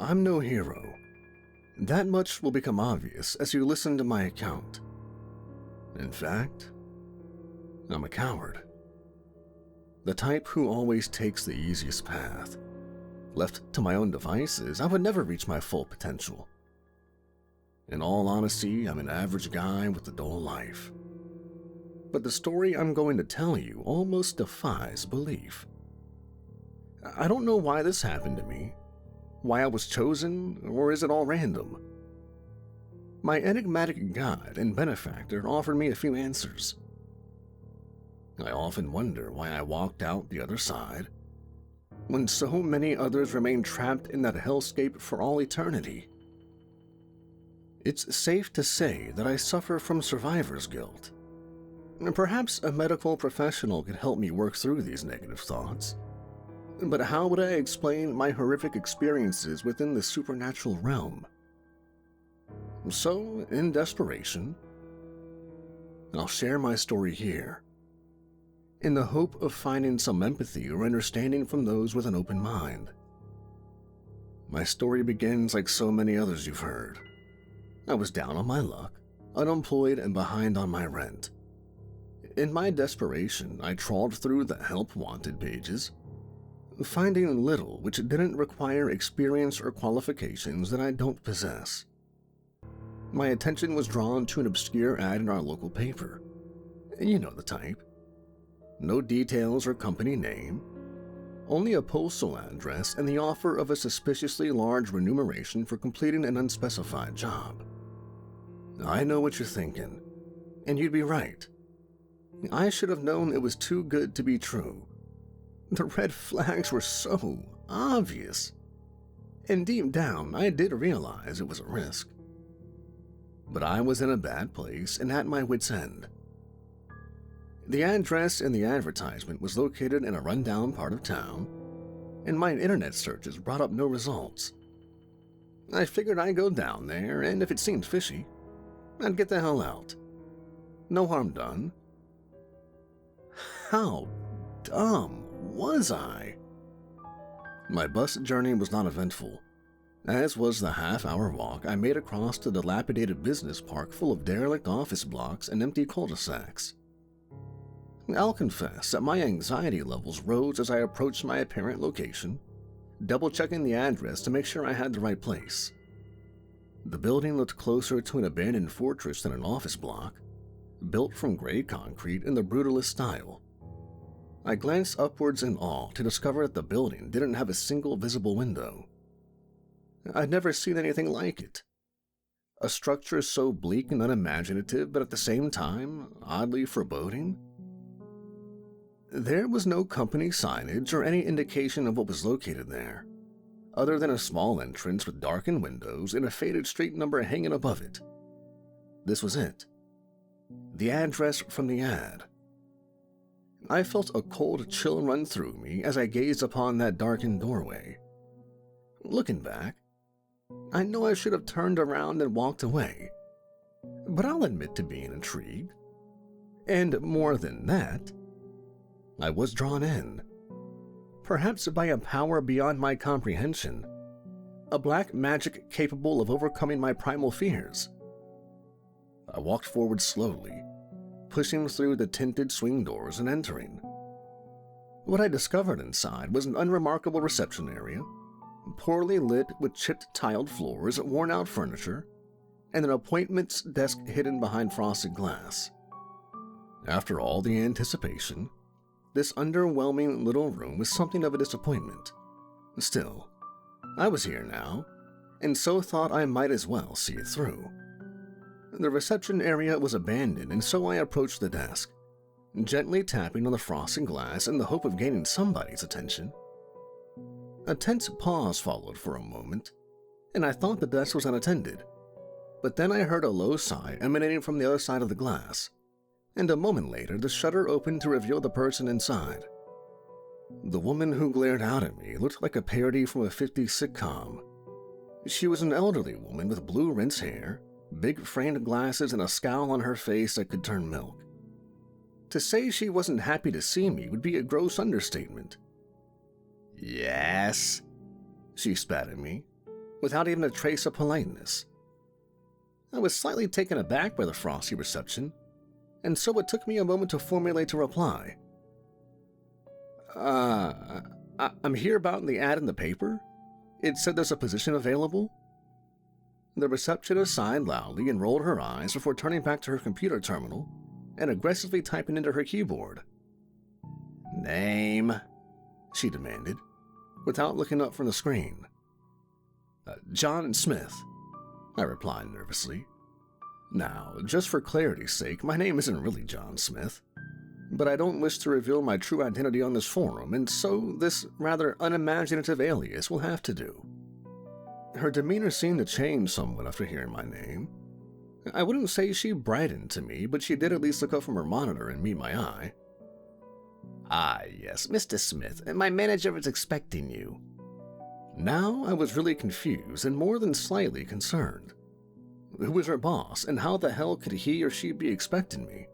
I'm no hero. That much will become obvious as you listen to my account. In fact, I'm a coward. The type who always takes the easiest path. Left to my own devices, I would never reach my full potential. In all honesty, I'm an average guy with a dull life. But the story I'm going to tell you almost defies belief. I don't know why this happened to me, why I was chosen, or is it all random? My enigmatic guide and benefactor offered me a few answers. I often wonder why I walked out the other side, when so many others remain trapped in that hellscape for all eternity. It's safe to say that I suffer from survivor's guilt. Perhaps a medical professional could help me work through these negative thoughts. But how would I explain my horrific experiences within the supernatural realm? So, in desperation, I'll share my story here, in the hope of finding some empathy or understanding from those with an open mind. My story begins like so many others you've heard. I was down on my luck, unemployed and behind on my rent. In my desperation, I trawled through the help wanted pages, finding little which didn't require experience or qualifications that I don't possess. My attention was drawn to an obscure ad in our local paper. You know the type. No details or company name, only a postal address and the offer of a suspiciously large remuneration for completing an unspecified job. I know what you're thinking, and you'd be right. I should have known it was too good to be true. The red flags were so obvious, and deep down I did realize it was a risk. But I was in a bad place and at my wit's end. The address in the advertisement was located in a rundown part of town, and my internet searches brought up no results. I figured I'd go down there, and if it seemed fishy, I'd get the hell out. No harm done. How dumb was I? My bus journey was not eventful, as was the half-hour walk I made across the dilapidated business park full of derelict office blocks and empty cul-de-sacs. I'll confess that my anxiety levels rose as I approached my apparent location, double-checking the address to make sure I had the right place. The building looked closer to an abandoned fortress than an office block, built from gray concrete in the brutalist style. I glanced upwards in awe to discover that the building didn't have a single visible window. I'd never seen anything like it. A structure so bleak and unimaginative, but at the same time, oddly foreboding. There was no company signage or any indication of what was located there, other than a small entrance with darkened windows and a faded street number hanging above it. This was it. The address from the ad. I felt a cold chill run through me as I gazed upon that darkened doorway. Looking back, I know I should have turned around and walked away, but I'll admit to being intrigued. And more than that, I was drawn in, perhaps by a power beyond my comprehension, a black magic capable of overcoming my primal fears. I walked forward slowly, pushing through the tinted swing doors and entering. What I discovered inside was an unremarkable reception area, poorly lit with chipped tiled floors, worn-out furniture, and an appointments desk hidden behind frosted glass. After all the anticipation, this underwhelming little room was something of a disappointment. Still, I was here now, and so thought I might as well see it through. The reception area was abandoned, and so I approached the desk, gently tapping on the frosted glass in the hope of gaining somebody's attention. A tense pause followed for a moment, and I thought the desk was unattended, but then I heard a low sigh emanating from the other side of the glass, and a moment later the shutter opened to reveal the person inside. The woman who glared out at me looked like a parody from a 50s sitcom. She was an elderly woman with blue rinse hair, big framed glasses, and a scowl on her face that could turn milk. To say she wasn't happy to see me would be a gross understatement. "Yes?" she spat at me, without even a trace of politeness. I was slightly taken aback by the frosty reception, and so it took me a moment to formulate a reply. I'm here about the ad in the paper. It said there's a position available." The receptionist sighed loudly and rolled her eyes before turning back to her computer terminal and aggressively typing into her keyboard. "Name?" she demanded, without looking up from the screen. "John Smith," I replied nervously. "Now, just for clarity's sake, my name isn't really John Smith, but I don't wish to reveal my true identity on this forum, and so this rather unimaginative alias will have to do." Her demeanor seemed to change somewhat after hearing my name. I wouldn't say she brightened to me, but she did at least look up from her monitor and meet my eye. "Ah, yes, Mr. Smith, my manager is expecting you." Now I was really confused and more than slightly concerned. Who was her boss, and how the hell could he or she be expecting me?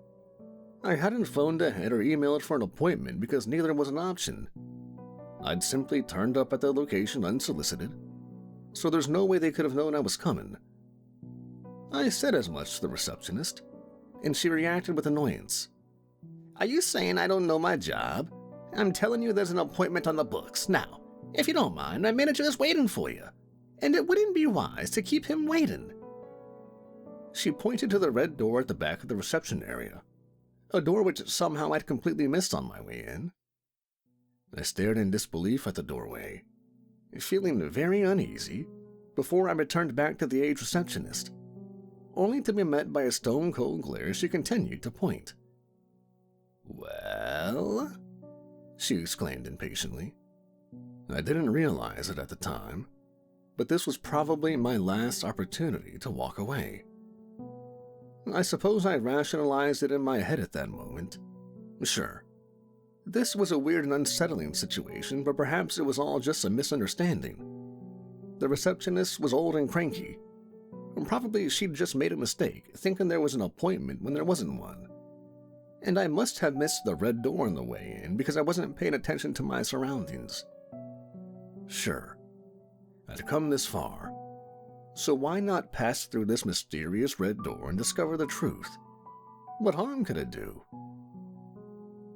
I hadn't phoned ahead or emailed for an appointment because neither was an option. I'd simply turned up at the location unsolicited, so there's no way they could have known I was coming. I said as much to the receptionist, and she reacted with annoyance. "Are you saying I don't know my job? I'm telling you there's an appointment on the books. Now, if you don't mind, my manager is waiting for you, and it wouldn't be wise to keep him waiting." She pointed to the red door at the back of the reception area, a door which somehow I'd completely missed on my way in. I stared in disbelief at the doorway, feeling very uneasy, before I returned back to the aged receptionist, only to be met by a stone-cold glare as she continued to point. "Well?" she exclaimed impatiently. I didn't realize it at the time, but this was probably my last opportunity to walk away. I suppose I rationalized it in my head at that moment. Sure, this was a weird and unsettling situation, but perhaps it was all just a misunderstanding. The receptionist was old and cranky. Probably she'd just made a mistake, thinking there was an appointment when there wasn't one. And I must have missed the red door on the way in because I wasn't paying attention to my surroundings. Sure, I'd come this far, so why not pass through this mysterious red door and discover the truth? What harm could it do?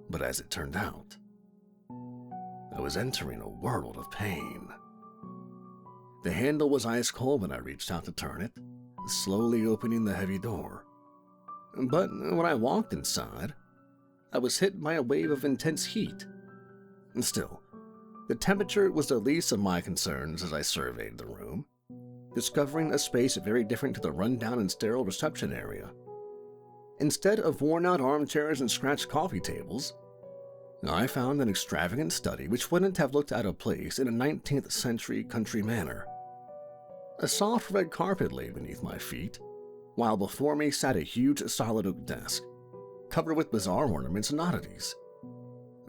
But as it turned out, I was entering a world of pain. The handle was ice cold when I reached out to turn it, slowly opening the heavy door. But when I walked inside, I was hit by a wave of intense heat. And still, the temperature was the least of my concerns as I surveyed the room, discovering a space very different to the rundown and sterile reception area. Instead of worn-out armchairs and scratched coffee tables, I found an extravagant study which wouldn't have looked out of place in a 19th century country manor. A soft red carpet lay beneath my feet, while before me sat a huge solid oak desk, covered with bizarre ornaments and oddities.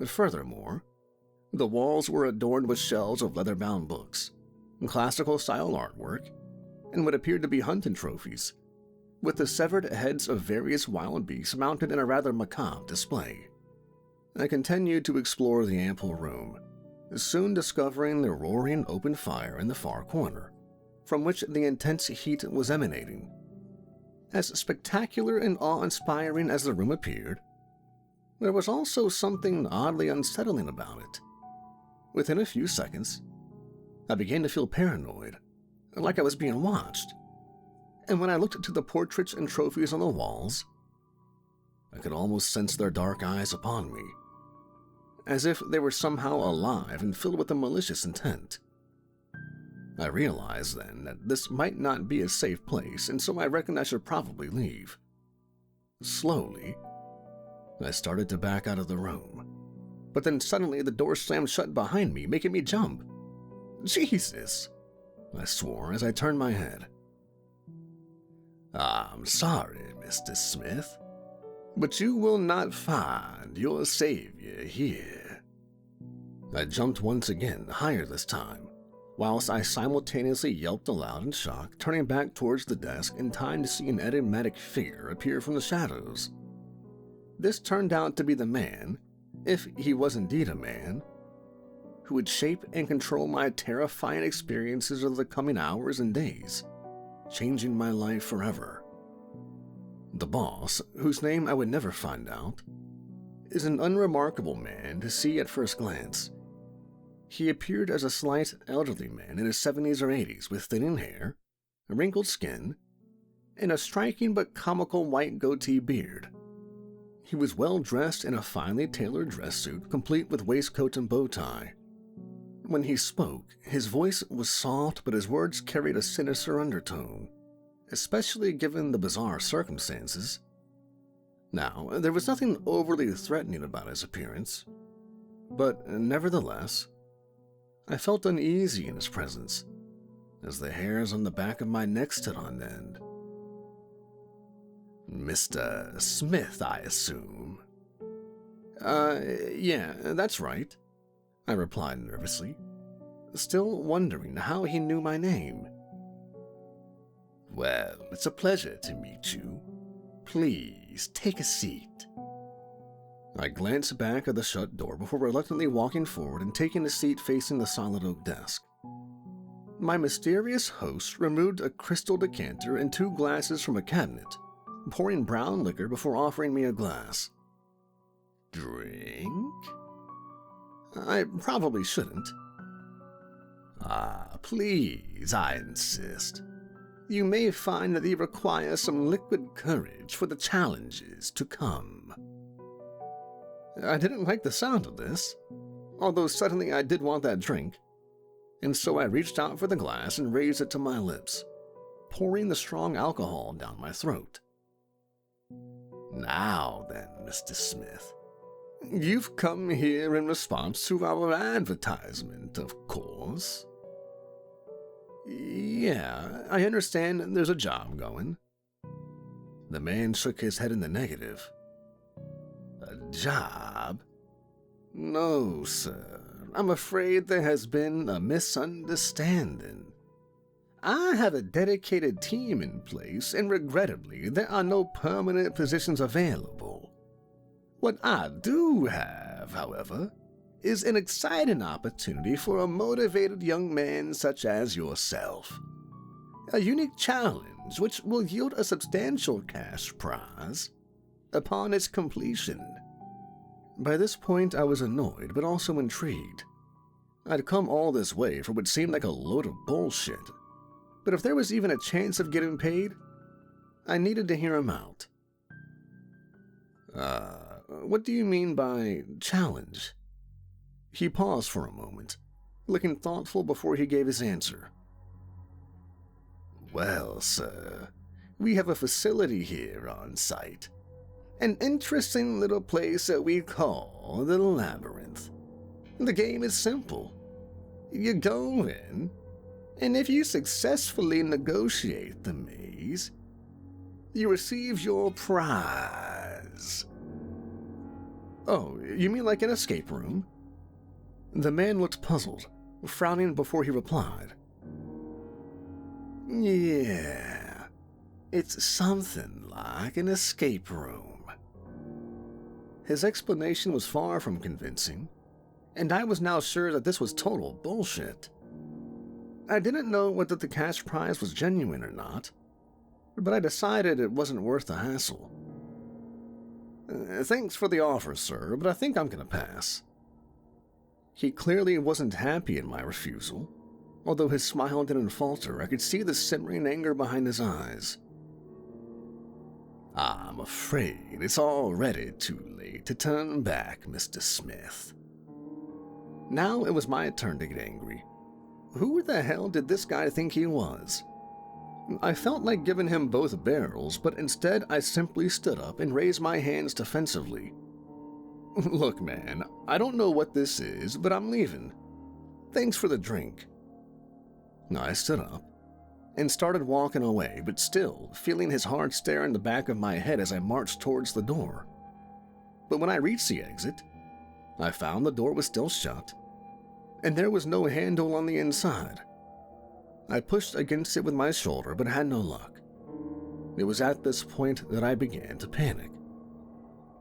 Furthermore, the walls were adorned with shelves of leather-bound books, classical-style artwork, and what appeared to be hunting trophies, with the severed heads of various wild beasts mounted in a rather macabre display. I continued to explore the ample room, soon discovering the roaring open fire in the far corner, from which the intense heat was emanating. As spectacular and awe-inspiring as the room appeared, there was also something oddly unsettling about it. Within a few seconds, I began to feel paranoid, like I was being watched. And when I looked to the portraits and trophies on the walls, I could almost sense their dark eyes upon me, as if they were somehow alive and filled with a malicious intent. I realized then that this might not be a safe place, and so I reckoned I should probably leave. Slowly, I started to back out of the room, but then suddenly the door slammed shut behind me, making me jump. "Jesus!" I swore as I turned my head. "I'm sorry, Mr. Smith, but you will not find your savior here." I jumped once again, higher this time, whilst I simultaneously yelped aloud in shock, turning back towards the desk in time to see an enigmatic figure appear from the shadows. This turned out to be the man, if he was indeed a man, who who would shape and control my terrifying experiences of the coming hours and days, changing my life forever. The boss, whose name I would never find out, is an unremarkable man to see at first glance. He appeared as a slight, elderly man in his 70s or 80s with thinning hair, wrinkled skin, and a striking but comical white goatee beard. He was well dressed in a finely tailored dress suit, complete with waistcoat and bow tie. When he spoke, his voice was soft, but his words carried a sinister undertone, especially given the bizarre circumstances. Now, there was nothing overly threatening about his appearance, but nevertheless, I felt uneasy in his presence, as the hairs on the back of my neck stood on end. "Mr. Smith, I assume?" Yeah, that's right," I replied nervously, still wondering how he knew my name. "Well, it's a pleasure to meet you. Please, take a seat." I glanced back at the shut door before reluctantly walking forward and taking a seat facing the solid oak desk. My mysterious host removed a crystal decanter and 2 glasses from a cabinet, pouring brown liquor before offering me a glass. "Drink?" "I probably shouldn't." "Ah, please, I insist. You may find that you require some liquid courage for the challenges to come." I didn't like the sound of this, although suddenly I did want that drink, and so I reached out for the glass and raised it to my lips, pouring the strong alcohol down my throat. "Now then, Mr. Smith, you've come here in response to our advertisement, of course." "Yeah, I understand there's a job going." The man shook his head in the negative. "A job? No, sir. I'm afraid there has been a misunderstanding. I have a dedicated team in place, and regrettably, there are no permanent positions available. What I do have, however, is an exciting opportunity for a motivated young man such as yourself. A unique challenge which will yield a substantial cash prize upon its completion." By this point, I was annoyed, but also intrigued. I'd come all this way for what seemed like a load of bullshit, but if there was even a chance of getting paid, I needed to hear him out. What do you mean by challenge?" He paused for a moment, looking thoughtful before he gave his answer. "Well, sir, we have a facility here on site. An interesting little place that we call the Labyrinth. The game is simple. You go in, and if you successfully negotiate the maze, you receive your prize." "Oh, you mean like an escape room?" The man looked puzzled, frowning before he replied. "Yeah, it's something like an escape room." His explanation was far from convincing, and I was now sure that this was total bullshit. I didn't know whether the cash prize was genuine or not, but I decided it wasn't worth the hassle. "Thanks for the offer, sir, but I think I'm going to pass." He clearly wasn't happy at my refusal. Although his smile didn't falter, I could see the simmering anger behind his eyes. "I'm afraid it's already too late to turn back, Mr. Smith." Now it was my turn to get angry. Who the hell did this guy think he was? I felt like giving him both barrels, but instead I simply stood up and raised my hands defensively. "Look, man, I don't know what this is, but I'm leaving. Thanks for the drink." I stood up and started walking away, but still feeling his hard stare in the back of my head as I marched towards the door. But when I reached the exit, I found the door was still shut, and there was no handle on the inside. I pushed against it with my shoulder, but had no luck. It was at this point that I began to panic.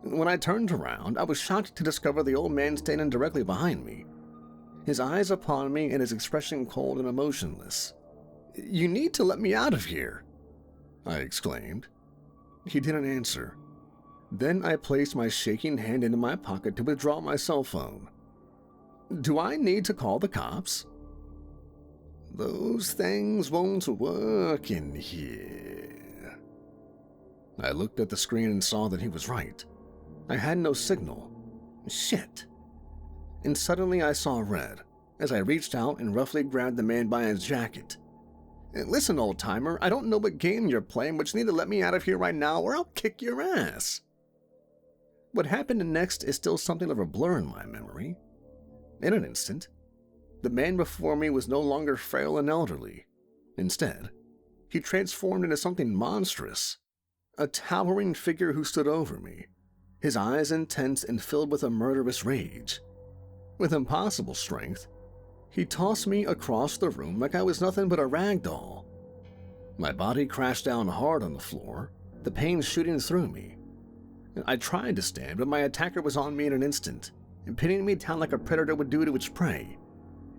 When I turned around, I was shocked to discover the old man standing directly behind me. his eyes upon me and his expression cold and emotionless. "You need to let me out of here," I exclaimed. He didn't answer. Then I placed my shaking hand into my pocket to withdraw my cell phone. "Do I need to call the cops?" "Those things won't work in here." I looked at the screen and saw that he was right. I had no signal. Shit. And suddenly I saw red as I reached out and roughly grabbed the man by his jacket. "Listen, old-timer, I don't know what game you're playing, but you need to let me out of here right now or I'll kick your ass." What happened next is still something of a blur in my memory. In an instant, the man before me was no longer frail and elderly. Instead, he transformed into something monstrous. A towering figure who stood over me, his eyes intense and filled with a murderous rage. With impossible strength, he tossed me across the room like I was nothing but a rag doll. My body crashed down hard on the floor, the pain shooting through me. I tried to stand, but my attacker was on me in an instant, and pinning me down like a predator would do to its prey.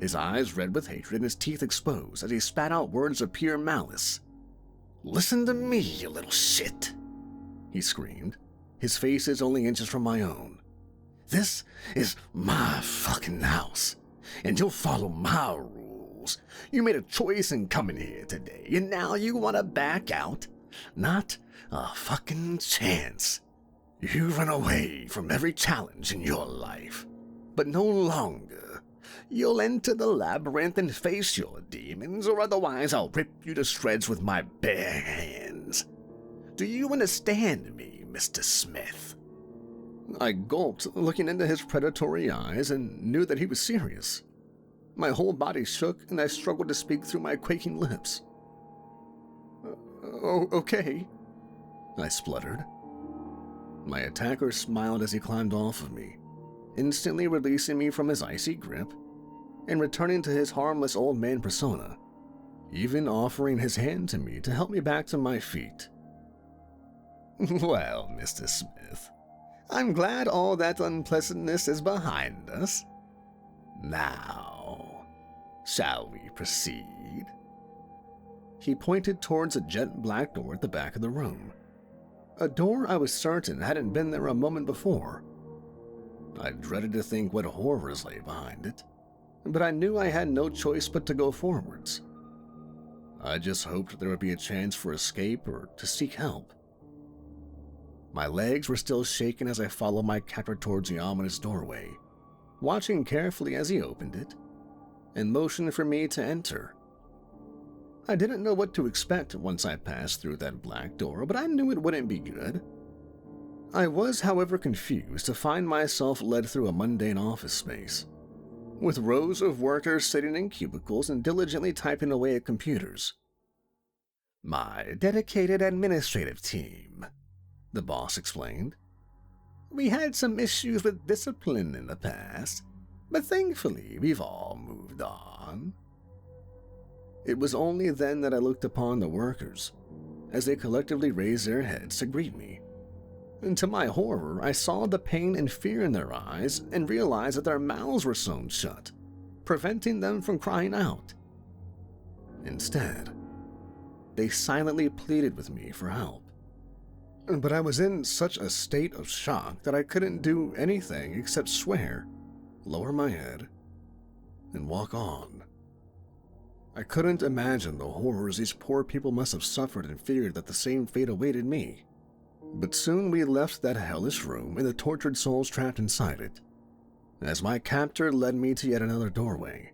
His eyes red with hatred and his teeth exposed as he spat out words of pure malice. "Listen to me, you little shit," he screamed, his face is only inches from my own. "This is my fucking house, and you'll follow my rules. You made a choice in coming here today, and now you want to back out? Not a fucking chance. You run away from every challenge in your life, but no longer. You'll enter the labyrinth and face your demons, or otherwise I'll rip you to shreds with my bare hands. Do you understand me, Mr. Smith?" I gulped, looking into his predatory eyes, and knew that he was serious. My whole body shook, and I struggled to speak through my quaking lips. Okay," I spluttered. My attacker smiled as he climbed off of me, instantly releasing me from his icy grip and returning to his harmless old man persona, even offering his hand to me to help me back to my feet. "Well, Mr. Smith, I'm glad all that unpleasantness is behind us. Now, shall we proceed?" He pointed towards a jet black door at the back of the room. A door I was certain hadn't been there a moment before. I dreaded to think what horrors lay behind it, but I knew I had no choice but to go forwards. I just hoped there would be a chance for escape or to seek help. My legs were still shaking as I followed my captor towards the ominous doorway, watching carefully as he opened it and motioned for me to enter. I didn't know what to expect once I passed through that black door, but I knew it wouldn't be good. I was, however, confused to find myself led through a mundane office space, with rows of workers sitting in cubicles and diligently typing away at computers. "My dedicated administrative team," the boss explained. "We had some issues with discipline in the past, but thankfully we've all moved on." It was only then that I looked upon the workers, as they collectively raised their heads to greet me. And to my horror, I saw the pain and fear in their eyes and realized that their mouths were sewn shut, preventing them from crying out. Instead, they silently pleaded with me for help. But I was in such a state of shock that I couldn't do anything except swear, lower my head, and walk on. I couldn't imagine the horrors these poor people must have suffered and feared that the same fate awaited me. But soon we left that hellish room and the tortured souls trapped inside it, as my captor led me to yet another doorway,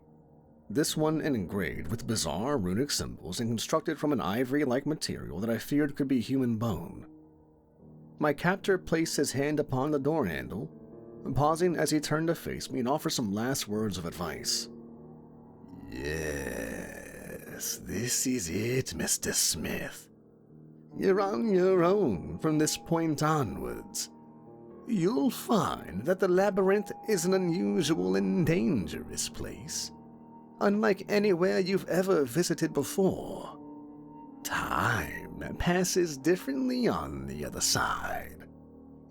this one engraved with bizarre runic symbols and constructed from an ivory-like material that I feared could be human bone. My captor placed his hand upon the door handle, pausing as he turned to face me and offered some last words of advice. "Yes, this is it, Mr. Smith. You're on your own from this point onwards. You'll find that the Labyrinth is an unusual and dangerous place, unlike anywhere you've ever visited before. Time passes differently on the other side,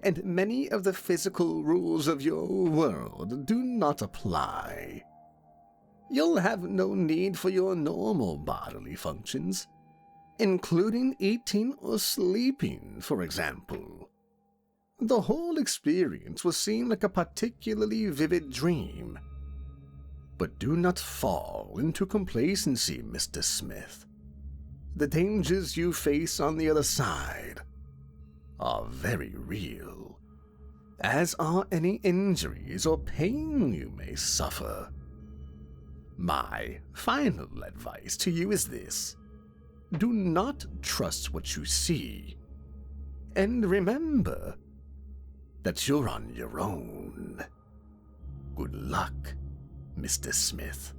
and many of the physical rules of your world do not apply. you'll have no need for your normal bodily functions, including eating or sleeping, for example. The whole experience will seem like a particularly vivid dream. But do not fall into complacency, Mr. Smith. The dangers you face on the other side are very real, as are any injuries or pain you may suffer. My final advice to you is this: do not trust what you see, and remember that you're on your own. Good luck, Mr. Smith.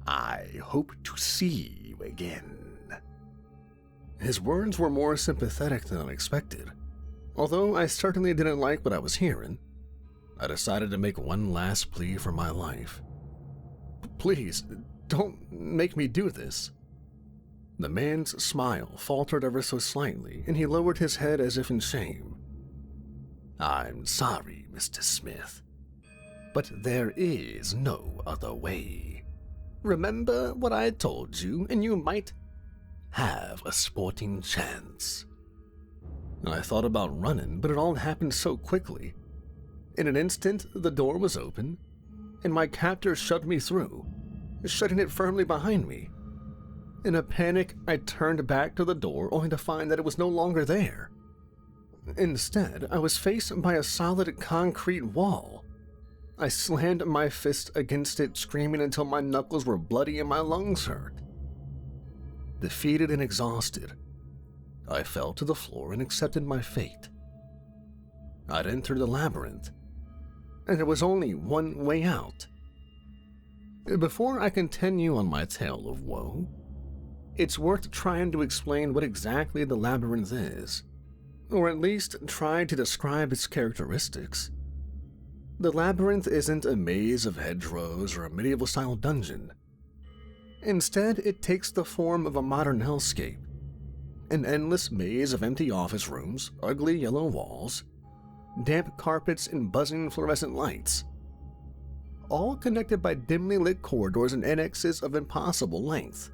I hope to see you again. His words were more sympathetic than unexpected. Although I certainly didn't like what I was hearing, I decided to make one last plea for my life. Please, don't make me do this. The man's smile faltered ever so slightly, and he lowered his head as if in shame. I'm sorry, Mr. Smith, but there is no other way. Remember what I told you, and you might have a sporting chance. I thought about running, but it all happened so quickly. In an instant, the door was open, and my captor shoved me through, shutting it firmly behind me. In a panic, I turned back to the door only to find that it was no longer there. Instead, I was faced by a solid concrete wall. I slammed my fist against it, screaming until my knuckles were bloody and my lungs hurt. Defeated and exhausted, I fell to the floor and accepted my fate. I'd entered the labyrinth, and there was only one way out. Before I continue on my tale of woe, it's worth trying to explain what exactly the labyrinth is, or at least try to describe its characteristics. The labyrinth isn't a maze of hedgerows or a medieval-style dungeon. Instead, it takes the form of a modern hellscape. An endless maze of empty office rooms, ugly yellow walls, damp carpets, and buzzing fluorescent lights. All connected by dimly lit corridors and annexes of impossible length.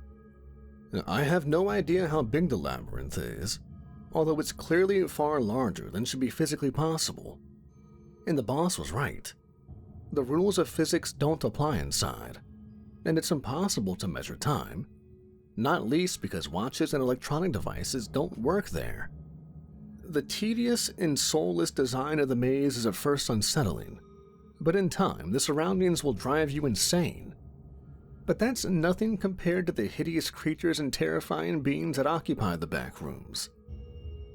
I have no idea how big the labyrinth is, although it's clearly far larger than should be physically possible. And the boss was right. The rules of physics don't apply inside, and it's impossible to measure time, not least because watches and electronic devices don't work there. The tedious and soulless design of the maze is at first unsettling, but in time the surroundings will drive you insane. But that's nothing compared to the hideous creatures and terrifying beings that occupy the back rooms.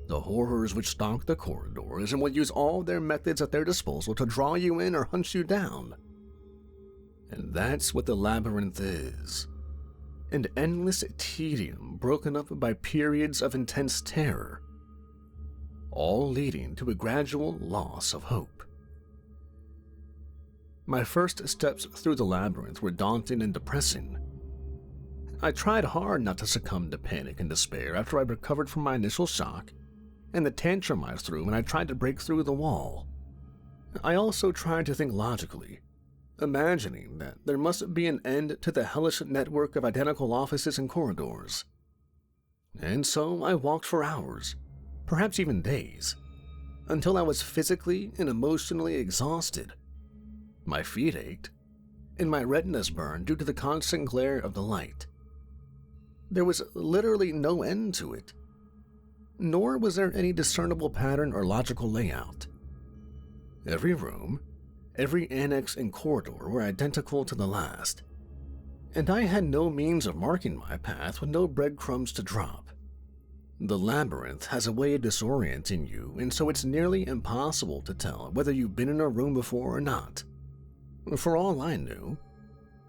The horrors which stalk the corridors and will use all their methods at their disposal to draw you in or hunt you down. And that's what the labyrinth is. An endless tedium broken up by periods of intense terror, all leading to a gradual loss of hope. My first steps through the labyrinth were daunting and depressing. I tried hard not to succumb to panic and despair after I recovered from my initial shock and the tantrum I threw when I tried to break through the wall. I also tried to think logically, imagining that there must be an end to the hellish network of identical offices and corridors. And so I walked for hours, perhaps even days, until I was physically and emotionally exhausted. My feet ached, and my retinas burned due to the constant glare of the light. There was literally no end to it, nor was there any discernible pattern or logical layout. Every room, every annex and corridor were identical to the last, and I had no means of marking my path with no breadcrumbs to drop. The labyrinth has a way of disorienting you, and so it's nearly impossible to tell whether you've been in a room before or not. For all I knew,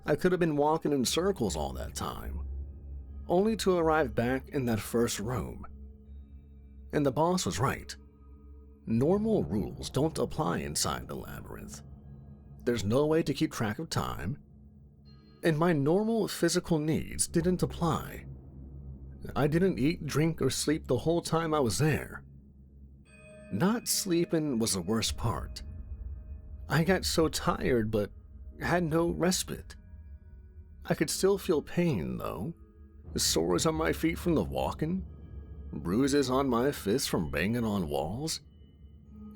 I could have been walking in circles all that time, only to arrive back in that first room. And the boss was right. Normal rules don't apply inside the labyrinth. There's no way to keep track of time, and my normal physical needs didn't apply. I didn't eat, drink, or sleep the whole time I was there. Not sleeping was the worst part. I got so tired but had no respite. I could still feel pain, though. Sores on my feet from the walking, bruises on my fists from banging on walls,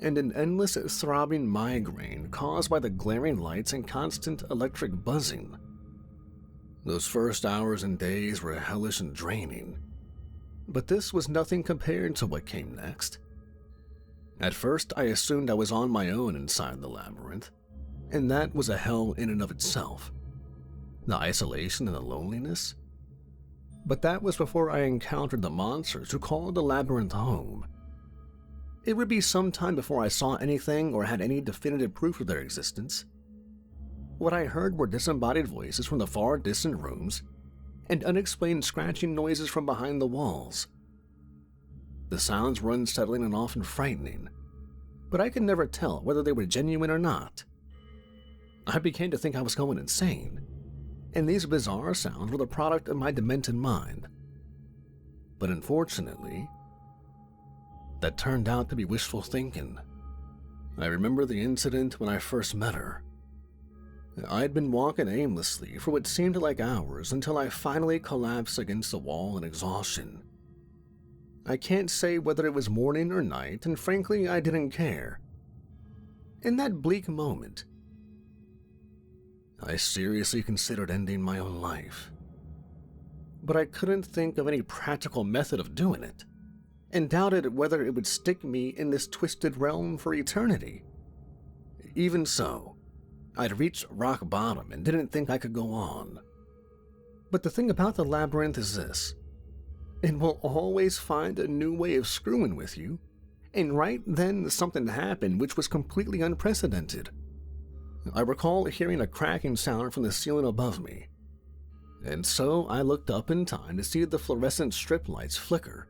and an endless throbbing migraine caused by the glaring lights and constant electric buzzing. Those first hours and days were hellish and draining, but this was nothing compared to what came next. At first, I assumed I was on my own inside the labyrinth, and that was a hell in and of itself. The isolation and the loneliness. But that was before I encountered the monsters who called the labyrinth home. It would be some time before I saw anything or had any definitive proof of their existence. What I heard were disembodied voices from the far distant rooms and unexplained scratching noises from behind the walls. The sounds were unsettling and often frightening, but I could never tell whether they were genuine or not. I began to think I was going insane, and these bizarre sounds were the product of my demented mind. But unfortunately, that turned out to be wishful thinking. I remember the incident when I first met her. I'd been walking aimlessly for what seemed like hours until I finally collapsed against the wall in exhaustion. I can't say whether it was morning or night, and frankly, I didn't care. In that bleak moment, I seriously considered ending my own life. But I couldn't think of any practical method of doing it, and doubted whether it would stick me in this twisted realm for eternity. Even so, I'd reached rock bottom and didn't think I could go on. But the thing about the labyrinth is this: it will always find a new way of screwing with you, and right then something happened which was completely unprecedented. I recall hearing a cracking sound from the ceiling above me, and so I looked up in time to see the fluorescent strip lights flicker,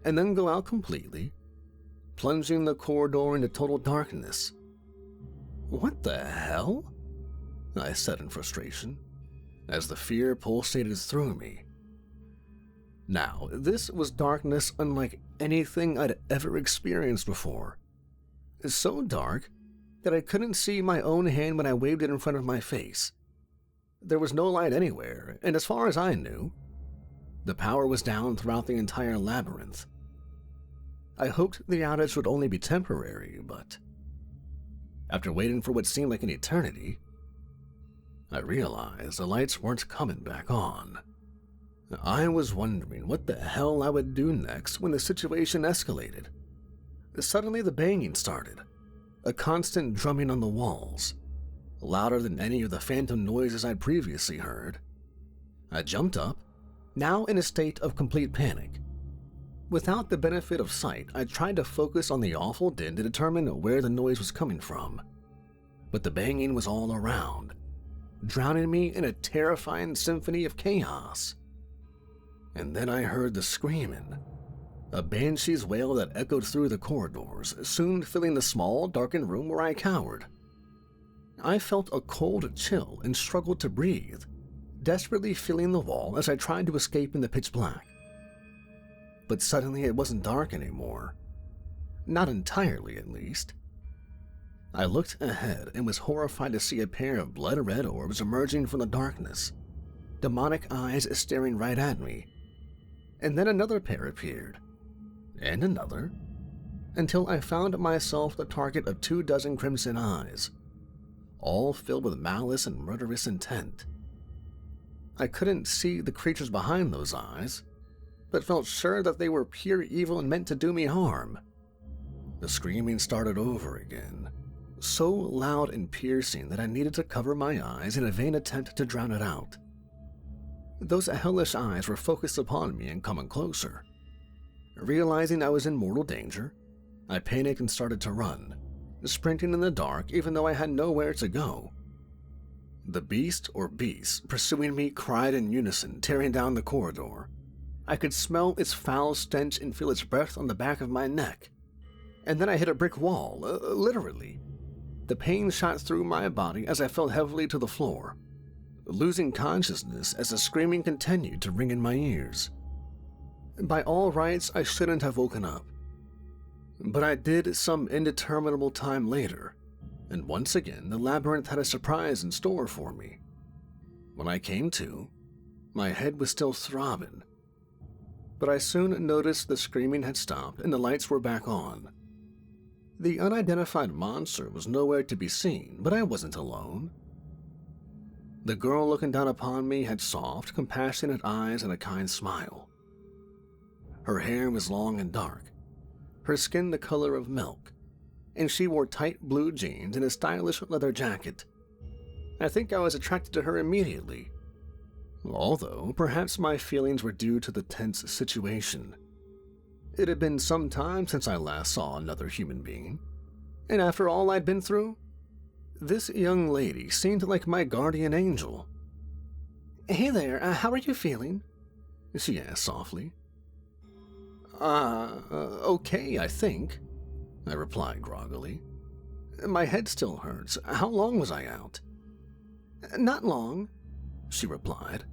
and then go out completely, plunging the corridor into total darkness. "What the hell?" I said in frustration, as the fear pulsated through me. Now, this was darkness unlike anything I'd ever experienced before. So dark that I couldn't see my own hand when I waved it in front of my face. There was no light anywhere, and as far as I knew, the power was down throughout the entire labyrinth. I hoped the outage would only be temporary, but after waiting for what seemed like an eternity, I realized the lights weren't coming back on. I was wondering what the hell I would do next when the situation escalated. Suddenly the banging started, a constant drumming on the walls, louder than any of the phantom noises I'd previously heard. I jumped up, now in a state of complete panic. Without the benefit of sight, I tried to focus on the awful din to determine where the noise was coming from. But the banging was all around, drowning me in a terrifying symphony of chaos. And then I heard the screaming, a banshee's wail that echoed through the corridors, soon filling the small, darkened room where I cowered. I felt a cold chill and struggled to breathe, desperately feeling the wall as I tried to escape in the pitch black. But suddenly it wasn't dark anymore. Not entirely, at least. I looked ahead and was horrified to see a pair of blood-red orbs emerging from the darkness, demonic eyes staring right at me. And then another pair appeared, and another, until I found myself the target of 24 crimson eyes, all filled with malice and murderous intent. I couldn't see the creatures behind those eyes, but felt sure that they were pure evil and meant to do me harm. The screaming started over again, so loud and piercing that I needed to cover my eyes in a vain attempt to drown it out. Those hellish eyes were focused upon me and coming closer. Realizing I was in mortal danger, I panicked and started to run, sprinting in the dark even though I had nowhere to go. The beast or beasts pursuing me cried in unison, tearing down the corridor. I could smell its foul stench and feel its breath on the back of my neck. And then I hit a brick wall, literally. The pain shot through my body as I fell heavily to the floor, losing consciousness as the screaming continued to ring in my ears. By all rights, I shouldn't have woken up. But I did some indeterminable time later, and once again the labyrinth had a surprise in store for me. When I came to, my head was still throbbing, but I soon noticed the screaming had stopped and the lights were back on. The unidentified monster was nowhere to be seen, but I wasn't alone. The girl looking down upon me had soft, compassionate eyes and a kind smile. Her hair was long and dark, her skin the color of milk, and she wore tight blue jeans and a stylish leather jacket. I think I was attracted to her immediately, although perhaps my feelings were due to the tense situation. It had been some time since I last saw another human being, and after all I'd been through, this young lady seemed like my guardian angel. "Hey there, how are you feeling?" she asked softly. Okay, I think," I replied groggily. "My head still hurts. How long was I out?" "Not long," she replied.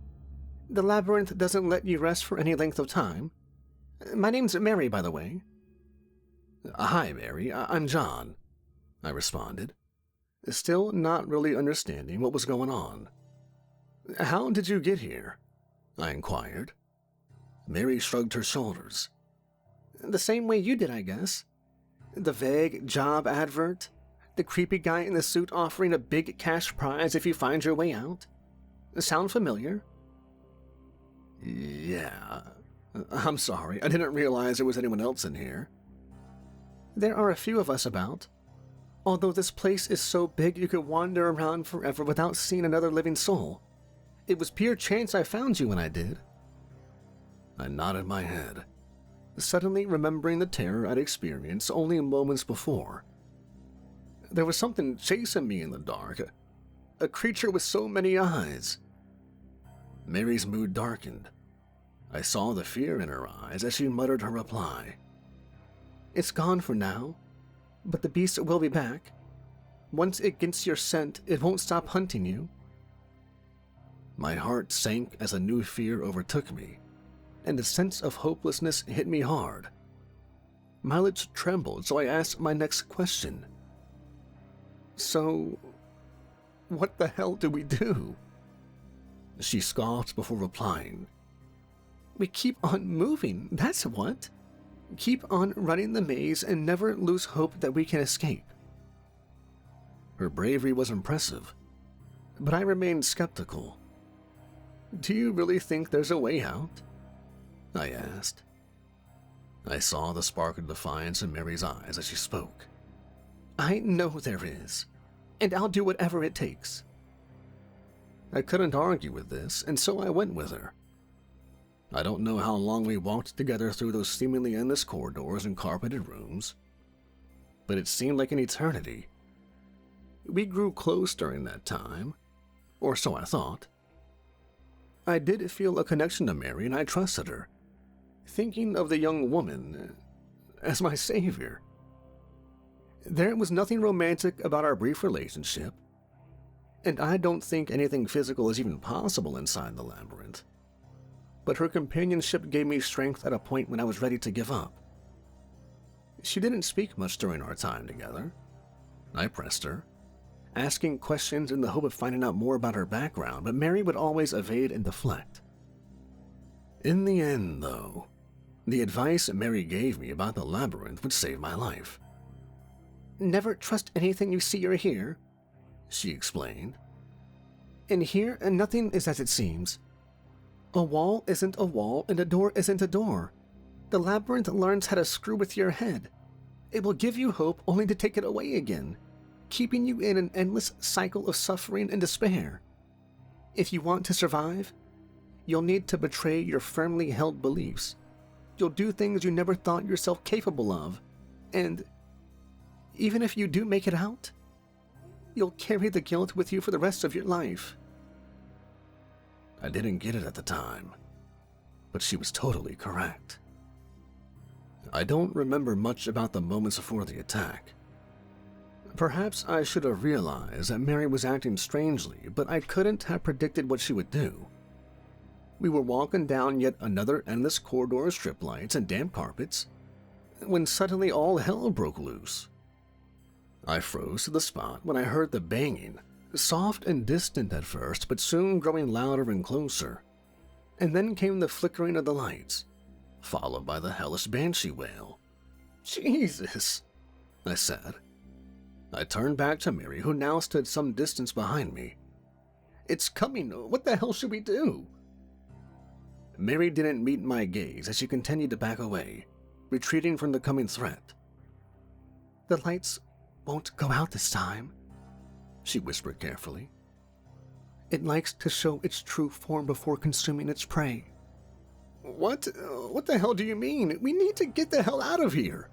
"The Labyrinth doesn't let you rest for any length of time. My name's Mary, by the way." "Hi, Mary. I'm John," I responded, still not really understanding what was going on. "How did you get here?" I inquired. Mary shrugged her shoulders. "The same way you did, I guess. The vague job advert, the creepy guy in the suit offering a big cash prize if you find your way out. Sound familiar?" "Yeah. I'm sorry, I didn't realize there was anyone else in here." "There are a few of us about. Although this place is so big you could wander around forever without seeing another living soul. It was pure chance I found you when I did." I nodded my head, suddenly remembering the terror I'd experienced only moments before. There was something chasing me in the dark, a creature with so many eyes. Mary's mood darkened. I saw the fear in her eyes as she muttered her reply. "It's gone for now, but the beast will be back. Once it gets your scent, it won't stop hunting you." My heart sank as a new fear overtook me, and the sense of hopelessness hit me hard. My lips trembled, so I asked my next question. "So, what the hell do we do?" She scoffed before replying. "We keep on moving, that's what. Keep on running the maze and never lose hope that we can escape." Her bravery was impressive, but I remained skeptical. "Do you really think there's a way out?" I asked. I saw the spark of defiance in Mary's eyes as she spoke. "I know there is, and I'll do whatever it takes." I couldn't argue with this, and so I went with her. I don't know how long we walked together through those seemingly endless corridors and carpeted rooms, but it seemed like an eternity. We grew close during that time, or so I thought. I did feel a connection to Mary, and I trusted her, thinking of the young woman as my savior. There was nothing romantic about our brief relationship, and I don't think anything physical is even possible inside the Labyrinth. But her companionship gave me strength at a point when I was ready to give up. She didn't speak much during our time together. I pressed her, asking questions in the hope of finding out more about her background, but Mary would always evade and deflect. In the end, though, the advice Mary gave me about the Labyrinth would save my life. "Never trust anything you see or hear," she explained. "In here, nothing is as it seems. A wall isn't a wall, and a door isn't a door. The Labyrinth learns how to screw with your head. It will give you hope only to take it away again, keeping you in an endless cycle of suffering and despair. If you want to survive, you'll need to betray your firmly held beliefs. You'll do things you never thought yourself capable of, and even if you do make it out, you'll carry the guilt with you for the rest of your life." I didn't get it at the time, but she was totally correct. I don't remember much about the moments before the attack. Perhaps I should have realized that Mary was acting strangely, but I couldn't have predicted what she would do. We were walking down yet another endless corridor of strip lights and damp carpets, when suddenly all hell broke loose. I froze to the spot when I heard the banging, soft and distant at first, but soon growing louder and closer. And then came the flickering of the lights, followed by the hellish banshee wail. "Jesus," I said. I turned back to Mary, who now stood some distance behind me. "It's coming. What the hell should we do?" Mary didn't meet my gaze as she continued to back away, retreating from the coming threat. "The lights won't go out this time," she whispered carefully. "It likes to show its true form before consuming its prey." What the hell do you mean? We need to get the hell out of here."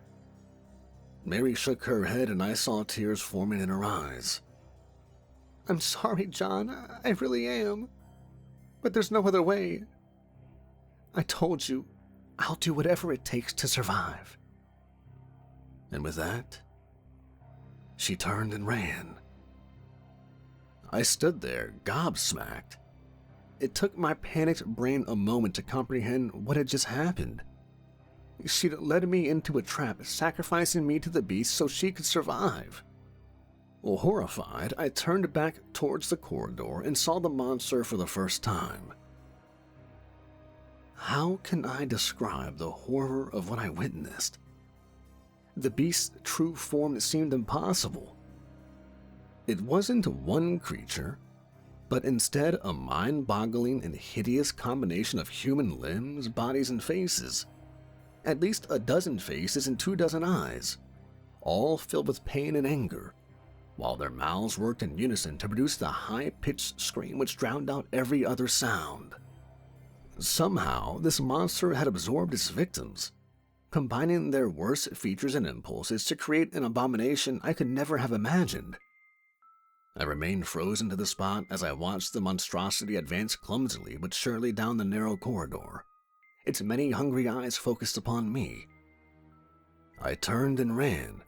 Mary shook her head and I saw tears forming in her eyes. "I'm sorry, John. I really am. But there's no other way. I told you, I'll do whatever it takes to survive." And with that, she turned and ran. I stood there, gobsmacked. It took my panicked brain a moment to comprehend what had just happened. She'd led me into a trap, sacrificing me to the beast so she could survive. Well, horrified, I turned back towards the corridor and saw the monster for the first time. How can I describe the horror of what I witnessed? The beast's true form seemed impossible. It wasn't one creature, but instead a mind-boggling and hideous combination of human limbs, bodies, and faces. At least a dozen faces and 24 eyes, all filled with pain and anger, while their mouths worked in unison to produce the high-pitched scream which drowned out every other sound. Somehow, this monster had absorbed its victims, combining their worst features and impulses to create an abomination I could never have imagined. I remained frozen to the spot as I watched the monstrosity advance clumsily but surely down the narrow corridor, its many hungry eyes focused upon me. I turned and ran,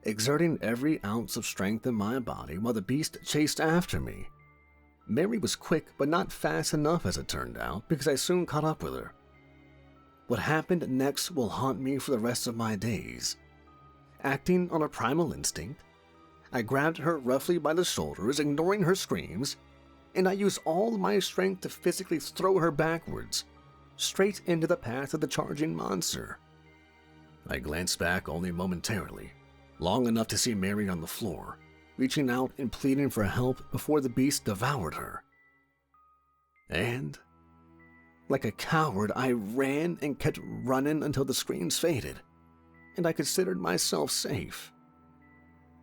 exerting every ounce of strength in my body while the beast chased after me. Mary was quick, but not fast enough as it turned out, because I soon caught up with her. What happened next will haunt me for the rest of my days. Acting on a primal instinct, I grabbed her roughly by the shoulders, ignoring her screams, and I used all my strength to physically throw her backwards, straight into the path of the charging monster. I glanced back only momentarily, long enough to see Mary on the floor, reaching out and pleading for help before the beast devoured her. And, like a coward, I ran and kept running until the screams faded, and I considered myself safe.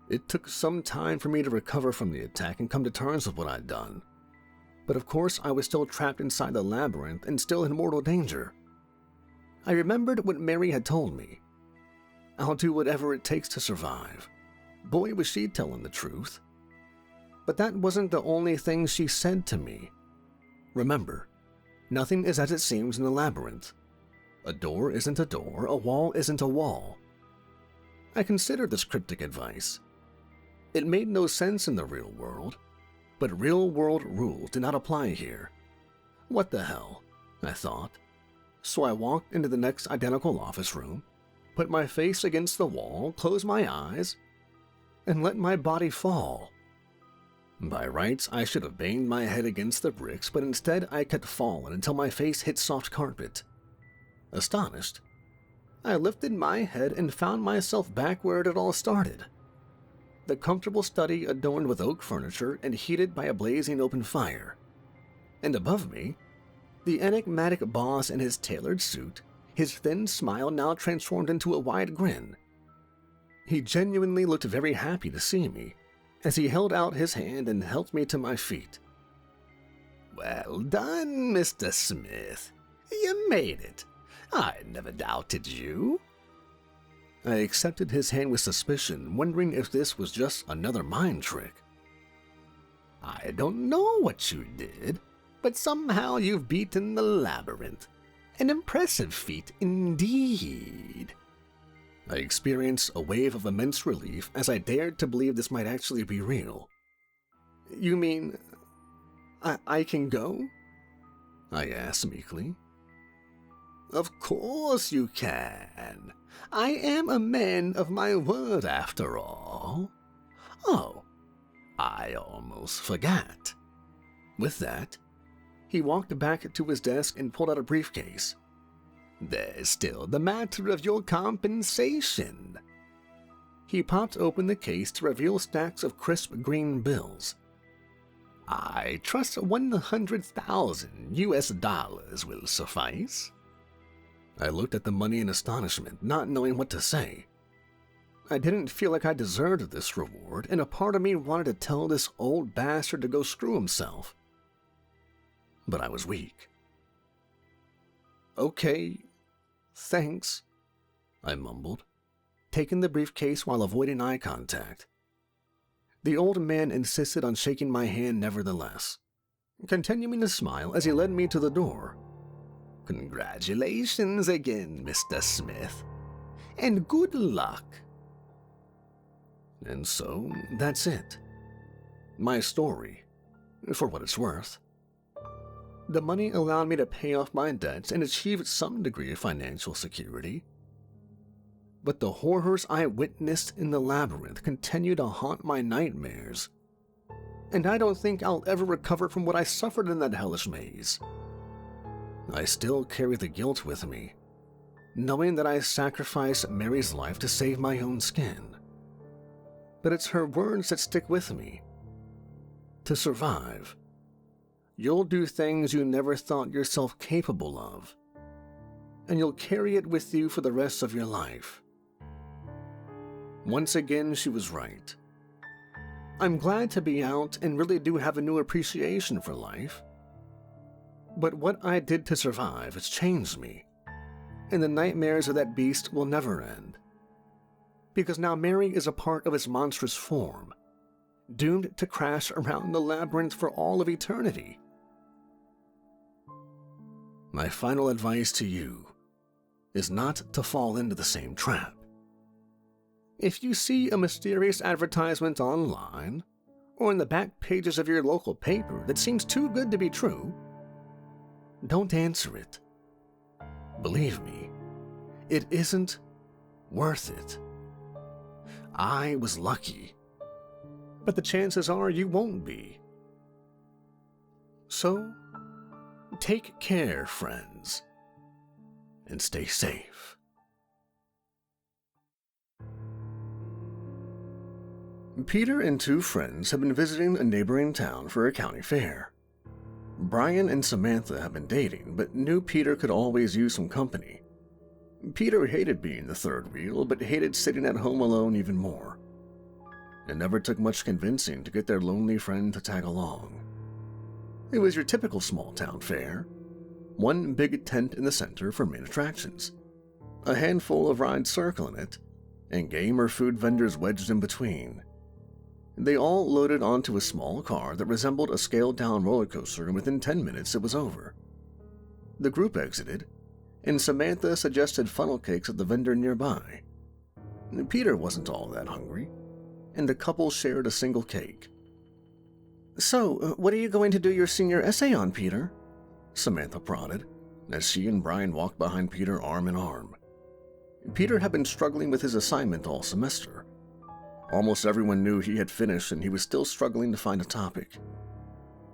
It took some time for me to recover from the attack and come to terms with what I'd done. But of course, I was still trapped inside the labyrinth and still in mortal danger. I remembered what Mary had told me. I'll do whatever it takes to survive. Boy, was she telling the truth. But that wasn't the only thing she said to me. Remember, nothing is as it seems in the labyrinth. A door isn't a door, a wall isn't a wall. I considered this cryptic advice. It made no sense in the real world, but real-world rules did not apply here. What the hell, I thought. So I walked into the next identical office room, put my face against the wall, closed my eyes, and let my body fall. By rights, I should have banged my head against the bricks, but instead I kept falling until my face hit soft carpet. Astonished, I lifted my head and found myself back where it had all started. The comfortable study adorned with oak furniture and heated by a blazing open fire. And above me, the enigmatic boss in his tailored suit, his thin smile now transformed into a wide grin. He genuinely looked very happy to see me, as he held out his hand and helped me to my feet. "Well done, Mr. Smith. You made it. I never doubted you." I accepted his hand with suspicion, wondering if this was just another mind trick. "I don't know what you did, but somehow you've beaten the labyrinth. An impressive feat indeed." I experienced a wave of immense relief as I dared to believe this might actually be real. "You mean I can go?" I asked meekly. "Of course you can. I am a man of my word after all. Oh, I almost forgot. With that, he walked back to his desk and pulled out a briefcase. There's still the matter of your compensation. He popped open the case to reveal stacks of crisp green bills. I trust 100,000 US dollars will suffice. I looked at the money in astonishment, not knowing what to say. I didn't feel like I deserved this reward, and a part of me wanted to tell this old bastard to go screw himself. But I was weak. Okay, thanks, I mumbled, taking the briefcase while avoiding eye contact. The old man insisted on shaking my hand nevertheless, continuing to smile as he led me to the door. Congratulations again, Mr. Smith, and good luck. And so, that's it. My story, for what it's worth. The money allowed me to pay off my debts and achieve some degree of financial security. But the horrors I witnessed in the labyrinth continue to haunt my nightmares. And I don't think I'll ever recover from what I suffered in that hellish maze. I still carry the guilt with me, knowing that I sacrificed Mary's life to save my own skin. But it's her words that stick with me. To survive, you'll do things you never thought yourself capable of, and you'll carry it with you for the rest of your life. Once again, she was right. I'm glad to be out and really do have a new appreciation for life. But what I did to survive has changed me, and the nightmares of that beast will never end. Because now Mary is a part of its monstrous form, doomed to crash around the labyrinth for all of eternity. My final advice to you is not to fall into the same trap. If you see a mysterious advertisement online or in the back pages of your local paper that seems too good to be true, don't answer it. Believe me, it isn't worth it. I was lucky, but the chances are you won't be. So, take care, friends, and stay safe. Peter and two friends have been visiting a neighboring town for a county fair. Brian and Samantha have been dating, but knew Peter could always use some company. Peter hated being the third wheel, but hated sitting at home alone even more. It never took much convincing to get their lonely friend to tag along. It was your typical small-town fair. One big tent in the center for main attractions, a handful of rides circling it, and game or food vendors wedged in between. They all loaded onto a small car that resembled a scaled-down roller coaster, and within 10 minutes it was over. The group exited, and Samantha suggested funnel cakes at the vendor nearby. Peter wasn't all that hungry, and the couple shared a single cake. So, what are you going to do your senior essay on, Peter? Samantha prodded, as she and Brian walked behind Peter arm in arm. Peter had been struggling with his assignment all semester. Almost everyone knew he had finished, and he was still struggling to find a topic.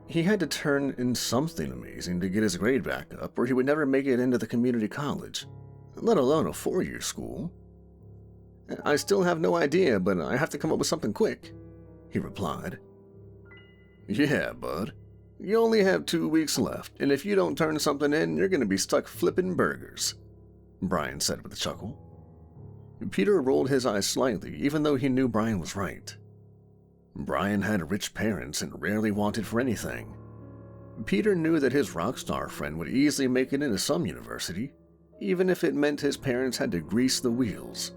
He had to turn in something amazing to get his grade back up, or he would never make it into the community college, let alone a 4-year school. I still have no idea, but I have to come up with something quick, he replied. Yeah, bud. You only have 2 weeks left, and if you don't turn something in, you're going to be stuck flipping burgers, Brian said with a chuckle. Peter rolled his eyes slightly, even though he knew Brian was right. Brian had rich parents and rarely wanted for anything. Peter knew that his rock star friend would easily make it into some university, even if it meant his parents had to grease the wheels.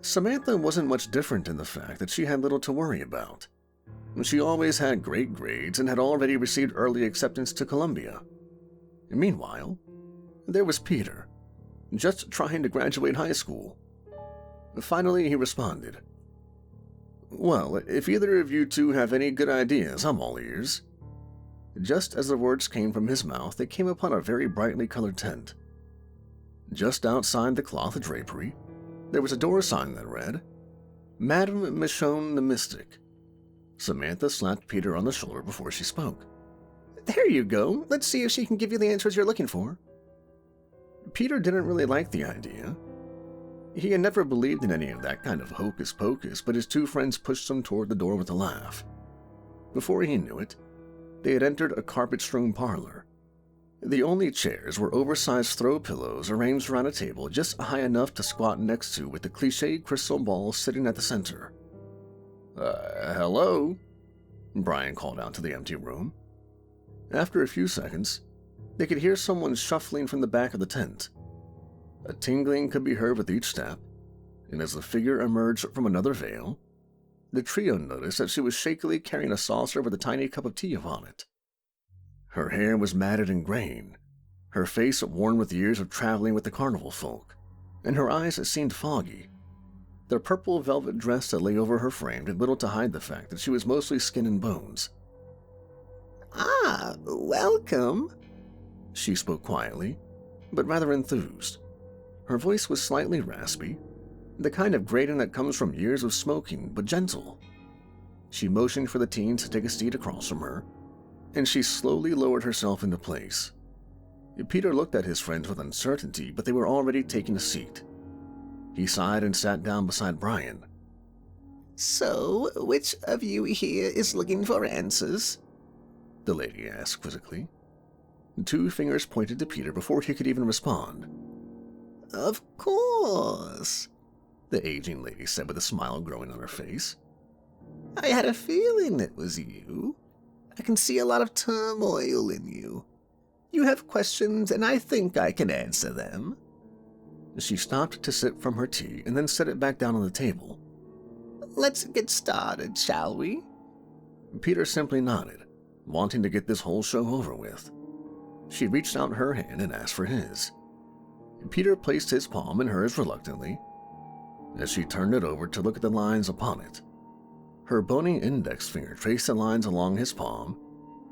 Samantha wasn't much different in the fact that she had little to worry about. She always had great grades and had already received early acceptance to Columbia. Meanwhile, there was Peter, just trying to graduate high school. Finally, he responded, Well, if either of you two have any good ideas, I'm all ears. Just as the words came from his mouth, they came upon a very brightly colored tent. Just outside the cloth drapery, there was a door sign that read, Madame Michonne the Mystic, Samantha slapped Peter on the shoulder before she spoke. "There you go. Let's see if she can give you the answers you're looking for." Peter didn't really like the idea. He had never believed in any of that kind of hocus pocus, but his two friends pushed him toward the door with a laugh. Before he knew it, they had entered a carpet-strewn parlor. The only chairs were oversized throw pillows arranged around a table just high enough to squat next to, with the cliché crystal ball sitting at the center. Hello?" Brian called out to the empty room. After a few seconds, they could hear someone shuffling from the back of the tent. A tingling could be heard with each step, and as the figure emerged from another veil, the trio noticed that she was shakily carrying a saucer with a tiny cup of tea upon it. Her hair was matted and graying, her face worn with years of traveling with the carnival folk, and her eyes seemed foggy. The purple velvet dress that lay over her frame did little to hide the fact that she was mostly skin and bones. "Ah, welcome," she spoke quietly, but rather enthused. Her voice was slightly raspy, the kind of grating that comes from years of smoking, but gentle. She motioned for the teens to take a seat across from her, and she slowly lowered herself into place. Peter looked at his friends with uncertainty, but they were already taking a seat. He sighed and sat down beside Brian. "So, which of you here is looking for answers?" the lady asked quizzically. Two fingers pointed to Peter before he could even respond. "Of course," the aging lady said with a smile growing on her face. "I had a feeling it was you. I can see a lot of turmoil in you. You have questions, and I think I can answer them." She stopped to sip from her tea and then set it back down on the table. "Let's get started, shall we?" Peter simply nodded, wanting to get this whole show over with. She reached out her hand and asked for his. Peter placed his palm in hers reluctantly, as she turned it over to look at the lines upon it. Her bony index finger traced the lines along his palm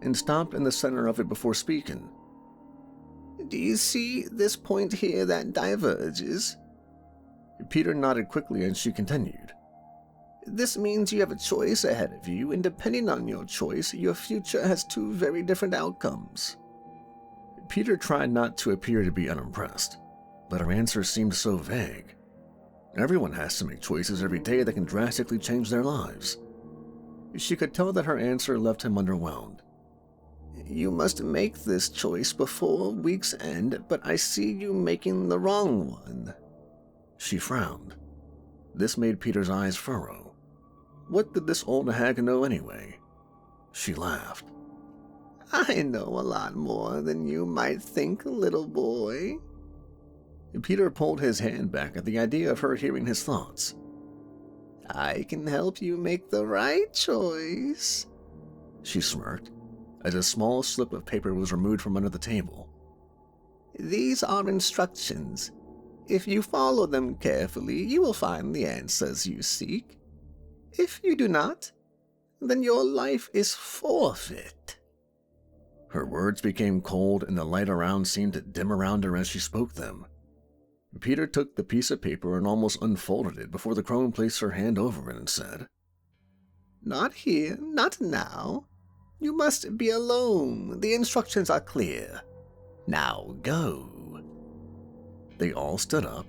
and stopped in the center of it before speaking. "Do you see this point here that diverges?" Peter nodded quickly and she continued. "This means you have a choice ahead of you, and depending on your choice, your future has two very different outcomes." Peter tried not to appear to be unimpressed, but her answer seemed so vague. Everyone has to make choices every day that can drastically change their lives. She could tell that her answer left him underwhelmed. "You must make this choice before week's end, but I see you making the wrong one." She frowned. This made Peter's eyes furrow. What did this old hag know anyway? She laughed. "I know a lot more than you might think, little boy." Peter pulled his hand back at the idea of her hearing his thoughts. "I can help you make the right choice." She smirked, as a small slip of paper was removed from under the table. "These are instructions. If you follow them carefully, you will find the answers you seek. If you do not, then your life is forfeit." Her words became cold, and the light around seemed to dim around her as she spoke them. Peter took the piece of paper and almost unfolded it before the crone placed her hand over it and said, "Not here, not now. You must be alone. The instructions are clear. Now go." They all stood up,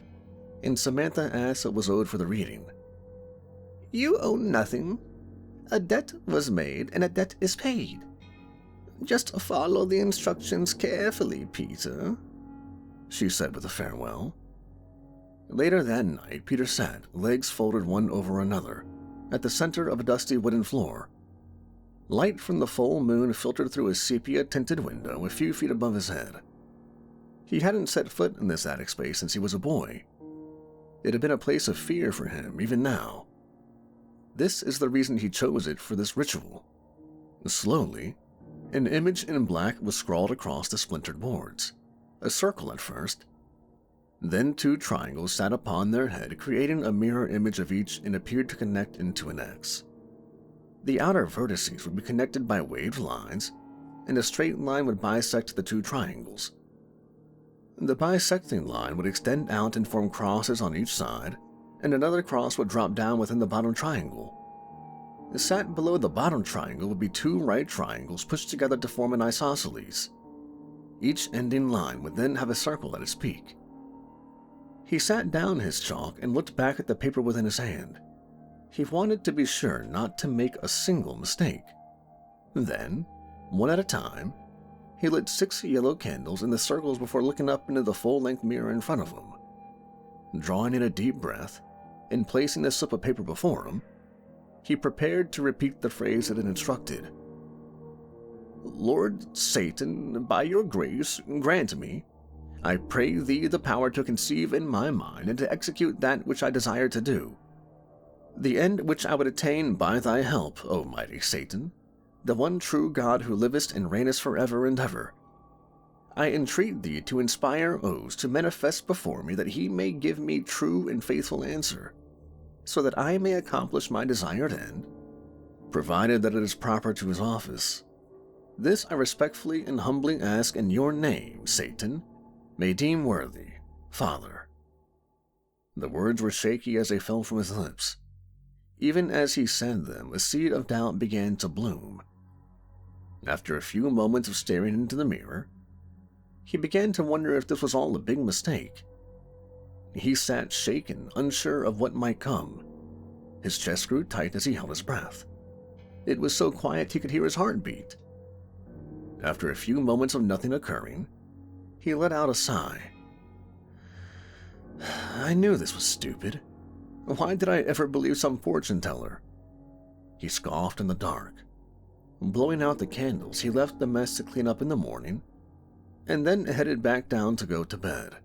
and Samantha asked what was owed for the reading. "You owe nothing. A debt was made, and a debt is paid. Just follow the instructions carefully, Peter," she said with a farewell. Later that night, Peter sat, legs folded one over another, at the center of a dusty wooden floor. Light from the full moon filtered through a sepia-tinted window a few feet above his head. He hadn't set foot in this attic space since he was a boy. It had been a place of fear for him, even now. This is the reason he chose it for this ritual. Slowly, an image in black was scrawled across the splintered boards. A circle at first. Then two triangles sat upon their head, creating a mirror image of each and appeared to connect into an X. The outer vertices would be connected by waved lines, and a straight line would bisect the two triangles. The bisecting line would extend out and form crosses on each side, and another cross would drop down within the bottom triangle. Sat below the bottom triangle would be two right triangles pushed together to form an isosceles. Each ending line would then have a circle at its peak. He sat down his chalk and looked back at the paper within his hand. He wanted to be sure not to make a single mistake. Then, one at a time, he lit 6 yellow candles in the circles before looking up into the full-length mirror in front of him. Drawing in a deep breath and placing the slip of paper before him, he prepared to repeat the phrase that it instructed. "Lord Satan, by your grace, grant me, I pray thee the power to conceive in my mind and to execute that which I desire to do. The end which I would attain by thy help, O mighty Satan, the one true God who livest and reignest forever and ever. I entreat thee to inspire Oz to manifest before me that he may give me true and faithful answer, so that I may accomplish my desired end, provided that it is proper to his office. This I respectfully and humbly ask in your name, Satan, may deem worthy, Father." The words were shaky as they fell from his lips. Even as he said them, a seed of doubt began to bloom. After a few moments of staring into the mirror, he began to wonder if this was all a big mistake. He sat shaken, unsure of what might come. His chest grew tight as he held his breath. It was so quiet he could hear his heart beat. After a few moments of nothing occurring, he let out a sigh. "I knew this was stupid. Why did I ever believe some fortune teller?" He scoffed in the dark. Blowing out the candles, he left the mess to clean up in the morning, and then headed back down to go to bed.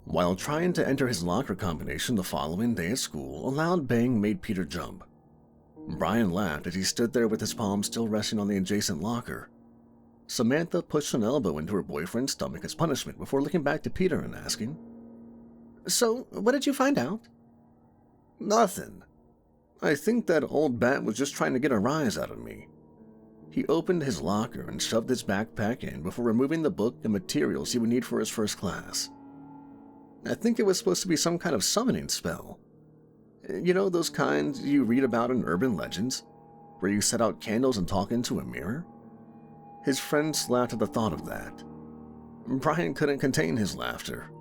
While trying to enter his locker combination the following day at school, a loud bang made Peter jump. Brian laughed as he stood there with his palm still resting on the adjacent locker. Samantha pushed an elbow into her boyfriend's stomach as punishment before looking back to Peter and asking, "So, what did you find out?" "Nothing. I think that old bat was just trying to get a rise out of me." He opened his locker and shoved his backpack in before removing the book and materials he would need for his first class. "I think it was supposed to be some kind of summoning spell. You know those kinds you read about in urban legends, where you set out candles and talk into a mirror?" His friends laughed at the thought of that. Brian couldn't contain his laughter.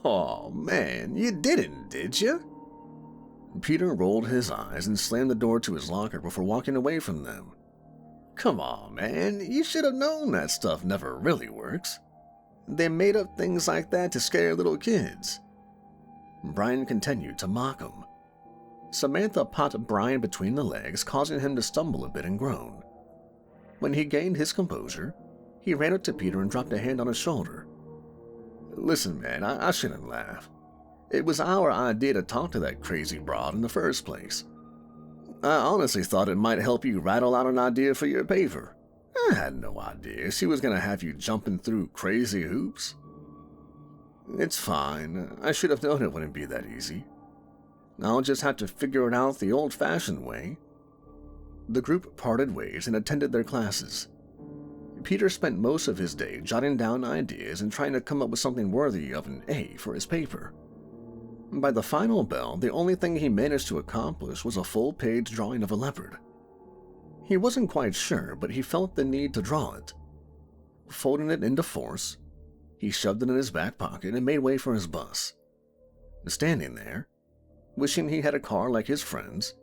"Oh man, you didn't, did you?" Peter rolled his eyes and slammed the door to his locker before walking away from them. "Come on, man, you should have known that stuff never really works. They made up things like that to scare little kids." Brian continued to mock him. Samantha popped Brian between the legs, causing him to stumble a bit and groan. When he gained his composure, he ran up to Peter and dropped a hand on his shoulder. "Listen, man, I shouldn't laugh. It was our idea to talk to that crazy broad in the first place. I honestly thought it might help you rattle out an idea for your paper. I had no idea she was going to have you jumping through crazy hoops." "It's fine. I should have known it wouldn't be that easy. I'll just have to figure it out the old-fashioned way." The group parted ways and attended their classes. Peter spent most of his day jotting down ideas and trying to come up with something worthy of an A for his paper. By the final bell, the only thing he managed to accomplish was a full-page drawing of a leopard. He wasn't quite sure, but he felt the need to draw it. Folding it into force, he shoved it in his back pocket and made way for his bus. Standing there, wishing he had a car like his friends,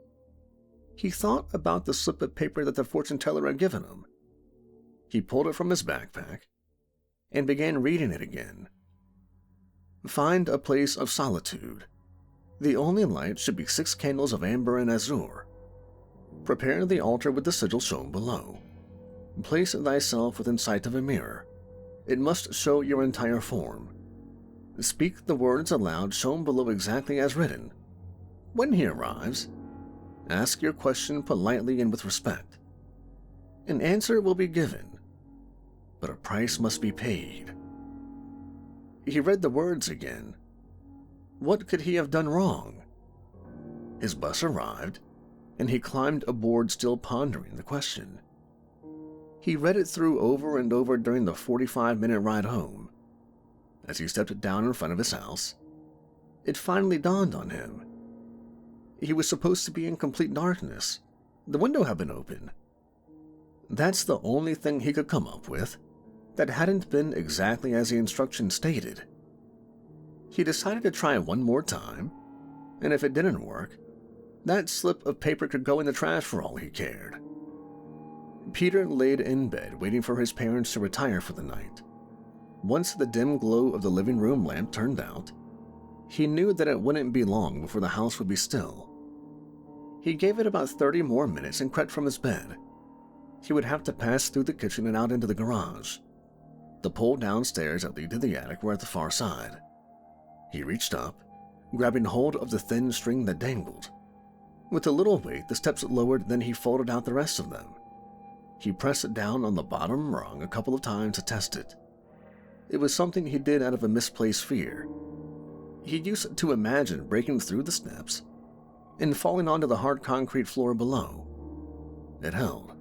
he thought about the slip of paper that the fortune teller had given him. He pulled it from his backpack and began reading it again. "Find a place of solitude. The only light should be 6 candles of amber and azure. Prepare the altar with the sigil shown below. Place thyself within sight of a mirror. It must show your entire form. Speak the words aloud shown below exactly as written. When he arrives, ask your question politely and with respect. An answer will be given, but a price must be paid." He read the words again. What could he have done wrong? His bus arrived, and he climbed aboard still pondering the question. He read it through over and over during the 45-minute ride home. As he stepped down in front of his house, it finally dawned on him. He was supposed to be in complete darkness, The window had been open. That's the only thing he could come up with that hadn't been exactly as the instructions stated. He decided to try one more time, and if it didn't work, that slip of paper could go in the trash for all he cared. Peter laid in bed waiting for his parents to retire for the night. Once the dim glow of the living room lamp turned out, he knew that it wouldn't be long before the house would be still. He gave it about 30 more minutes and crept from his bed. He would have to pass through the kitchen and out into the garage. The pole downstairs that lead to the attic were at the far side. He reached up, grabbing hold of the thin string that dangled. With a little weight, the steps lowered, then he folded out the rest of them. He pressed it down on the bottom rung a couple of times to test it. It was something he did out of a misplaced fear. He used to imagine breaking through the steps and falling onto the hard concrete floor below. It held,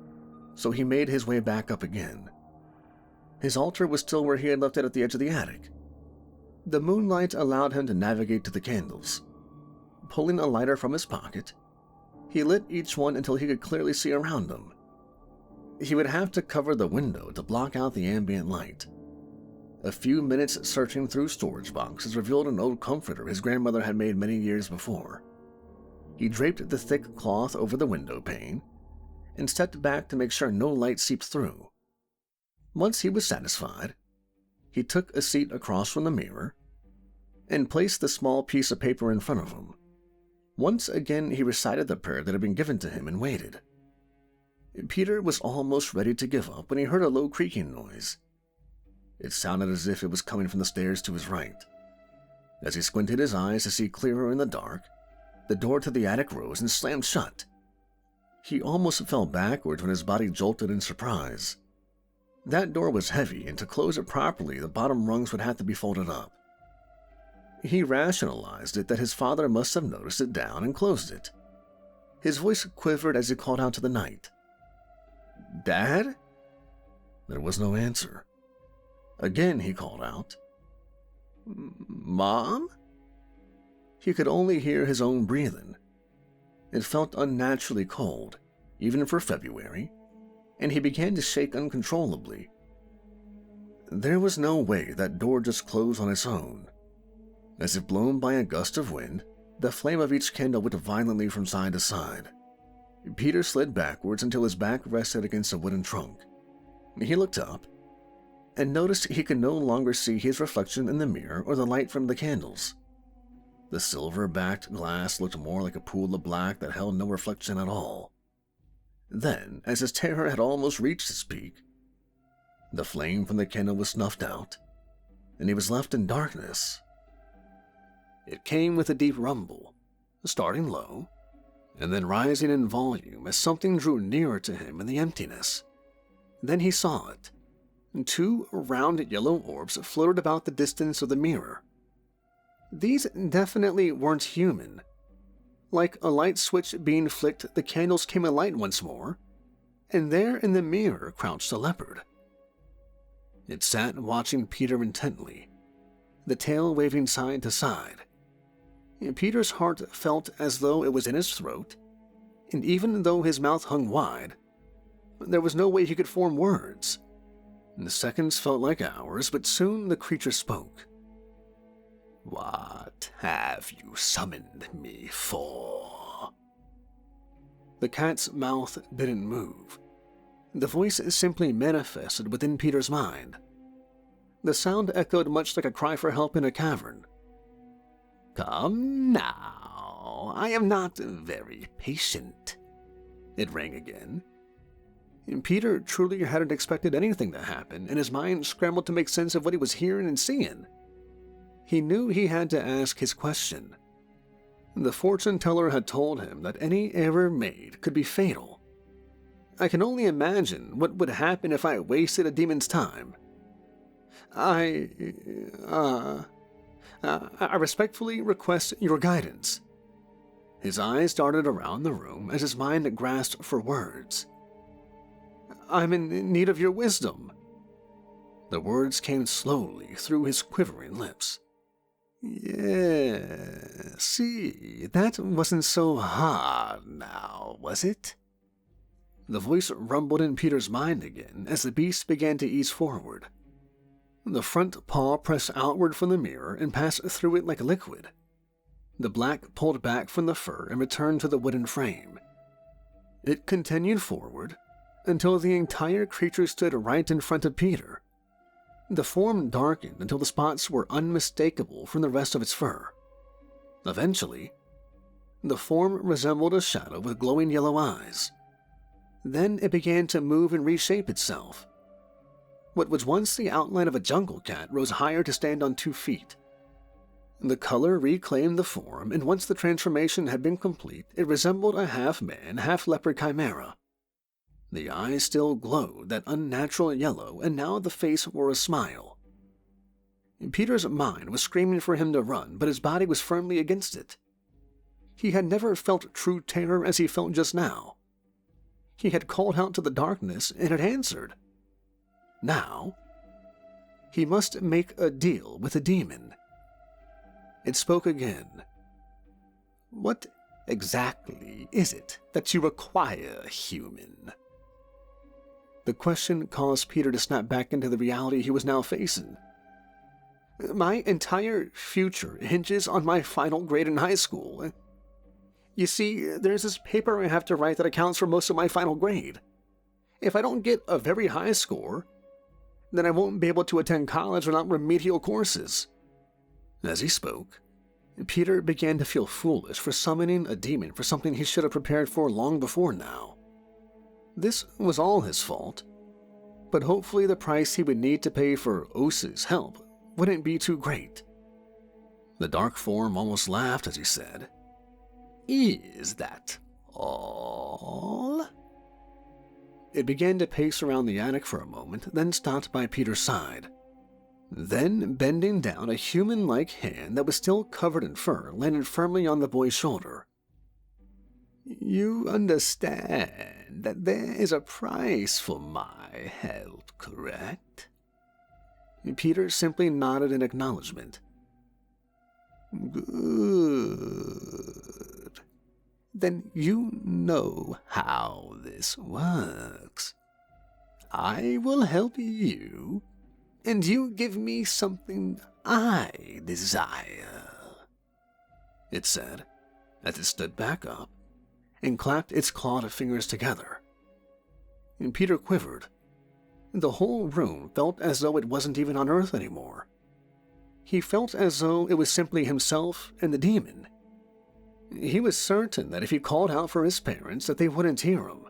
so he made his way back up again. His altar was still where he had left it at the edge of the attic. The moonlight allowed him to navigate to the candles. Pulling a lighter from his pocket, he lit each one until he could clearly see around him. He would have to cover the window to block out the ambient light. A few minutes searching through storage boxes revealed an old comforter his grandmother had made many years before. He draped the thick cloth over the window pane and stepped back to make sure no light seeped through. Once he was satisfied, he took a seat across from the mirror and placed the small piece of paper in front of him. Once again, he recited the prayer that had been given to him and waited. Peter was almost ready to give up when he heard a low creaking noise. It sounded as if it was coming from the stairs to his right. As he squinted his eyes to see clearer in the dark, the door to the attic rose and slammed shut. He almost fell backwards when his body jolted in surprise. That door was heavy, and to close it properly, the bottom rungs would have to be folded up. He rationalized it that his father must have noticed it down and closed it. His voice quivered as he called out to the night. "Dad?" There was no answer. Again he called out, "Mom?" He could only hear his own breathing. It felt unnaturally cold, even for February, and he began to shake uncontrollably. There was no way that door just closed on its own. As if blown by a gust of wind, the flame of each candle went violently from side to side. Peter slid backwards until his back rested against a wooden trunk. He looked up and noticed he could no longer see his reflection in the mirror or the light from the candles. The silver-backed glass looked more like a pool of black that held no reflection at all. Then, as his terror had almost reached its peak, the flame from the candle was snuffed out, and he was left in darkness. It came with a deep rumble, starting low, and then rising in volume as something drew nearer to him in the emptiness. Then he saw it. 2 round yellow orbs floated about the distance of the mirror. These definitely weren't human. Like a light switch being flicked, the candles came alight once more, and there in the mirror crouched a leopard. It sat watching Peter intently, the tail waving side to side. Peter's heart felt as though it was in his throat, and even though his mouth hung wide, there was no way he could form words. The seconds felt like hours, but soon the creature spoke. "What have you summoned me for?" The cat's mouth didn't move. The voice simply manifested within Peter's mind. The sound echoed much like a cry for help in a cavern. "Come now, I am not very patient," it rang again. And Peter truly hadn't expected anything to happen, and his mind scrambled to make sense of what he was hearing and seeing. He knew he had to ask his question. The fortune teller had told him that any error made could be fatal. I can only imagine what would happen if I wasted a demon's time. I respectfully request your guidance." His eyes darted around the room as his mind grasped for words. "I'm in need of your wisdom." The words came slowly through his quivering lips. "Yeah, see, that wasn't so hard now, was it?" The voice rumbled in Peter's mind again as the beast began to ease forward. The front paw pressed outward from the mirror and passed through it like liquid. The black pulled back from the fur and returned to the wooden frame. It continued forward until the entire creature stood right in front of Peter. The form darkened until the spots were unmistakable from the rest of its fur. Eventually, the form resembled a shadow with glowing yellow eyes. Then it began to move and reshape itself. What was once the outline of a jungle cat rose higher to stand on 2 feet. The color reclaimed the form, and once the transformation had been complete, it resembled a half-man, half-leopard chimera. The eyes still glowed that unnatural yellow, and now the face wore a smile. Peter's mind was screaming for him to run, but his body was firmly against it. He had never felt true terror as he felt just now. He had called out to the darkness and had answered. Now, he must make a deal with the demon. It spoke again. "What exactly is it that you require, human?" The question caused Peter to snap back into the reality he was now facing. "My entire future hinges on my final grade in high school. You see, there's this paper I have to write that accounts for most of my final grade. If I don't get a very high score, then I won't be able to attend college without remedial courses." As he spoke, Peter began to feel foolish for summoning a demon for something he should have prepared for long before now. This was all his fault, but hopefully the price he would need to pay for Ose's help wouldn't be too great. The dark form almost laughed as he said, "Is that all?" It began to pace around the attic for a moment, then stopped by Peter's side. Then, bending down, a human-like hand that was still covered in fur landed firmly on the boy's shoulder. "You understand that there is a price for my help, correct?" Peter simply nodded in acknowledgement. "Good. Then you know how this works. I will help you, and you give me something I desire," it said, as it stood back up and clapped its clawed fingers together. And Peter quivered. The whole room felt as though it wasn't even on Earth anymore. He felt as though it was simply himself and the demon. He was certain that if he called out for his parents, that they wouldn't hear him.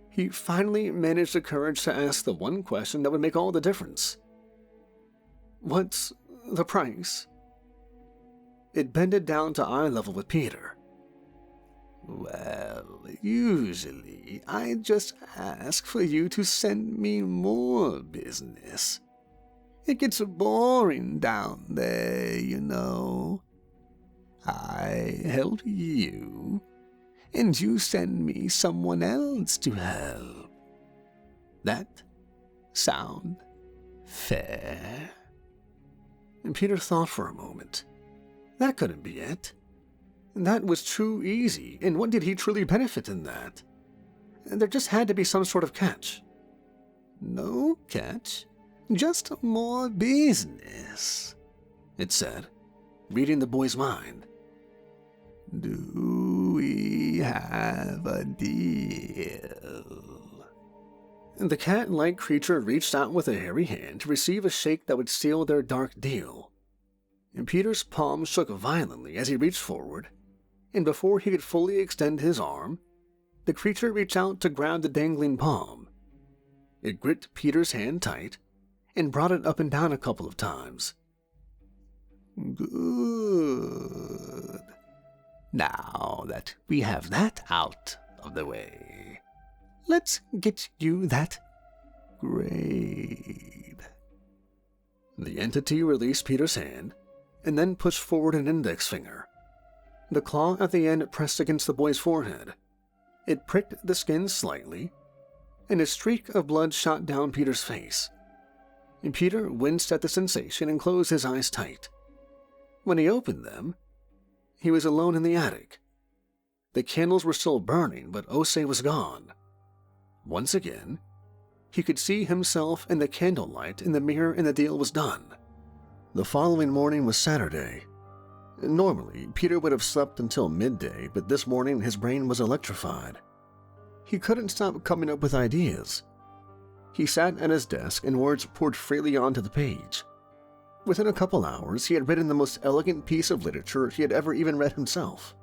He finally managed the courage to ask the one question that would make all the difference. "What's the price?" It bended down to eye level with Peter. "Well, usually I just ask for you to send me more business. It gets boring down there, you know. I help you, and you send me someone else to help. That sound fair?" And Peter thought for a moment. That couldn't be it. That was too easy, and what did he truly benefit in that? There just had to be some sort of catch. "No catch, just more business," it said, reading the boy's mind. "Do we have a deal?" The cat-like creature reached out with a hairy hand to receive a shake that would seal their dark deal. Peter's palm shook violently as he reached forward, and before he could fully extend his arm, the creature reached out to grab the dangling palm. It gripped Peter's hand tight and brought it up and down a couple of times. "Good. Now that we have that out of the way, let's get you that grade." The entity released Peter's hand and then pushed forward an index finger. The claw at the end pressed against the boy's forehead. It pricked the skin slightly, and a streak of blood shot down Peter's face. Peter winced at the sensation and closed his eyes tight. When he opened them, he was alone in the attic. The candles were still burning, but Ose was gone. Once again, he could see himself in the candlelight in the mirror and the deal was done. The following morning was Saturday. Normally, Peter would have slept until midday, but this morning his brain was electrified. He couldn't stop coming up with ideas. He sat at his desk and words poured freely onto the page. Within a couple hours, he had written the most elegant piece of literature he had ever even read himself.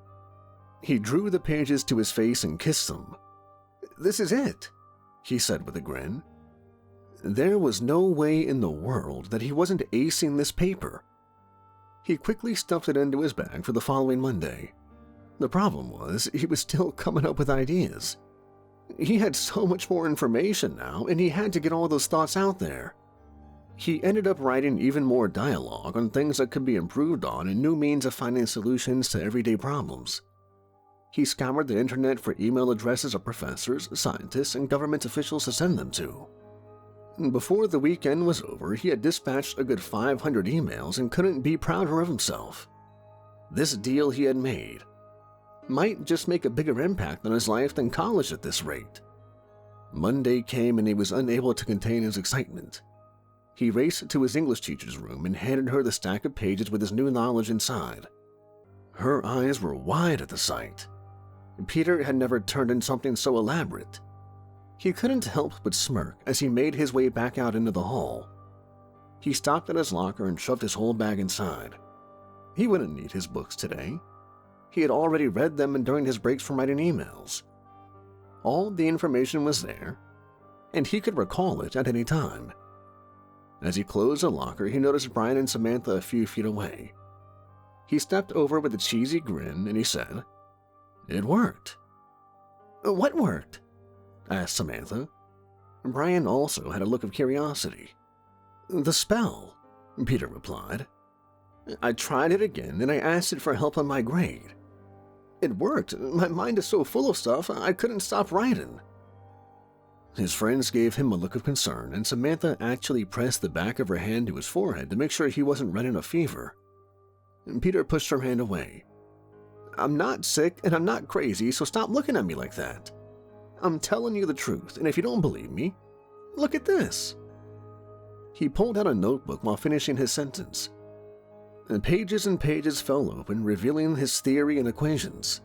He drew the pages to his face and kissed them. "This is it," he said with a grin. There was no way in the world that he wasn't acing this paper. He quickly stuffed it into his bag for the following Monday. The problem was, he was still coming up with ideas. He had so much more information now, and he had to get all those thoughts out there. He ended up writing even more dialogue on things that could be improved on and new means of finding solutions to everyday problems. He scoured the internet for email addresses of professors, scientists, and government officials to send them to. Before the weekend was over, he had dispatched a good 500 emails and couldn't be prouder of himself. This deal he had made might just make a bigger impact on his life than college at this rate. Monday came and he was unable to contain his excitement. He raced to his English teacher's room and handed her the stack of pages with his new knowledge inside. Her eyes were wide at the sight. Peter had never turned in something so elaborate. He couldn't help but smirk as he made his way back out into the hall. He stopped at his locker and shoved his whole bag inside. He wouldn't need his books today. He had already read them during his breaks from writing emails. All the information was there, and he could recall it at any time. As he closed the locker, he noticed Brian and Samantha a few feet away. He stepped over with a cheesy grin and he said, "It worked." "What worked?" asked Samantha. Brian also had a look of curiosity. "The spell," Peter replied. "I tried it again and I asked it for help on my grade. It worked. My mind is so full of stuff, I couldn't stop writing." His friends gave him a look of concern, and Samantha actually pressed the back of her hand to his forehead to make sure he wasn't running a fever. Peter pushed her hand away. "I'm not sick and I'm not crazy, so stop looking at me like that. I'm telling you the truth, and if you don't believe me, look at this." He pulled out a notebook while finishing his sentence. Pages and pages fell open, revealing his theory and equations.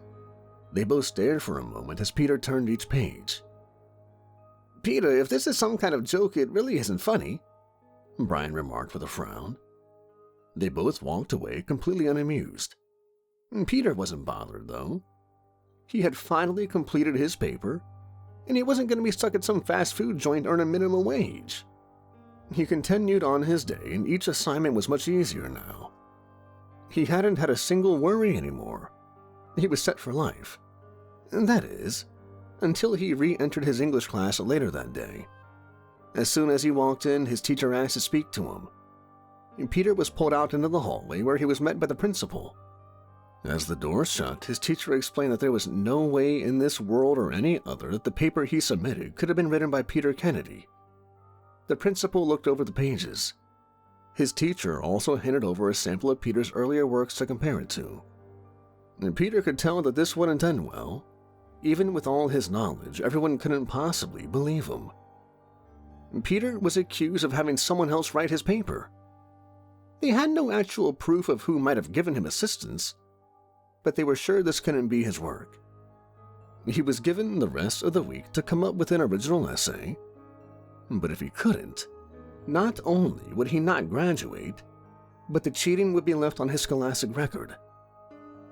They both stared for a moment as Peter turned each page. "Peter, if this is some kind of joke, it really isn't funny," Brian remarked with a frown. They both walked away, completely unamused. Peter wasn't bothered, though. He had finally completed his paper, and he wasn't going to be stuck at some fast food joint earning minimum wage. He continued on his day, and each assignment was much easier now. He hadn't had a single worry anymore. He was set for life. That is, until he re-entered his English class later that day. As soon as he walked in, his teacher asked to speak to him. Peter was pulled out into the hallway where he was met by the principal. As the door shut, his teacher explained that there was no way in this world or any other that the paper he submitted could have been written by Peter Kennedy. The principal looked over the pages. His teacher also handed over a sample of Peter's earlier works to compare it to. And Peter could tell that this wouldn't end well. Even with all his knowledge, everyone couldn't possibly believe him. Peter was accused of having someone else write his paper. They had no actual proof of who might have given him assistance, but they were sure this couldn't be his work. He was given the rest of the week to come up with an original essay, but if he couldn't, not only would he not graduate, but the cheating would be left on his scholastic record.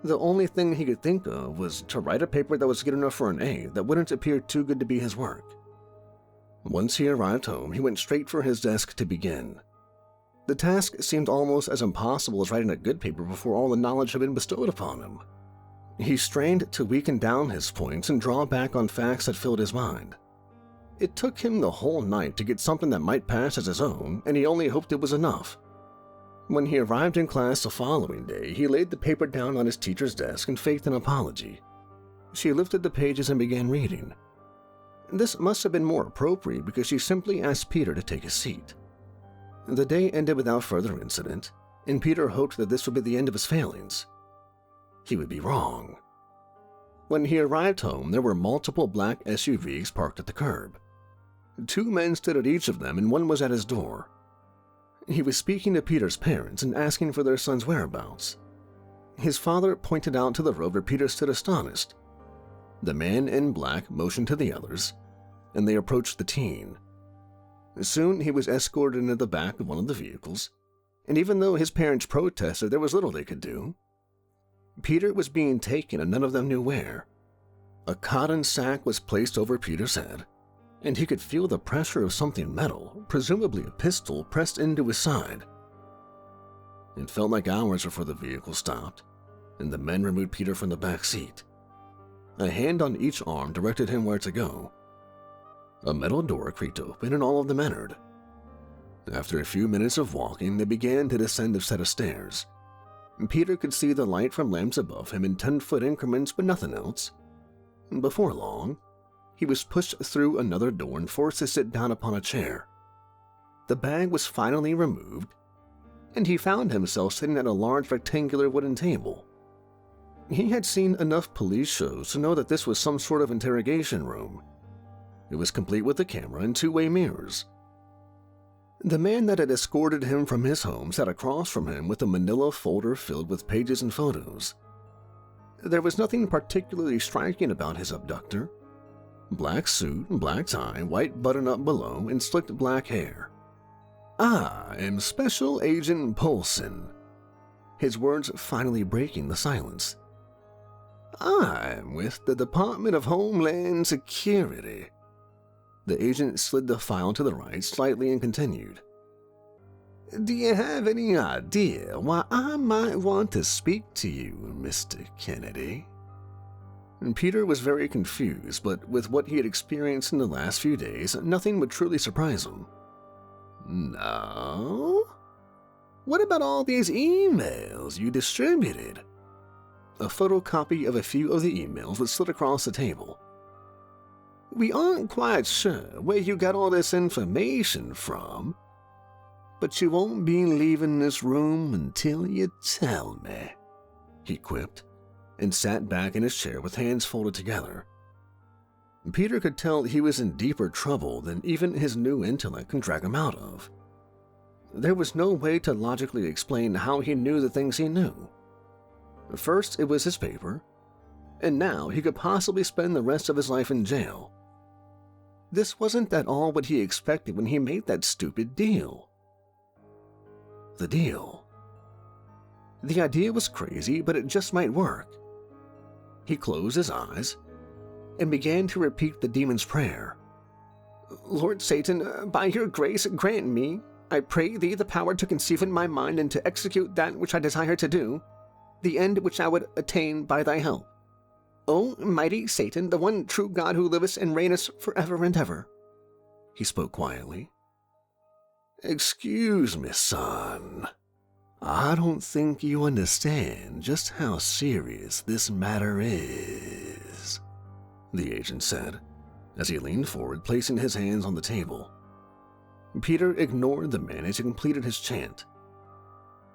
The only thing he could think of was to write a paper that was good enough for an A that wouldn't appear too good to be his work. Once he arrived home, he went straight for his desk to begin. The task seemed almost as impossible as writing a good paper before all the knowledge had been bestowed upon him. He strained to weaken down his points and draw back on facts that filled his mind. It took him the whole night to get something that might pass as his own, and he only hoped it was enough. When he arrived in class the following day, he laid the paper down on his teacher's desk and faked an apology. She lifted the pages and began reading. This must have been more appropriate because she simply asked Peter to take a seat. The day ended without further incident, and Peter hoped that this would be the end of his failings. He would be wrong. When he arrived home, there were multiple black SUVs parked at the curb. 2 men stood at each of them and one was at his door. He was speaking to Peter's parents and asking for their son's whereabouts. His father pointed out to the road where Peter stood astonished. The man in black motioned to the others, and they approached the teen. Soon he was escorted into the back of one of the vehicles, and even though his parents protested, there was little they could do. Peter was being taken and none of them knew where. A cotton sack was placed over Peter's head, and he could feel the pressure of something metal, presumably a pistol, pressed into his side. It felt like hours before the vehicle stopped, and the men removed Peter from the back seat. A hand on each arm directed him where to go. A metal door creaked open and all of them entered. After a few minutes of walking, they began to descend a set of stairs. Peter could see the light from lamps above him in 10-foot increments, but nothing else. Before long, he was pushed through another door and forced to sit down upon a chair. The bag was finally removed, and he found himself sitting at a large rectangular wooden table. He had seen enough police shows to know that this was some sort of interrogation room. It was complete with a camera and 2-way mirrors. The man that had escorted him from his home sat across from him with a manila folder filled with pages and photos. There was nothing particularly striking about his abductor. Black suit, black tie, white button-up below, and slicked black hair. "I am Special Agent Polson," his words finally breaking the silence. "I'm with the Department of Homeland Security." The agent slid the file to the right slightly and continued. "Do you have any idea why I might want to speak to you, Mr. Kennedy?" And Peter was very confused, but with what he had experienced in the last few days, nothing would truly surprise him. "No? What about all these emails you distributed?" A photocopy of a few of the emails was slid across the table. "We aren't quite sure where you got all this information from, but you won't be leaving this room until you tell me," he quipped, and sat back in his chair with hands folded together. Peter could tell he was in deeper trouble than even his new intellect could drag him out of. There was no way to logically explain how he knew the things he knew. First, it was his paper, and now he could possibly spend the rest of his life in jail. This wasn't at all what he expected when he made that stupid deal. The deal. The idea was crazy, but it just might work. He closed his eyes and began to repeat the demon's prayer. "Lord Satan, by your grace grant me, I pray thee, the power to conceive in my mind and to execute that which I desire to do, the end which I would attain by thy help. O mighty Satan, the one true God who livest and reignest forever and ever." He spoke quietly. "Excuse me, son. I don't think you understand just how serious this matter is," the agent said, as he leaned forward, placing his hands on the table. Peter ignored the man as he completed his chant.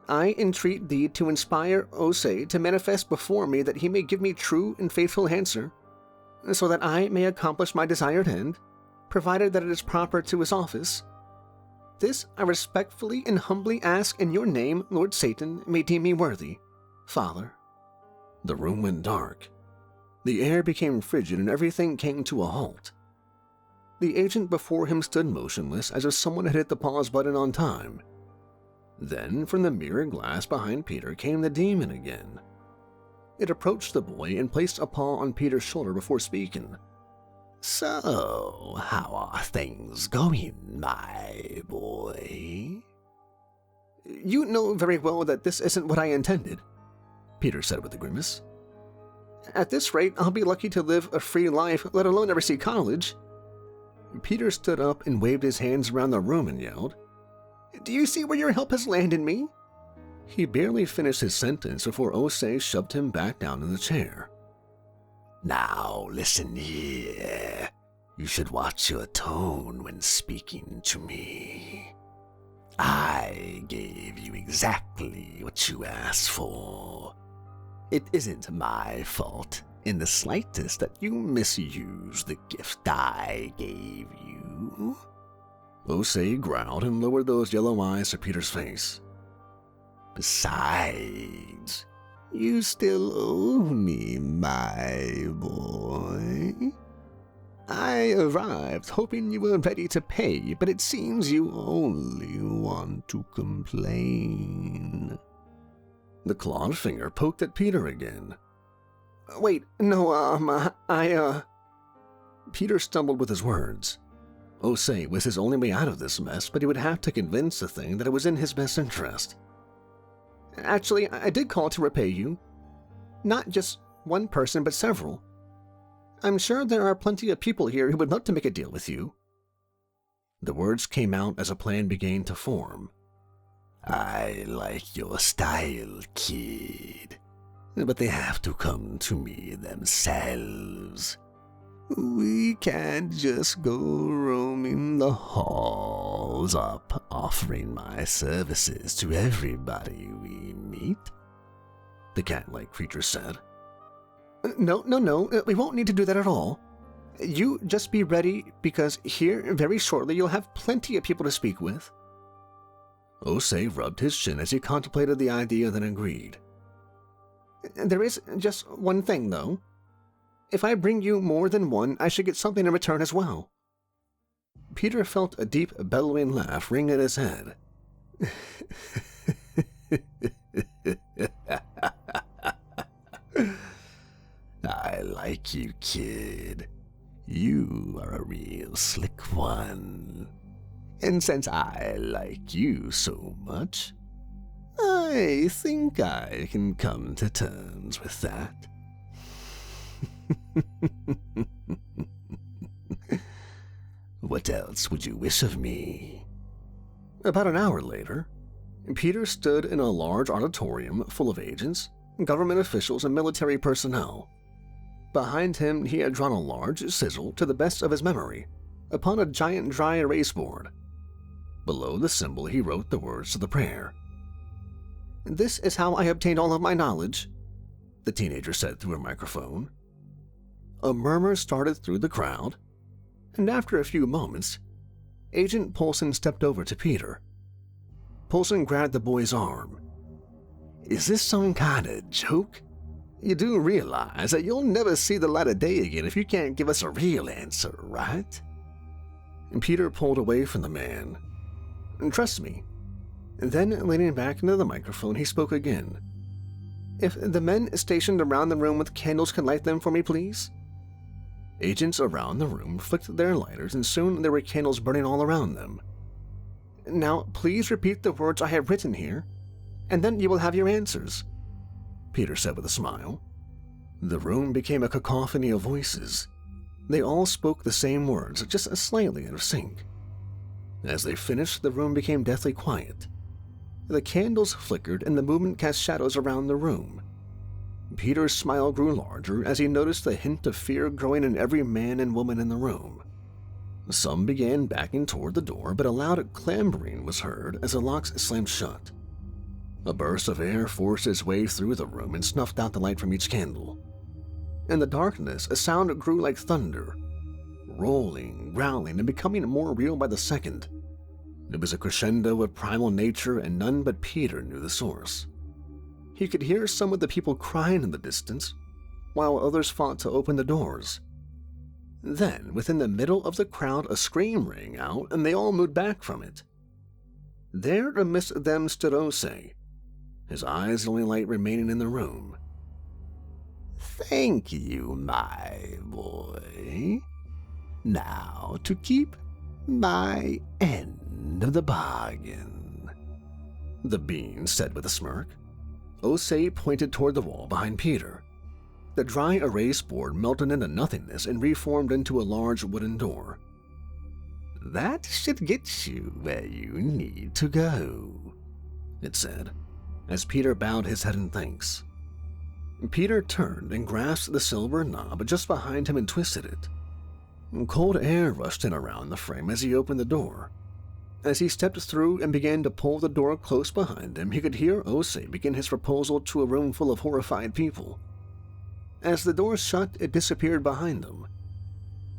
"I entreat thee to inspire Osei to manifest before me that he may give me true and faithful answer, so that I may accomplish my desired end, provided that it is proper to his office. This I respectfully and humbly ask in your name, Lord Satan may deem me worthy. Father." The room went dark. The air became frigid and everything came to a halt. The agent before him stood motionless as if someone had hit the pause button on time. Then, from the mirrored glass behind Peter came the demon again. It approached the boy and placed a paw on Peter's shoulder before speaking. "So, how are things going, my boy?" "You know very well that this isn't what I intended," Peter said with a grimace. "At this rate, I'll be lucky to live a free life, let alone ever see college." Peter stood up and waved his hands around the room and yelled, "Do you see where your help has landed me?" He barely finished his sentence before Osei shoved him back down in the chair. "Now listen here. You should watch your tone when speaking to me. I gave you exactly what you asked for. It isn't my fault in the slightest that you misuse the gift I gave you? Osei growled and lowered those yellow eyes to Peter's face. Besides, you still owe me, my boy. I arrived hoping you were ready to pay, but it seems you only want to complain. The clawed finger poked at Peter again. Wait, no, Peter stumbled with his words. Osei was his only way out of this mess, but he would have to convince the thing that it was in his best interest. Actually, I did call to repay you. Not just one person, but several. I'm sure there are plenty of people here who would love to make a deal with you. The words came out as a plan began to form. I like your style, kid. But they have to come to me themselves. We can't just go roaming the halls up offering my services to everybody we meet, the cat-like creature said. No, we won't need to do that at all. You just be ready, because here, very shortly, you'll have plenty of people to speak with. Osei rubbed his chin as he contemplated the idea, then agreed. There is just one thing, though. If I bring you more than one, I should get something in return as well. Peter felt a deep, bellowing laugh ring in his head. I like you, kid. You are a real slick one. And since I like you so much, I think I can come to terms with that. What else would you wish of me? About an hour later, Peter stood in a large auditorium full of agents, government officials, and military personnel. Behind him, he had drawn a large sigil, to the best of his memory, upon a giant dry erase board. Below the symbol, he wrote the words to the prayer. This is how I obtained all of my knowledge, the teenager said through a microphone. A murmur started through the crowd, and after a few moments, Agent Poulsen stepped over to Peter. Poulsen grabbed the boy's arm. Is this some kind of joke? You do realize that you'll never see the light of day again if you can't give us a real answer, right? And Peter pulled away from the man. Trust me. Then, leaning back into the microphone, he spoke again. If the men stationed around the room with candles can light them for me, please? Agents around the room flicked their lighters, and soon there were candles burning all around them. Now, please repeat the words I have written here, and then you will have your answers, Peter said with a smile. The room became a cacophony of voices. They all spoke the same words, just slightly out of sync. As they finished, the room became deathly quiet. The candles flickered, and the movement cast shadows around the room. Peter's smile grew larger as he noticed the hint of fear growing in every man and woman in the room. Some began backing toward the door, but a loud clambering was heard as the locks slammed shut. A burst of air forced its way through the room and snuffed out the light from each candle. In the darkness, a sound grew like thunder, rolling, growling, and becoming more real by the second. It was a crescendo of primal nature, and none but Peter knew the source. He could hear some of the people crying in the distance, while others fought to open the doors. Then, within the middle of the crowd, a scream rang out, and they all moved back from it. There amidst them stood Osei, his eyes the only light remaining in the room. Thank you, my boy. Now to keep my end of the bargain, the being said with a smirk. Osei pointed toward the wall behind Peter. The dry erase board melted into nothingness and reformed into a large wooden door. That should get you where you need to go, it said, as Peter bowed his head in thanks. Peter turned and grasped the silver knob just behind him and twisted it. Cold air rushed in around the frame as he opened the door. As he stepped through and began to pull the door close behind him, he could hear Osei begin his proposal to a room full of horrified people. As the door shut, it disappeared behind them.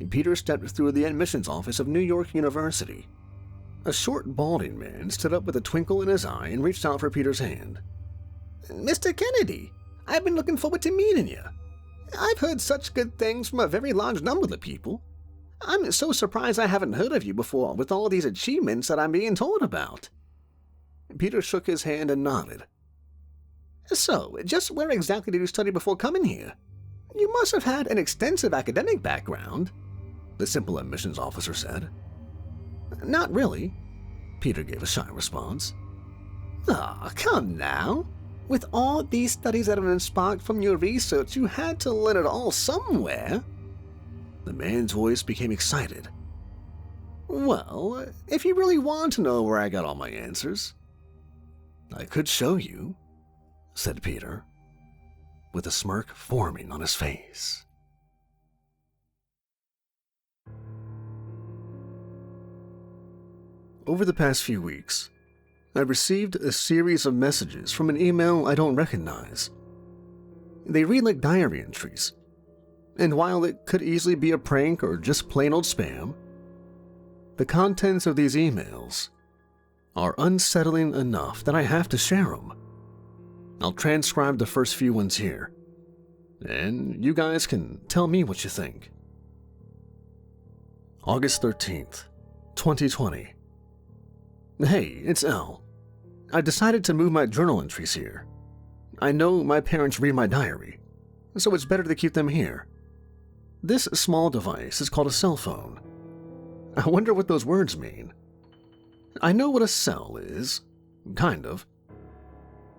Peter stepped through the admissions office of New York University. A short, balding man stood up with a twinkle in his eye and reached out for Peter's hand. "Mr. Kennedy, I've been looking forward to meeting you. I've heard such good things from a very large number of people. I'm so surprised I haven't heard of you before with all these achievements that I'm being told about." Peter shook his hand and nodded. "So, just where exactly did you study before coming here? You must have had an extensive academic background," the simple admissions officer said. "Not really," Peter gave a shy response. "Ah, come now. With all these studies that have been sparked from your research, you had to learn it all somewhere." The man's voice became excited. "Well, if you really want to know where I got all my answers, I could show you," said Peter, with a smirk forming on his face. Over the past few weeks, I've received a series of messages from an email I don't recognize. They read like diary entries, and while it could easily be a prank or just plain old spam, the contents of these emails are unsettling enough that I have to share them. I'll transcribe the first few ones here, and you guys can tell me what you think. August 13th, 2020. Hey, it's Elle. I decided to move my journal entries here. I know my parents read my diary, so it's better to keep them here. This small device is called a cell phone. I wonder what those words mean. I know what a cell is, kind of.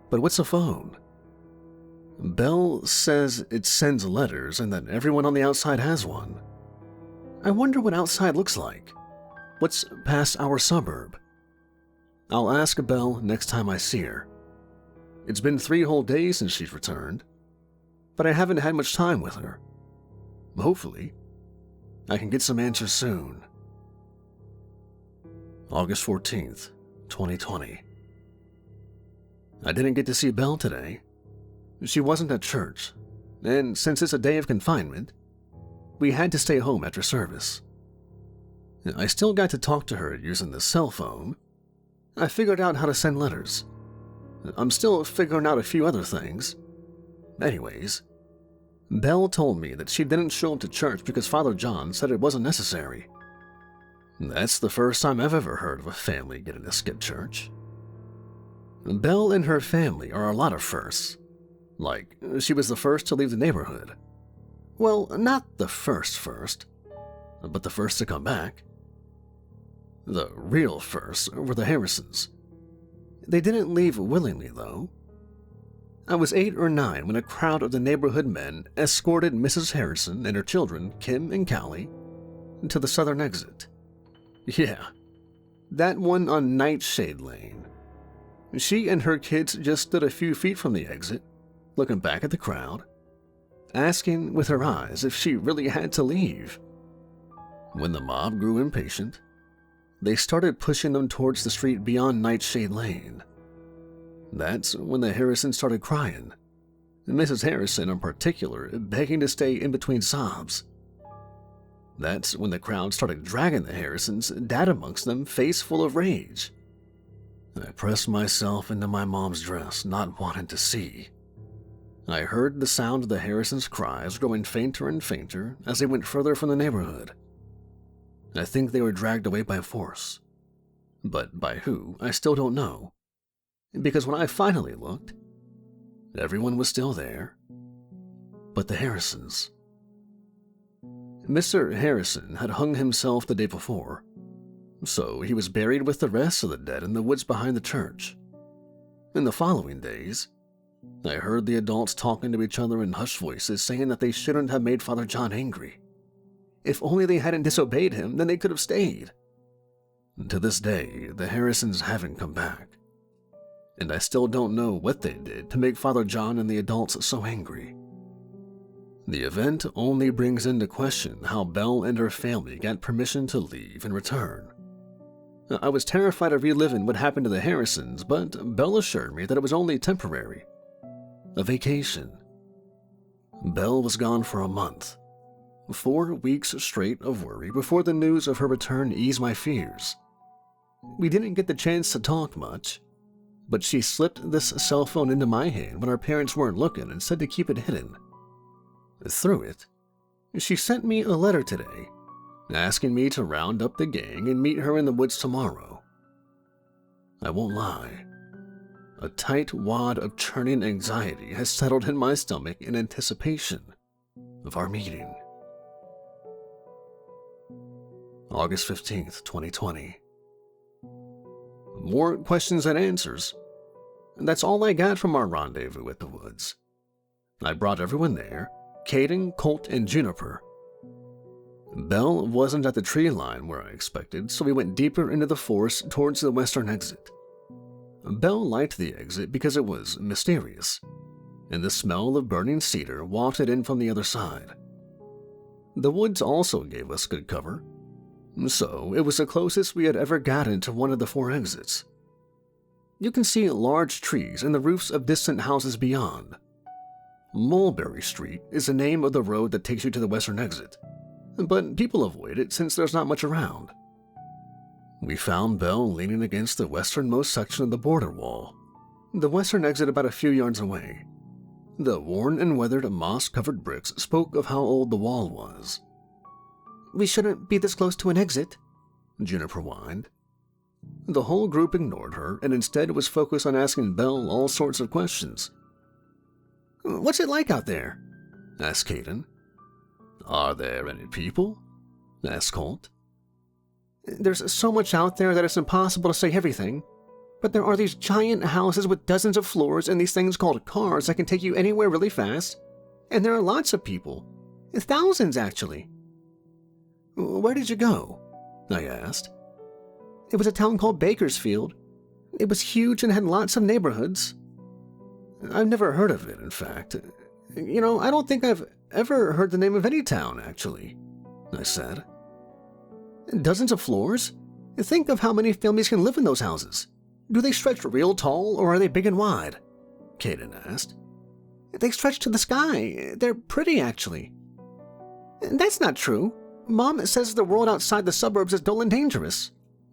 But what's a phone? Belle says it sends letters and that everyone on the outside has one. I wonder what outside looks like. What's past our suburb? I'll ask Belle next time I see her. It's been 3 whole days since she's returned, but I haven't had much time with her. Hopefully, I can get some answers soon. August 14th, 2020. I didn't get to see Belle today. She wasn't at church, and since it's a day of confinement, we had to stay home after service. I still got to talk to her using the cell phone. I figured out how to send letters. I'm still figuring out a few other things. Anyways, Belle told me that she didn't show up to church because Father John said it wasn't necessary. That's the first time I've ever heard of a family getting to skip church. Belle and her family are a lot of firsts. Like, she was the first to leave the neighborhood. Well, not the first, but the first to come back. The real firsts were the Harrisons. They didn't leave willingly, though. I was 8 or 9 when a crowd of the neighborhood men escorted Mrs. Harrison and her children, Kim and Callie, to the southern exit. Yeah, that one on Nightshade Lane. She and her kids just stood a few feet from the exit, looking back at the crowd, asking with her eyes if she really had to leave. When the mob grew impatient, they started pushing them towards the street beyond Nightshade Lane. That's when the Harrisons started crying, Mrs. Harrison in particular begging to stay in between sobs. That's when the crowd started dragging the Harrisons, dad amongst them, face full of rage. I pressed myself into my mom's dress, not wanting to see. I heard the sound of the Harrisons' cries growing fainter and fainter as they went further from the neighborhood. I think they were dragged away by force. But by who, I still don't know. Because when I finally looked, everyone was still there, but the Harrisons. Mr. Harrison had hung himself the day before, so he was buried with the rest of the dead in the woods behind the church. In the following days, I heard the adults talking to each other in hushed voices saying that they shouldn't have made Father John angry. If only they hadn't disobeyed him, then they could have stayed. To this day, the Harrisons haven't come back, and I still don't know what they did to make Father John and the adults so angry. The event only brings into question how Belle and her family got permission to leave and return. I was terrified of reliving what happened to the Harrisons, but Belle assured me that it was only temporary. A vacation. Belle was gone for a month. 4 weeks straight of worry before the news of her return eased my fears. We didn't get the chance to talk much, but she slipped this cell phone into my hand when our parents weren't looking and said to keep it hidden. Through it, she sent me a letter today, asking me to round up the gang and meet her in the woods tomorrow. I won't lie. A tight wad of churning anxiety has settled in my stomach in anticipation of our meeting. August 15th, 2020. More questions than answers. That's all I got from our rendezvous at the woods. I brought everyone there, Caden, Colt, and Juniper. Belle wasn't at the tree line where I expected, so we went deeper into the forest towards the western exit. Belle liked the exit because it was mysterious, and the smell of burning cedar wafted in from the other side. The woods also gave us good cover, so it was the closest we had ever gotten to one of the 4 exits. You can see large trees and the roofs of distant houses beyond. Mulberry Street is the name of the road that takes you to the western exit, but people avoid it since there's not much around. We found Belle leaning against the westernmost section of the border wall, the western exit about a few yards away. The worn and weathered moss-covered bricks spoke of how old the wall was. "We shouldn't be this close to an exit," Juniper whined. The whole group ignored her and instead was focused on asking Belle all sorts of questions. "What's it like out there?" asked Caden. "Are there any people?" asked Colt. "There's so much out there that it's impossible to say everything, but there are these giant houses with dozens of floors and these things called cars that can take you anywhere really fast, and there are lots of people. Thousands, actually." "Where did you go?" I asked. "It was a town called Bakersfield. It was huge and had lots of neighborhoods." "I've never heard of it, in fact. I don't think I've ever heard the name of any town, actually," I said. "Dozens of floors? Think of how many families can live in those houses. Do they stretch real tall, or are they big and wide?" Caden asked. "They stretch to the sky. They're pretty, actually." "That's not true. Mom says the world outside the suburbs is dull and dangerous,"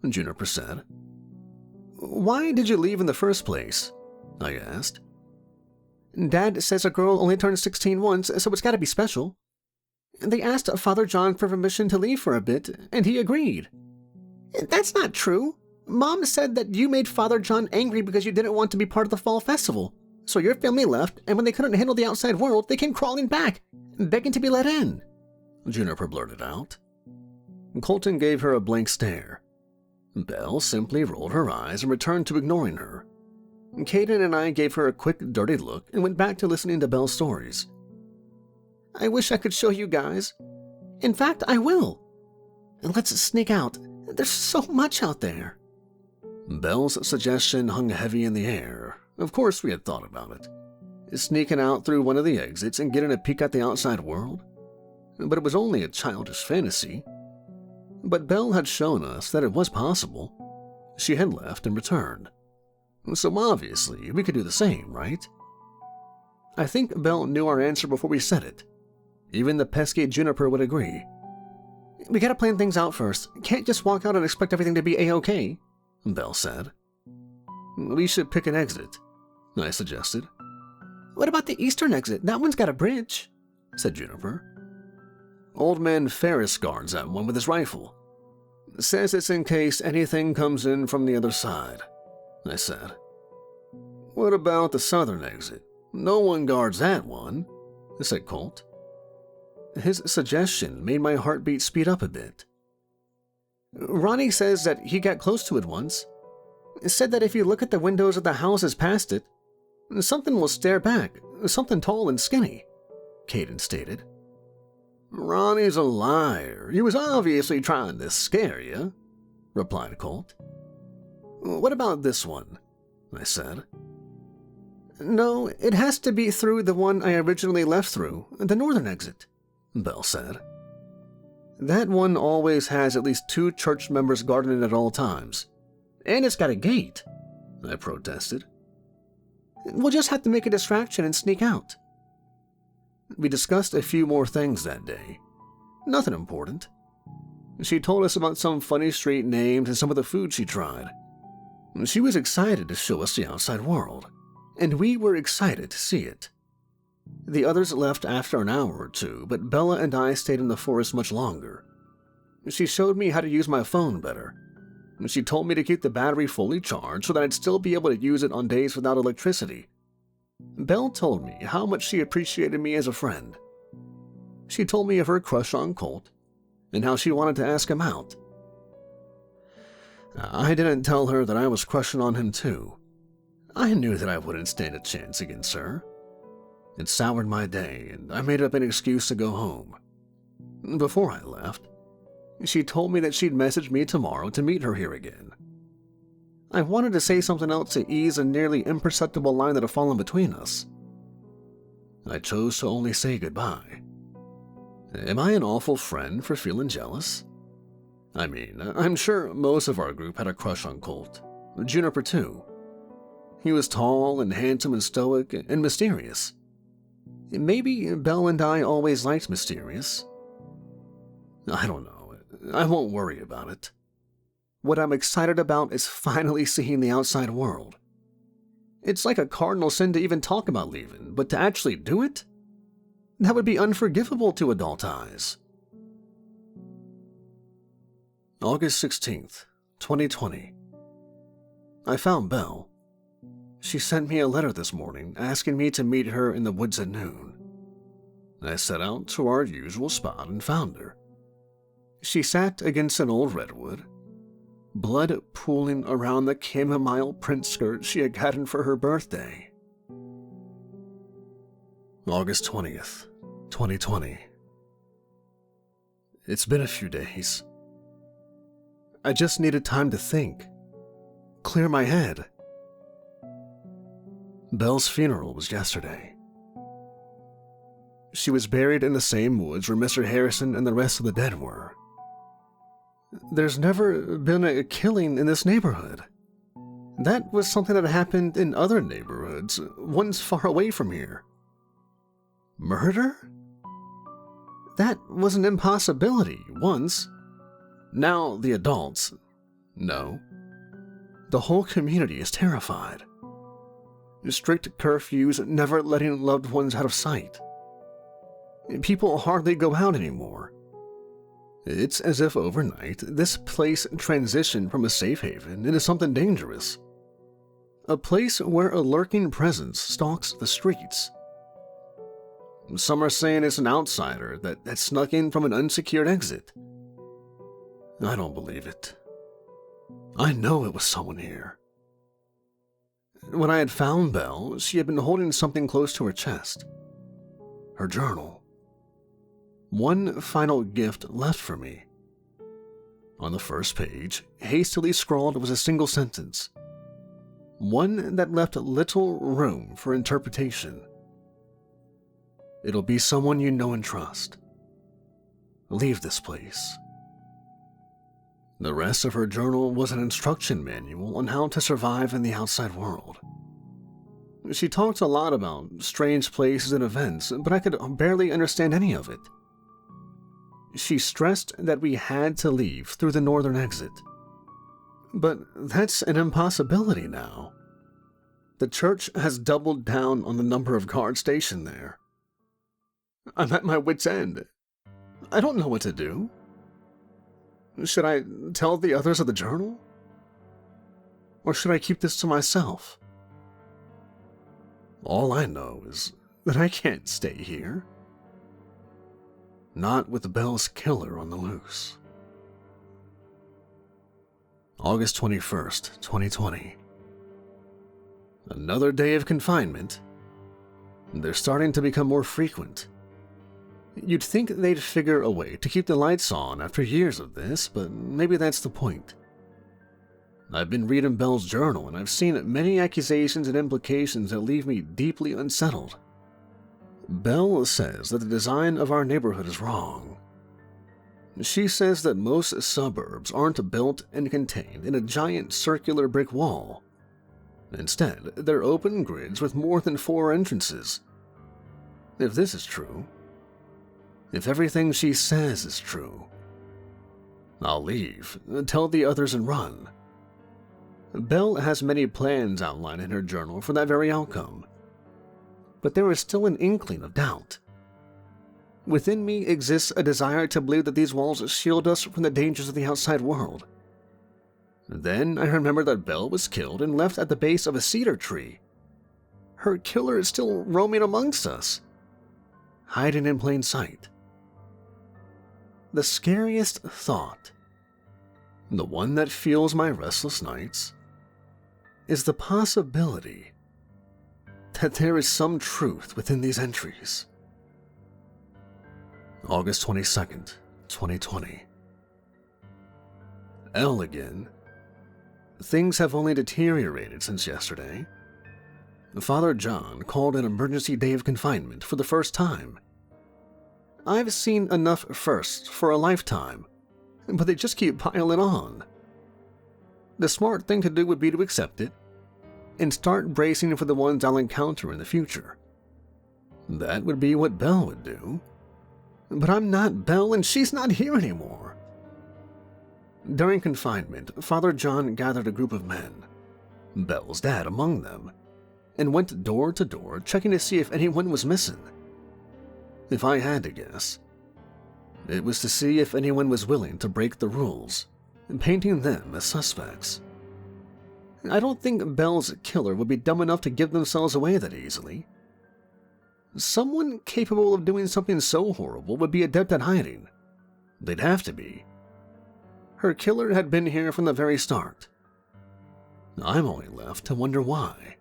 Juniper said. "Why did you leave in the first place?" I asked. "Dad says a girl only turns 16 once, so it's got to be special. They asked Father John for permission to leave for a bit, and he agreed." "That's not true. Mom said that you made Father John angry because you didn't want to be part of the fall festival. So your family left, and when they couldn't handle the outside world, they came crawling back, begging to be let in," Juniper blurted out. Colton gave her a blank stare. Belle simply rolled her eyes and returned to ignoring her. Caden and I gave her a quick, dirty look and went back to listening to Belle's stories. "I wish I could show you guys. In fact, I will. Let's sneak out. There's so much out there." Belle's suggestion hung heavy in the air. Of course we had thought about it. Sneaking out through one of the exits and getting a peek at the outside world? But it was only a childish fantasy. But Belle had shown us that it was possible. She had left and returned. So obviously, we could do the same, right? I think Belle knew our answer before we said it. Even the pesky Juniper would agree. "We gotta plan things out first. Can't just walk out and expect everything to be A-OK," Belle said. "We should pick an exit," I suggested. "What about the eastern exit? That one's got a bridge," said Juniper. "Old man Ferris guards that one with his rifle. Says it's in case anything comes in from the other side," I said. "What about the southern exit? No one guards that one," said Colt. His suggestion made my heartbeat speed up a bit. "Ronnie says that he got close to it once. Said that if you look at the windows of the houses past it, something will stare back, something tall and skinny," Caden stated. "Ronnie's a liar. He was obviously trying to scare you," replied Colt. "What about this one?" I said. "No, it has to be through the one I originally left through, the northern exit," Belle said. "That one always has at least 2 church members guarding it at all times. And it's got a gate," I protested. "We'll just have to make a distraction and sneak out." we discussed a few more things that day. Nothing important. She told us about some funny street names and some of the food she tried. She was excited to show us the outside world, and we were excited to see it. The others left after an hour or two, but Bella and I stayed in the forest much longer. She showed me how to use my phone better. She told me to keep the battery fully charged so that I'd still be able to use it on days without electricity. Belle told me how much she appreciated me as a friend. She told me of her crush on Colt and how she wanted to ask him out. I didn't tell her that I was crushing on him too. I knew that I wouldn't stand a chance against her. It soured my day, and I made up an excuse to go home. Before I left, she told me that she'd message me tomorrow to meet her here again. I wanted to say something else to ease a nearly imperceptible line that had fallen between us. I chose to only say goodbye. Am I an awful friend for feeling jealous? I mean, I'm sure most of our group had a crush on Colt. Juniper too. He was tall and handsome and stoic and mysterious. Maybe Belle and I always liked mysterious. I don't know. I won't worry about it. What I'm excited about is finally seeing the outside world. It's like a cardinal sin to even talk about leaving, but to actually do it? That would be unforgivable to adult eyes. August 16th, 2020. I found Belle. She sent me a letter this morning asking me to meet her in the woods at noon. I set out to our usual spot and found her. She sat against an old redwood, blood pooling around the chamomile print skirt she had gotten for her birthday. August 20th, 2020. It's been a few days. I just needed time to think, clear my head. Belle's funeral was yesterday. She was buried in the same woods where Mr. Harrison and the rest of the dead were. There's never been a killing in this neighborhood. That was something that happened in other neighborhoods, ones far away from here. Murder? That was an impossibility once. Now the adults, no. The whole community is terrified. Strict curfews, never letting loved ones out of sight. People hardly go out anymore. It's as if overnight, this place transitioned from a safe haven into something dangerous. A place where a lurking presence stalks the streets. Some are saying it's an outsider that snuck in from an unsecured exit. I don't believe it. I know it was someone here. When I had found Belle, she had been holding something close to her chest. Her journal. One final gift left for me. On the first page, hastily scrawled was a single sentence. One that left little room for interpretation. It'll be someone you know and trust. Leave this place. The rest of her journal was an instruction manual on how to survive in the outside world. She talked a lot about strange places and events, but I could barely understand any of it. She stressed that we had to leave through the northern exit. But that's an impossibility now. The church has doubled down on the number of guards stationed there. I'm at my wit's end. I don't know what to do. Should I tell the others of the journal? Or should I keep this to myself? All I know is that I can't stay here. Not with Belle's killer on the loose. August 21st, 2020. Another day of confinement. They're starting to become more frequent. You'd think they'd figure a way to keep the lights on after years of this, but maybe that's the point. I've been reading Belle's journal, and I've seen many accusations and implications that leave me deeply unsettled. Belle says that the design of our neighborhood is wrong. She says that most suburbs aren't built and contained in a giant circular brick wall. Instead, they're open grids with more than 4 entrances. If this is true, if everything she says is true, I'll leave, tell the others and run. Belle has many plans outlined in her journal for that very outcome, but there is still an inkling of doubt. Within me exists a desire to believe that these walls shield us from the dangers of the outside world. Then I remember that Belle was killed and left at the base of a cedar tree. Her killer is still roaming amongst us, hiding in plain sight. The scariest thought, the one that fuels my restless nights, is the possibility that there is some truth within these entries. August 22nd, 2020. Elle again. Things have only deteriorated since yesterday. Father John called an emergency day of confinement for the first time. I've seen enough firsts for a lifetime, but they just keep piling on. The smart thing to do would be to accept it and start bracing for the ones I'll encounter in the future. That would be what Belle would do. But I'm not Belle and she's not here anymore. During confinement, Father John gathered a group of men, Belle's dad among them, and went door to door checking to see if anyone was missing. If I had to guess, it was to see if anyone was willing to break the rules, painting them as suspects. I don't think Belle's killer would be dumb enough to give themselves away that easily. Someone capable of doing something so horrible would be adept at hiding. They'd have to be. Her killer had been here from the very start. I'm only left to wonder why.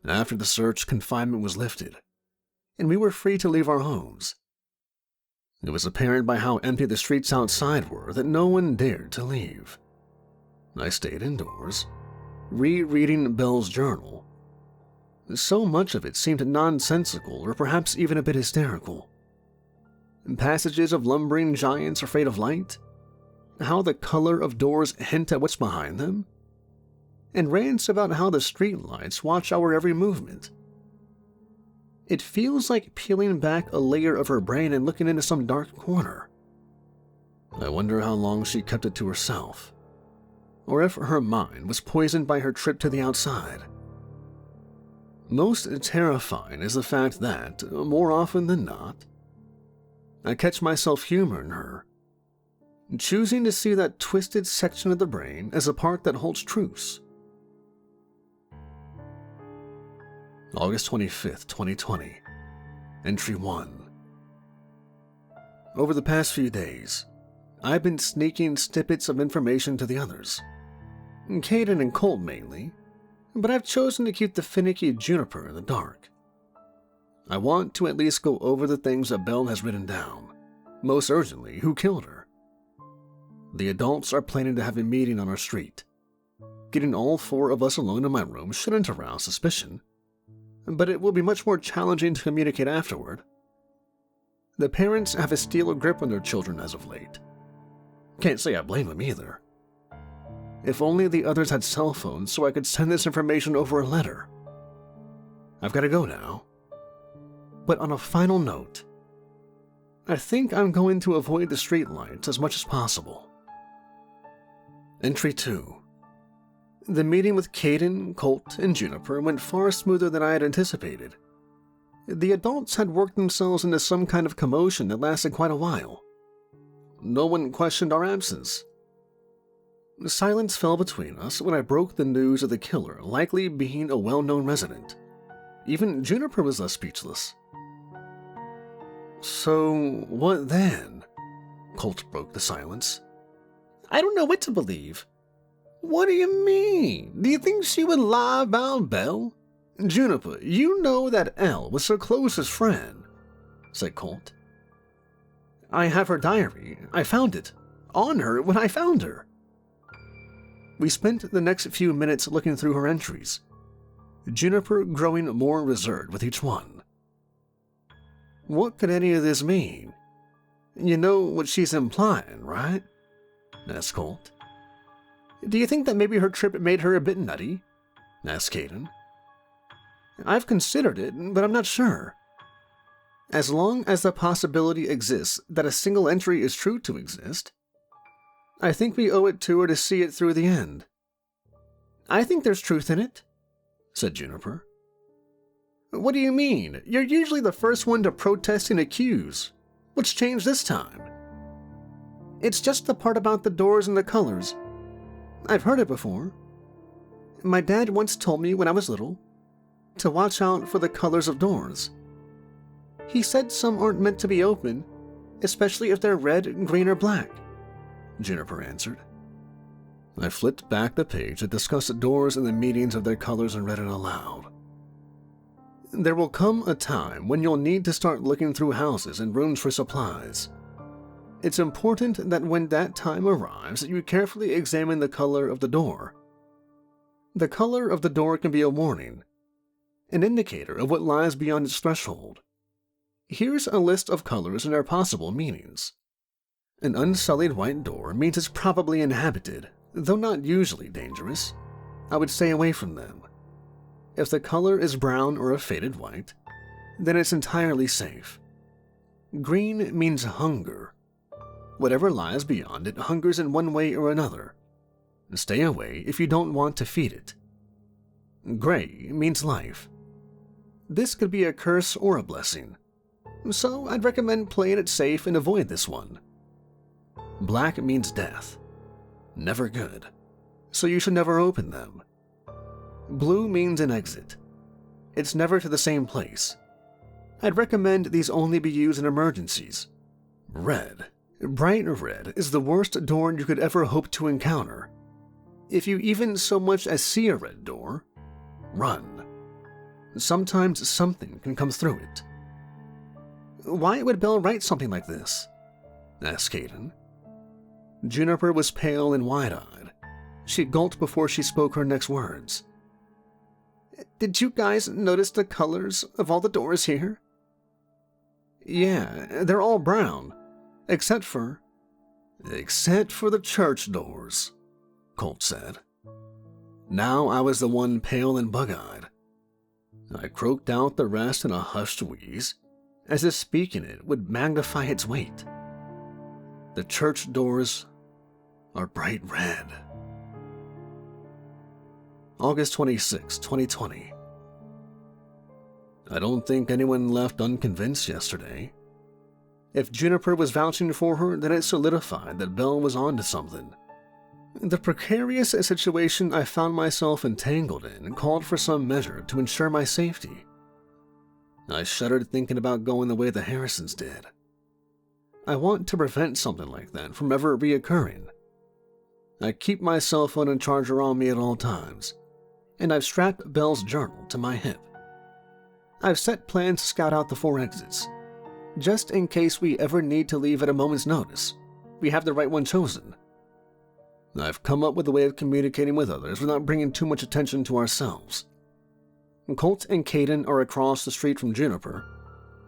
After the search, confinement was lifted, and we were free to leave our homes. It was apparent by how empty the streets outside were that no one dared to leave. I stayed indoors, rereading Belle's journal. So much of it seemed nonsensical or perhaps even a bit hysterical. Passages of lumbering giants afraid of light, how the color of doors hint at what's behind them, and rants about how the streetlights watch our every movement. It feels like peeling back a layer of her brain and looking into some dark corner. I wonder how long she kept it to herself, or if her mind was poisoned by her trip to the outside. Most terrifying is the fact that, more often than not, I catch myself humoring her, choosing to see that twisted section of the brain as a part that holds truce. August 25th, 2020. Entry 1. Over the past few days, I've been sneaking snippets of information to the others. Caden and Colt mainly, but I've chosen to keep the finicky Juniper in the dark. I want to at least go over the things that Belle has written down, most urgently, who killed her. The adults are planning to have a meeting on our street. Getting all four of us alone in my room shouldn't arouse suspicion, but it will be much more challenging to communicate afterward. The parents have a steel grip on their children as of late. Can't say I blame them either. If only the others had cell phones so I could send this information over a letter. I've got to go now. But on a final note, I think I'm going to avoid the streetlights as much as possible. Entry 2. The meeting with Caden, Colt, and Juniper went far smoother than I had anticipated. The adults had worked themselves into some kind of commotion that lasted quite a while. No one questioned our absence. Silence fell between us when I broke the news of the killer likely being a well-known resident. Even Juniper was less speechless. So, what then? Colt broke the silence. I don't know what to believe. What do you mean? Do you think she would lie about Belle? Juniper, you know that Elle was her closest friend, said Colt. I have her diary. I found it. On her when I found her. We spent the next few minutes looking through her entries, Juniper growing more reserved with each one. What could any of this mean? You know what she's implying, right? Asked Colt. Do you think that maybe her trip made her a bit nutty? Asked Caden. I've considered it, but I'm not sure. As long as the possibility exists that a single entry is true to exist, I think we owe it to her to see it through the end. I think there's truth in it, said Juniper. What do you mean? You're usually the first one to protest and accuse. What's changed this time? It's just the part about the doors and the colors. I've heard it before. My dad once told me when I was little to watch out for the colors of doors. He said some aren't meant to be open, especially if they're red, green, or black, Juniper answered. I flipped back the page that discussed doors and the meanings of their colors and read it aloud. There will come a time when you'll need to start looking through houses and rooms for supplies. It's important that when that time arrives, you carefully examine the color of the door. The color of the door can be a warning, an indicator of what lies beyond its threshold. Here's a list of colors and their possible meanings. An unsullied white door means it's probably inhabited, though not usually dangerous. I would stay away from them. If the color is brown or a faded white, then it's entirely safe. Green means hunger. Whatever lies beyond it hungers in one way or another. Stay away if you don't want to feed it. Gray means life. This could be a curse or a blessing, so I'd recommend playing it safe and avoid this one. Black means death. Never good, so you should never open them. Blue means an exit. It's never to the same place. I'd recommend these only be used in emergencies. Red, bright red, is the worst door you could ever hope to encounter. If you even so much as see a red door, run. Sometimes something can come through it. Why would Belle write something like this? Asked Caden. Juniper was pale and wide-eyed. She gulped before she spoke her next words. Did you guys notice the colors of all the doors here? Yeah, they're all brown, except for the church doors, Colt said. Now I was the one pale and bug-eyed. I croaked out the rest in a hushed wheeze, as if speaking it would magnify its weight. The church doors are bright red. August 26, 2020. I don't think anyone left unconvinced yesterday. If Juniper was vouching for her, then it solidified that Belle was onto something. The precarious situation I found myself entangled in called for some measure to ensure my safety. I shuddered thinking about going the way the Harrisons did. I want to prevent something like that from ever reoccurring. I keep my cell phone and charger on me at all times, and I've strapped Belle's journal to my hip. I've set plans to scout out the 4 exits, just in case we ever need to leave at a moment's notice. We have the right one chosen. I've come up with a way of communicating with others without bringing too much attention to ourselves. Colt and Caden are across the street from Juniper,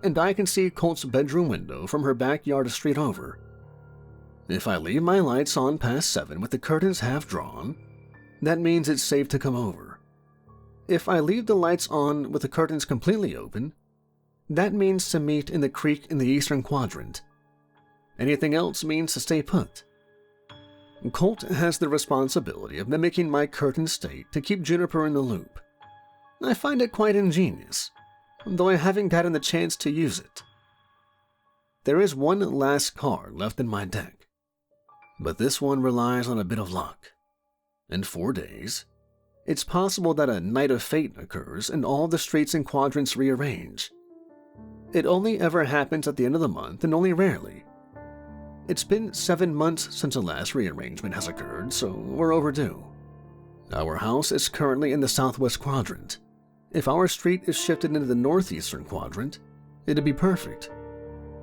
and I can see Colt's bedroom window from her backyard a street over. If I leave my lights on past 7 with the curtains half drawn, that means it's safe to come over. If I leave the lights on with the curtains completely open, that means to meet in the creek in the eastern quadrant. Anything else means to stay put. Colt has the responsibility of mimicking my curtain state to keep Juniper in the loop. I find it quite ingenious, though I haven't gotten the chance to use it. There is one last card left in my deck, but this one relies on a bit of luck. In 4 days, it's possible that a night of fate occurs and all the streets and quadrants rearrange. It only ever happens at the end of the month and only rarely. It's been 7 months since the last rearrangement has occurred, so we're overdue. Our house is currently in the southwest quadrant. If our street is shifted into the northeastern quadrant, it'd be perfect.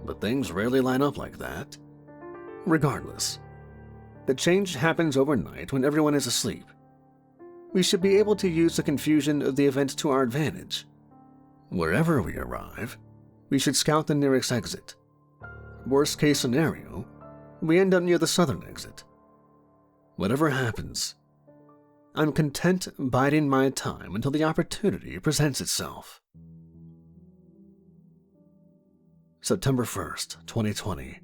But things rarely line up like that. Regardless, the change happens overnight when everyone is asleep. We should be able to use the confusion of the event to our advantage. Wherever we arrive, we should scout the nearest exit. Worst case scenario, we end up near the southern exit. Whatever happens, I'm content biding my time until the opportunity presents itself. September 1st, 2020.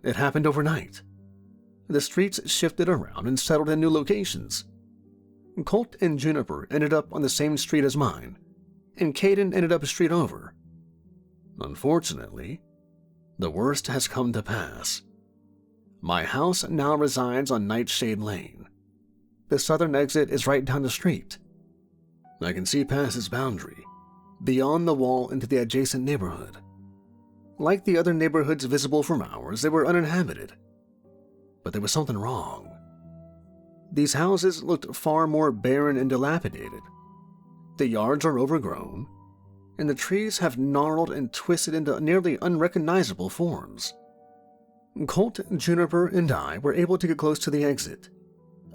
It happened overnight. The streets shifted around and settled in new locations. Colt and Juniper ended up on the same street as mine, and Caden ended up a street over. Unfortunately, the worst has come to pass. My house now resides on Nightshade Lane. The southern exit is right down the street. I can see past its boundary, beyond the wall into the adjacent neighborhood. Like the other neighborhoods visible from ours, they were uninhabited. But there was something wrong. These houses looked far more barren and dilapidated. The yards are overgrown, and the trees have gnarled and twisted into nearly unrecognizable forms. Colt, Juniper, and I were able to get close to the exit,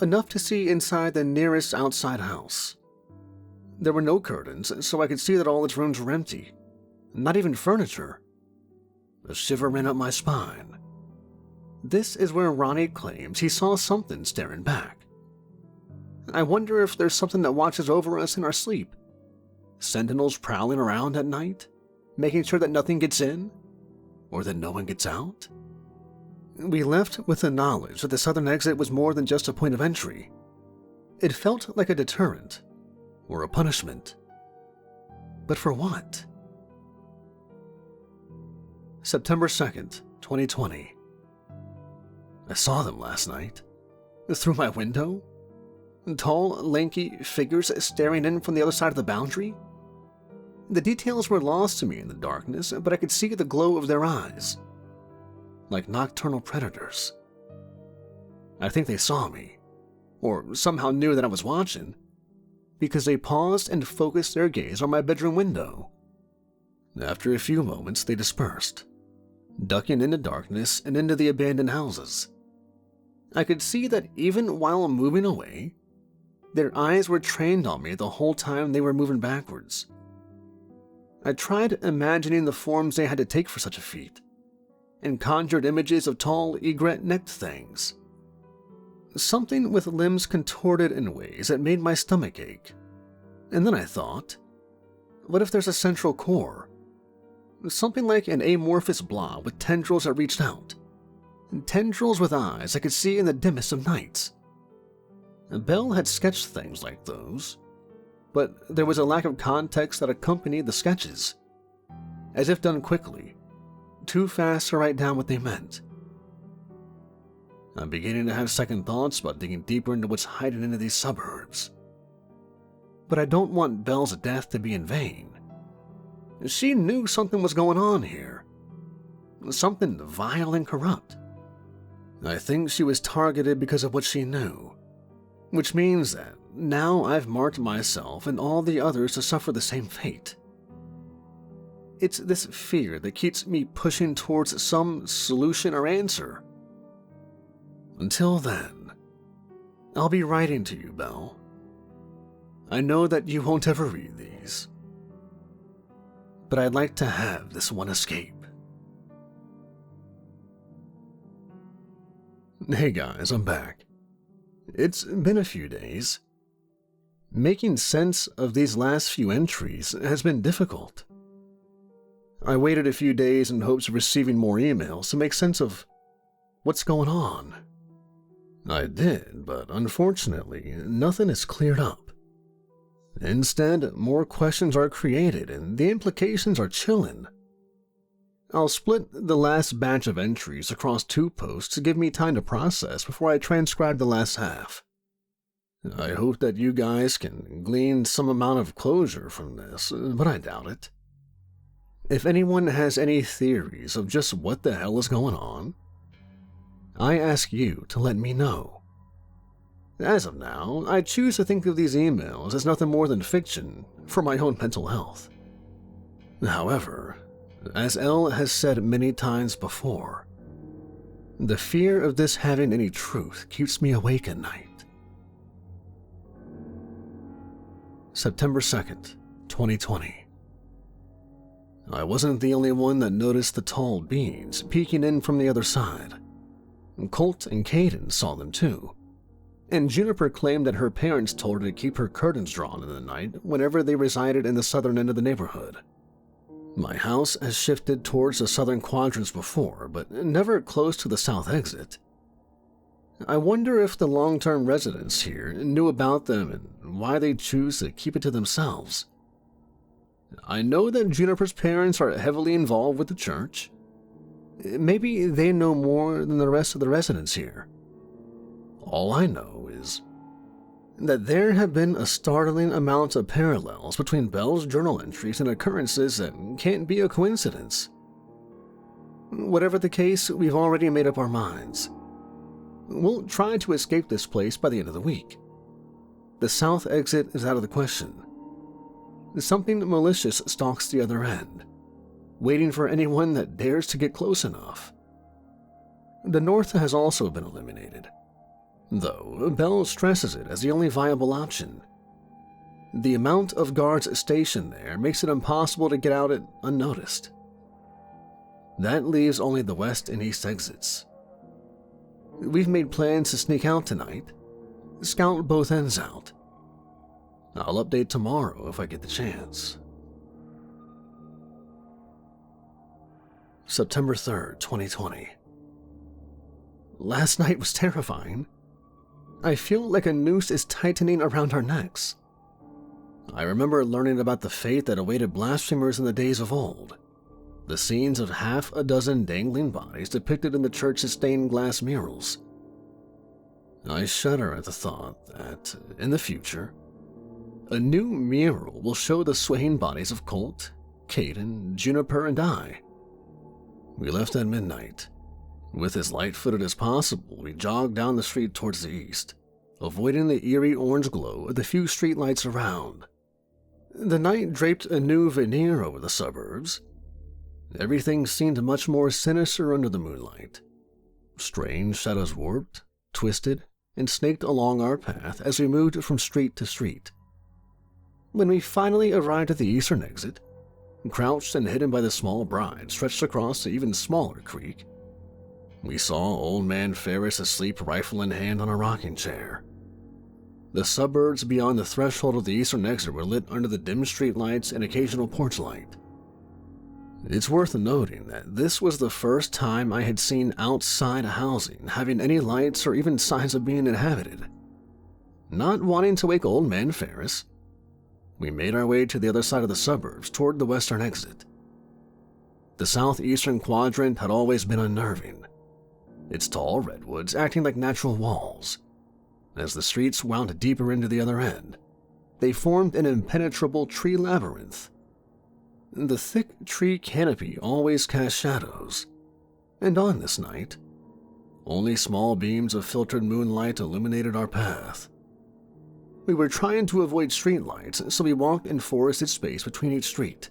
enough to see inside the nearest outside house. There were no curtains, so I could see that all its rooms were empty, not even furniture. A shiver ran up my spine. This is where Ronnie claims he saw something staring back. I wonder if there's something that watches over us in our sleep. Sentinels prowling around at night, making sure that nothing gets in, or that no one gets out. We left with the knowledge that the southern exit was more than just a point of entry. It felt like a deterrent, or a punishment. But for what? September 2nd, 2020. I saw them last night. Through my window. Tall, lanky figures staring in from the other side of the boundary. The details were lost to me in the darkness, but I could see the glow of their eyes. Like nocturnal predators. I think they saw me, or somehow knew that I was watching, because they paused and focused their gaze on my bedroom window. After a few moments, they dispersed, ducking into darkness and into the abandoned houses. I could see that even while moving away, their eyes were trained on me the whole time they were moving backwards. I tried imagining the forms they had to take for such a feat, and conjured images of tall, egret-necked things. Something with limbs contorted in ways that made my stomach ache. And then I thought, what if there's a central core? Something like an amorphous blob with tendrils that reached out. Tendrils with eyes I could see in the dimmest of nights. Bell had sketched things like those, but there was a lack of context that accompanied the sketches. As if done quickly, too fast to write down what they meant. I'm beginning to have second thoughts about digging deeper into what's hiding into these suburbs. But I don't want Belle's death to be in vain. She knew something was going on here. Something vile and corrupt. I think she was targeted because of what she knew. Which means that now I've marked myself and all the others to suffer the same fate. It's this fear that keeps me pushing towards some solution or answer. Until then, I'll be writing to you, Belle. I know that you won't ever read these, but I'd like to have this one escape. Hey guys, I'm back. It's been a few days. Making sense of these last few entries has been difficult. I waited a few days in hopes of receiving more emails to make sense of what's going on. I did, but unfortunately, nothing is cleared up. Instead, more questions are created and the implications are chilling. I'll split the last batch of entries across 2 posts to give me time to process before I transcribe the last half. I hope that you guys can glean some amount of closure from this, but I doubt it. If anyone has any theories of just what the hell is going on, I ask you to let me know. As of now, I choose to think of these emails as nothing more than fiction for my own mental health. However, as Elle has said many times before, the fear of this having any truth keeps me awake at night. September 2nd, 2020. I wasn't the only one that noticed the tall beings peeking in from the other side. Colt and Caden saw them too, and Juniper claimed that her parents told her to keep her curtains drawn in the night whenever they resided in the southern end of the neighborhood. My house has shifted towards the southern quadrants before, but never close to the south exit. I wonder if the long-term residents here knew about them and why they choose to keep it to themselves. I know that Juniper's parents are heavily involved with the church. Maybe they know more than the rest of the residents here. All I know is that there have been a startling amount of parallels between Belle's journal entries and occurrences that can't be a coincidence. Whatever the case, we've already made up our minds. We'll try to escape this place by the end of the week. The south exit is out of the question. Something malicious stalks the other end, waiting for anyone that dares to get close enough. The north has also been eliminated, though Belle stresses it as the only viable option. The amount of guards stationed there makes it impossible to get out it unnoticed. That leaves only the west and east exits. We've made plans to sneak out tonight, scout both ends out. I'll update tomorrow if I get the chance. September 3rd, 2020. Last night was terrifying. I feel like a noose is tightening around our necks. I remember learning about the fate that awaited blasphemers in the days of old. The scenes of half a dozen dangling bodies depicted in the church's stained glass murals. I shudder at the thought that, in the future, a new mural will show the swaying bodies of Colt, Caden, Juniper, and I. We left at midnight. With as light-footed as possible, we jogged down the street towards the east, avoiding the eerie orange glow of the few streetlights around. The night draped a new veneer over the suburbs. Everything seemed much more sinister under the moonlight. Strange shadows warped, twisted, and snaked along our path as we moved from street to street. When we finally arrived at the eastern exit, crouched and hidden by the small bride stretched across the even smaller creek, we saw old man Ferris asleep, rifle in hand, on a rocking chair. The suburbs beyond the threshold of the eastern exit were lit under the dim street lights and occasional porch light. It's worth noting that this was the first time I had seen outside housing having any lights or even signs of being inhabited. Not wanting to wake old man Ferris, we made our way to the other side of the suburbs toward the western exit. The southeastern quadrant had always been unnerving, its tall redwoods acting like natural walls. As the streets wound deeper into the other end, they formed an impenetrable tree labyrinth. The thick tree canopy always cast shadows, and on this night, only small beams of filtered moonlight illuminated our path. We were trying to avoid streetlights, so we walked in forested space between each street.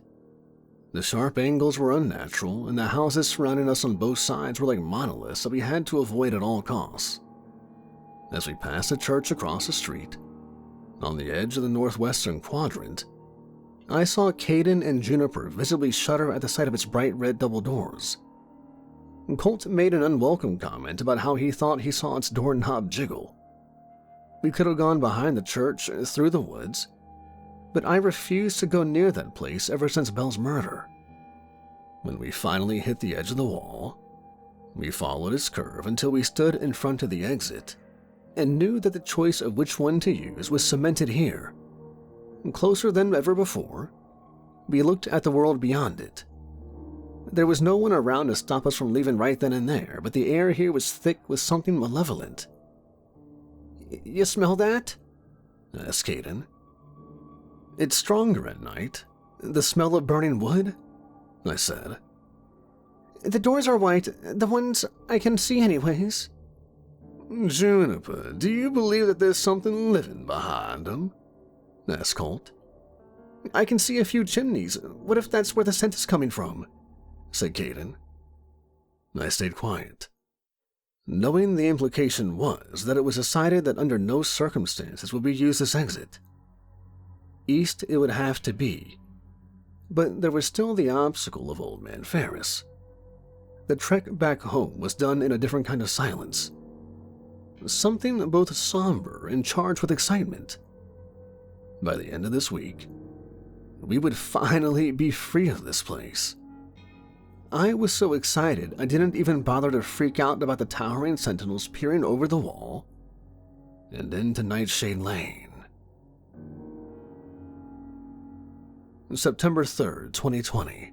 The sharp angles were unnatural, and the houses surrounding us on both sides were like monoliths that we had to avoid at all costs. As we passed a church across the street, on the edge of the northwestern quadrant, I saw Caden and Juniper visibly shudder at the sight of its bright red double doors. Colt made an unwelcome comment about how he thought he saw its doorknob jiggle. We could have gone behind the church, through the woods, but I refused to go near that place ever since Belle's murder. When we finally hit the edge of the wall, we followed its curve until we stood in front of the exit and knew that the choice of which one to use was cemented here. Closer than ever before, we looked at the world beyond it. There was no one around to stop us from leaving right then and there, but the air here was thick with something malevolent. "You smell that?" asked Caden. "It's stronger at night. The smell of burning wood," I said. "The doors are white, the ones I can see anyways." "Juniper, do you believe that there's something living behind them?" asked Colt. "I can see a few chimneys. What if that's where the scent is coming from?" said Caden. I stayed quiet, knowing the implication was that it was decided that under no circumstances would we use this exit. East it would have to be, but there was still the obstacle of old man Ferris. The trek back home was done in a different kind of silence, something both somber and charged with excitement. By the end of this week, we would finally be free of this place. I was so excited I didn't even bother to freak out about the towering sentinels peering over the wall and into Nightshade Lane. September 3rd, 2020.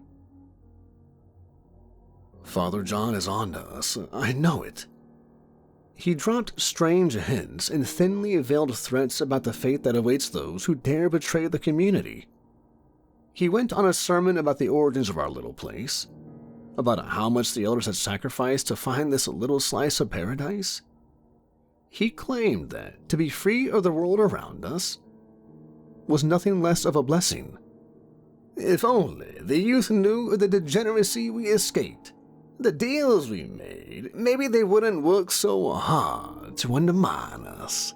Father John is on to us. I know it. He dropped strange hints and thinly veiled threats about the fate that awaits those who dare betray the community. He went on a sermon about the origins of our little place, about how much the elders had sacrificed to find this little slice of paradise. He claimed that to be free of the world around us was nothing less of a blessing. If only the youth knew the degeneracy we escaped, the deals we made, maybe they wouldn't work so hard to undermine us.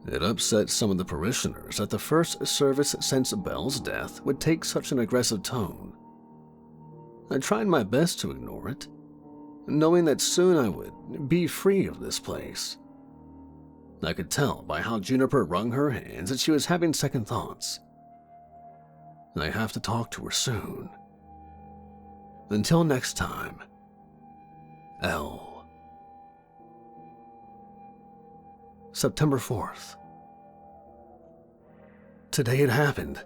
It upset some of the parishioners that the first service since Belle's death would take such an aggressive tone. I tried my best to ignore it, knowing that soon I would be free of this place. I could tell by how Juniper wrung her hands that she was having second thoughts. I have to talk to her soon. Until next time, L. September 4th. Today it happened.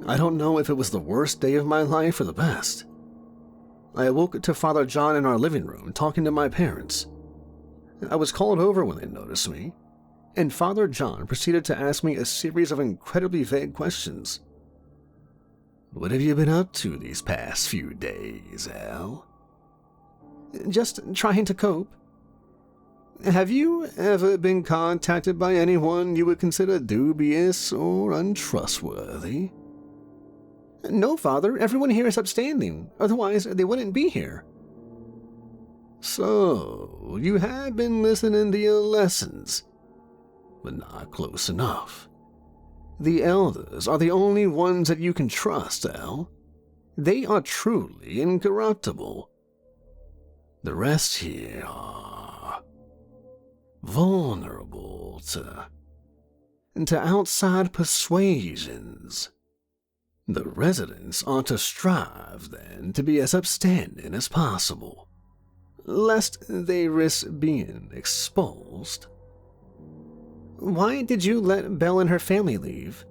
I don't know if it was the worst day of my life or the best. I awoke to Father John in our living room talking to my parents. I was called over when they noticed me, and Father John proceeded to ask me a series of incredibly vague questions. What have you been up to these past few days, Al? Just trying to cope. Have you ever been contacted by anyone you would consider dubious or untrustworthy? No, Father. Everyone here is upstanding. Otherwise, they wouldn't be here. So, you have been listening to your lessons, but not close enough. The elders are the only ones that you can trust, Al. They are truly incorruptible. The rest here are vulnerable to outside persuasions. The residents are to strive, then, to be as upstanding as possible, lest they risk being exposed. Why did you let Belle and her family leave?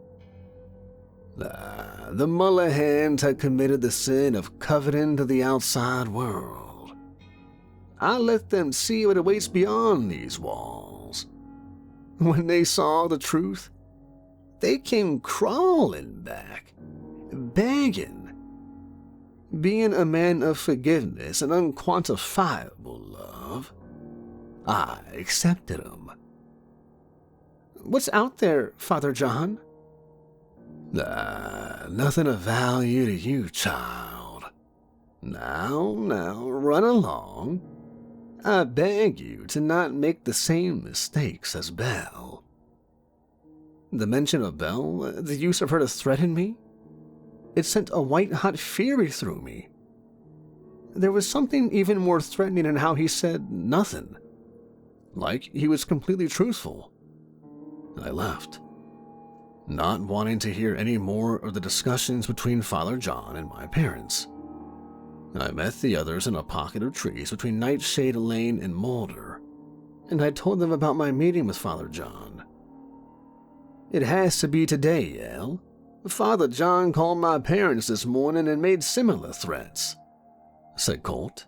The Mullahans had committed the sin of coveting to the outside world. I let them see what awaits beyond these walls. When they saw the truth, they came crawling back, begging. Being a man of forgiveness and unquantifiable love, I accepted them. What's out there, Father John? Nothing of value to you, child. Now, run along. I beg you to not make the same mistakes as Belle. The mention of Belle, the use of her to threaten me, it sent a white-hot fury through me. There was something even more threatening in how he said nothing, like he was completely truthful. I left, not wanting to hear any more of the discussions between Father John and my parents. I met the others in a pocket of trees between Nightshade Lane and Mulder, and I told them about my meeting with Father John. It has to be today, El. Father John called my parents this morning and made similar threats, said Colt.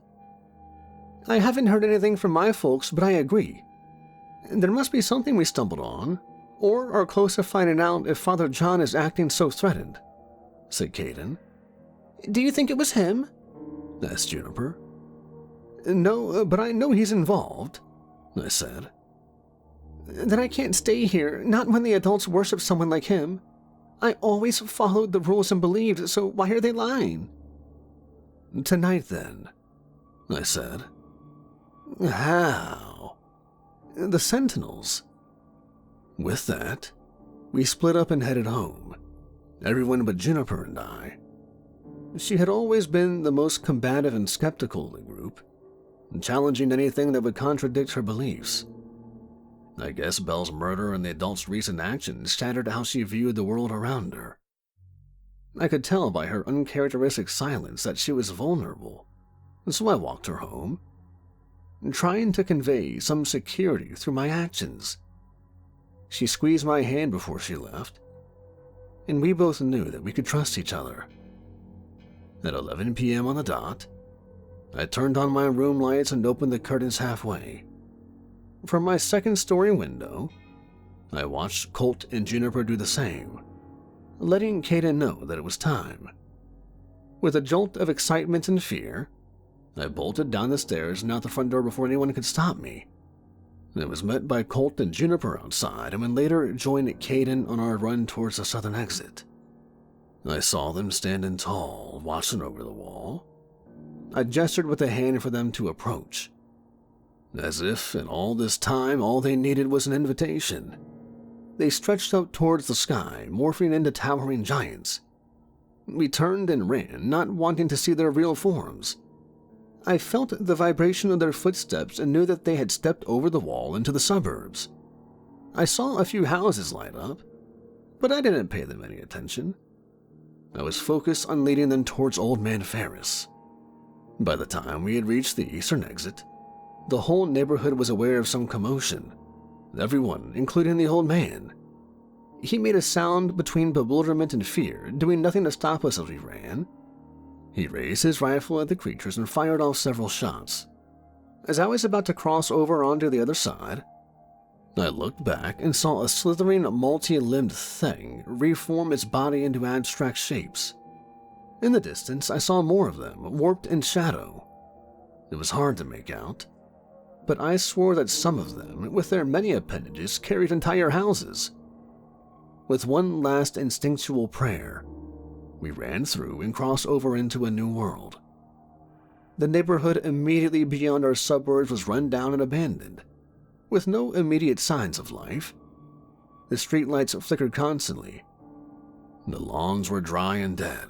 I haven't heard anything from my folks, but I agree. There must be something we stumbled on, or are close to finding out if Father John is acting so threatened, said Caden. Do you think it was him? Asked Juniper. No, but I know he's involved, I said. Then I can't stay here, not when the adults worship someone like him. I always followed the rules and believed, so why are they lying? Tonight, then, I said. How? The Sentinels. With that, we split up and headed home, everyone but Juniper and I. She had always been the most combative and skeptical of the group, challenging anything that would contradict her beliefs. I guess Belle's murder and the adults' recent actions shattered how she viewed the world around her. I could tell by her uncharacteristic silence that she was vulnerable, so I walked her home, trying to convey some security through my actions. She squeezed my hand before she left, and we both knew that we could trust each other. At 11 p.m. on the dot, I turned on my room lights and opened the curtains halfway. From my second-story window, I watched Colt and Juniper do the same, letting Kaden know that it was time. With a jolt of excitement and fear, I bolted down the stairs and out the front door before anyone could stop me. I was met by Colt and Juniper outside and would later join Kaden on our run towards the southern exit. I saw them standing tall, watching over the wall. I gestured with a hand for them to approach, as if in all this time all they needed was an invitation. They stretched out towards the sky, morphing into towering giants. We turned and ran, not wanting to see their real forms. I felt the vibration of their footsteps and knew that they had stepped over the wall into the suburbs. I saw a few houses light up, but I didn't pay them any attention. I was focused on leading them towards Old Man Ferris. By the time we had reached the eastern exit, the whole neighborhood was aware of some commotion. Everyone, including the old man. He made a sound between bewilderment and fear, doing nothing to stop us as we ran. He raised his rifle at the creatures and fired off several shots. As I was about to cross over onto the other side, I looked back and saw a slithering, multi-limbed thing reform its body into abstract shapes. In the distance, I saw more of them, warped in shadow. It was hard to make out, but I swore that some of them, with their many appendages, carried entire houses. With one last instinctual prayer, we ran through and crossed over into a new world. The neighborhood immediately beyond our suburbs was run down and abandoned, with no immediate signs of life. The streetlights flickered constantly. The lawns were dry and dead,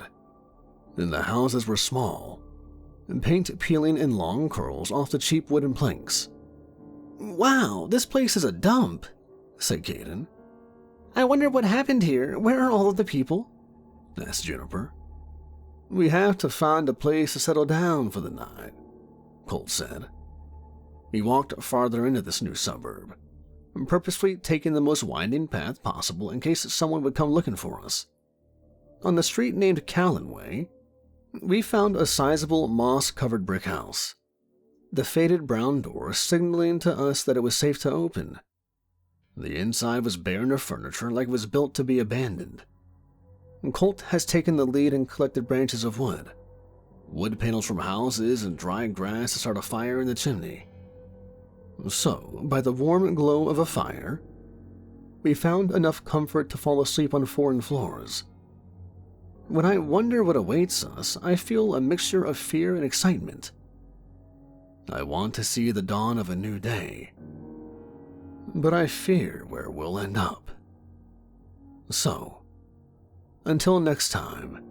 and the houses were small, paint peeling in long curls off the cheap wooden planks. "Wow, this place is a dump," said Kaden. "I wonder what happened here. Where are all of the people?" asked Juniper. "We have to find a place to settle down for the night," Colt said. We walked farther into this new suburb, purposefully taking the most winding path possible in case someone would come looking for us. On the street named Callan Way, we found a sizable moss-covered brick house, the faded brown door signaling to us that it was safe to open. The inside was barren of furniture, like it was built to be abandoned. Colt has taken the lead and collected branches of wood panels from houses, and dried grass to start a fire in the chimney. So, by the warm glow of a fire, we found enough comfort to fall asleep on foreign floors. When I wonder what awaits us, I feel a mixture of fear and excitement. I want to see the dawn of a new day, but I fear where we'll end up. So, until next time,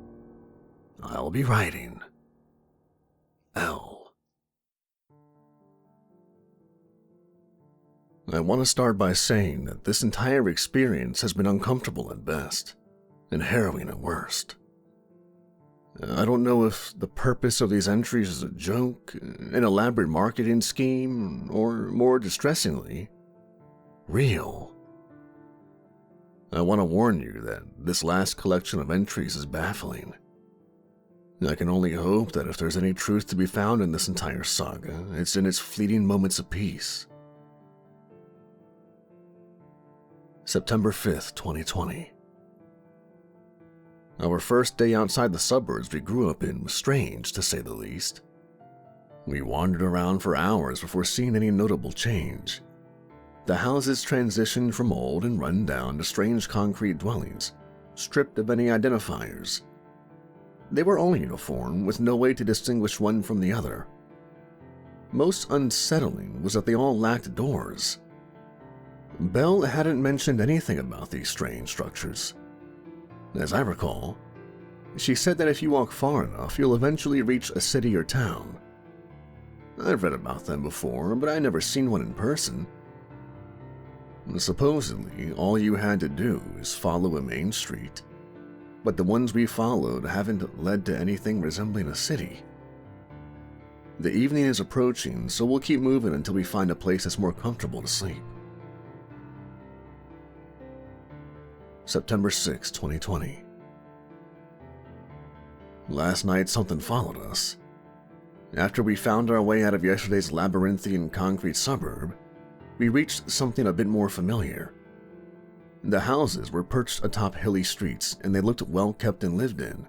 I'll be writing L. I want to start by saying that this entire experience has been uncomfortable at best, and harrowing at worst. I don't know if the purpose of these entries is a joke, an elaborate marketing scheme, or more distressingly, real. I want to warn you that this last collection of entries is baffling. I can only hope that if there's any truth to be found in this entire saga, it's in its fleeting moments of peace. September 5th, 2020. Our first day outside the suburbs we grew up in was strange, to say the least. We wandered around for hours before seeing any notable change. The houses transitioned from old and run down to strange concrete dwellings, stripped of any identifiers. They were all uniform, with no way to distinguish one from the other. Most unsettling was that they all lacked doors. Belle hadn't mentioned anything about these strange structures. As I recall, she said that if you walk far enough, you'll eventually reach a city or town. I've read about them before, but I'd never seen one in person. Supposedly, all you had to do is follow a main street, but the ones we followed haven't led to anything resembling a city. The evening is approaching, so we'll keep moving until we find a place that's more comfortable to sleep. September 6, 2020. Last night something followed us. After we found our way out of yesterday's labyrinthian concrete suburb, we reached something a bit more familiar. The houses were perched atop hilly streets, and they looked well kept and lived in.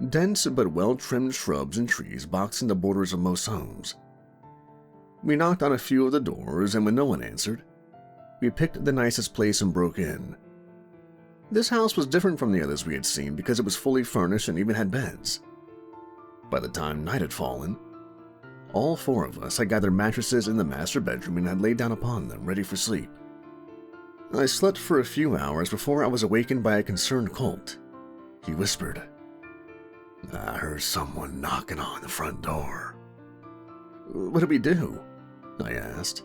Dense but well-trimmed shrubs and trees boxing the borders of most homes. We knocked on a few of the doors, and when no one answered, we picked the nicest place and broke in. This house was different from the others we had seen because it was fully furnished and even had beds. By the time night had fallen, all four of us had gathered mattresses in the master bedroom and had laid down upon them, ready for sleep. I slept for a few hours before I was awakened by a concerned Colt. He whispered, "I heard someone knocking on the front door." "What did we do?" I asked.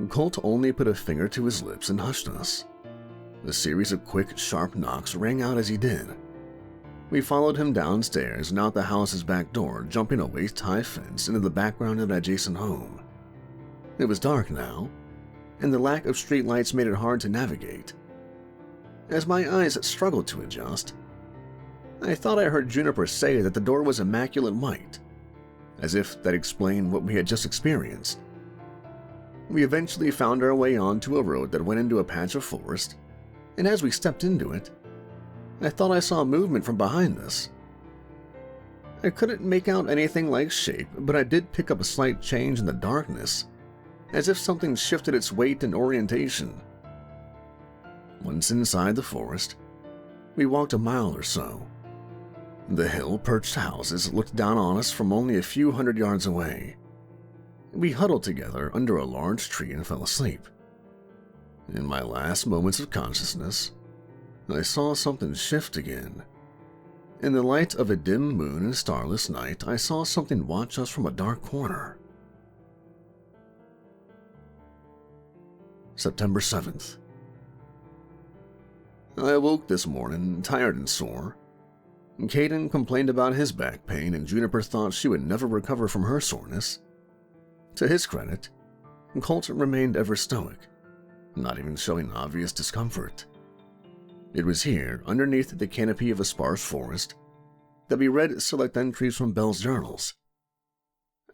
Colt only put a finger to his lips and hushed us. A series of quick, sharp knocks rang out as he did. We followed him downstairs and out the house's back door, jumping a waist-high fence into the background of an adjacent home. It was dark now, and the lack of streetlights made it hard to navigate. As my eyes struggled to adjust, I thought I heard Juniper say that the door was immaculate white, as if that explained what we had just experienced. We eventually found our way onto a road that went into a patch of forest, and as we stepped into it, I thought I saw movement from behind us. I couldn't make out anything like shape, but I did pick up a slight change in the darkness, as if something shifted its weight and orientation. Once inside the forest, we walked a mile or so. The hill-perched houses looked down on us from only a few hundred yards away. We huddled together under a large tree and fell asleep. In my last moments of consciousness, I saw something shift again. In the light of a dim moon and starless night, I saw something watch us from a dark corner. September 7th. I awoke this morning, tired and sore. Caden complained about his back pain, and Juniper thought she would never recover from her soreness. To his credit, Colt remained ever stoic, not even showing obvious discomfort. It was here, underneath the canopy of a sparse forest, that we read select entries from Belle's journals.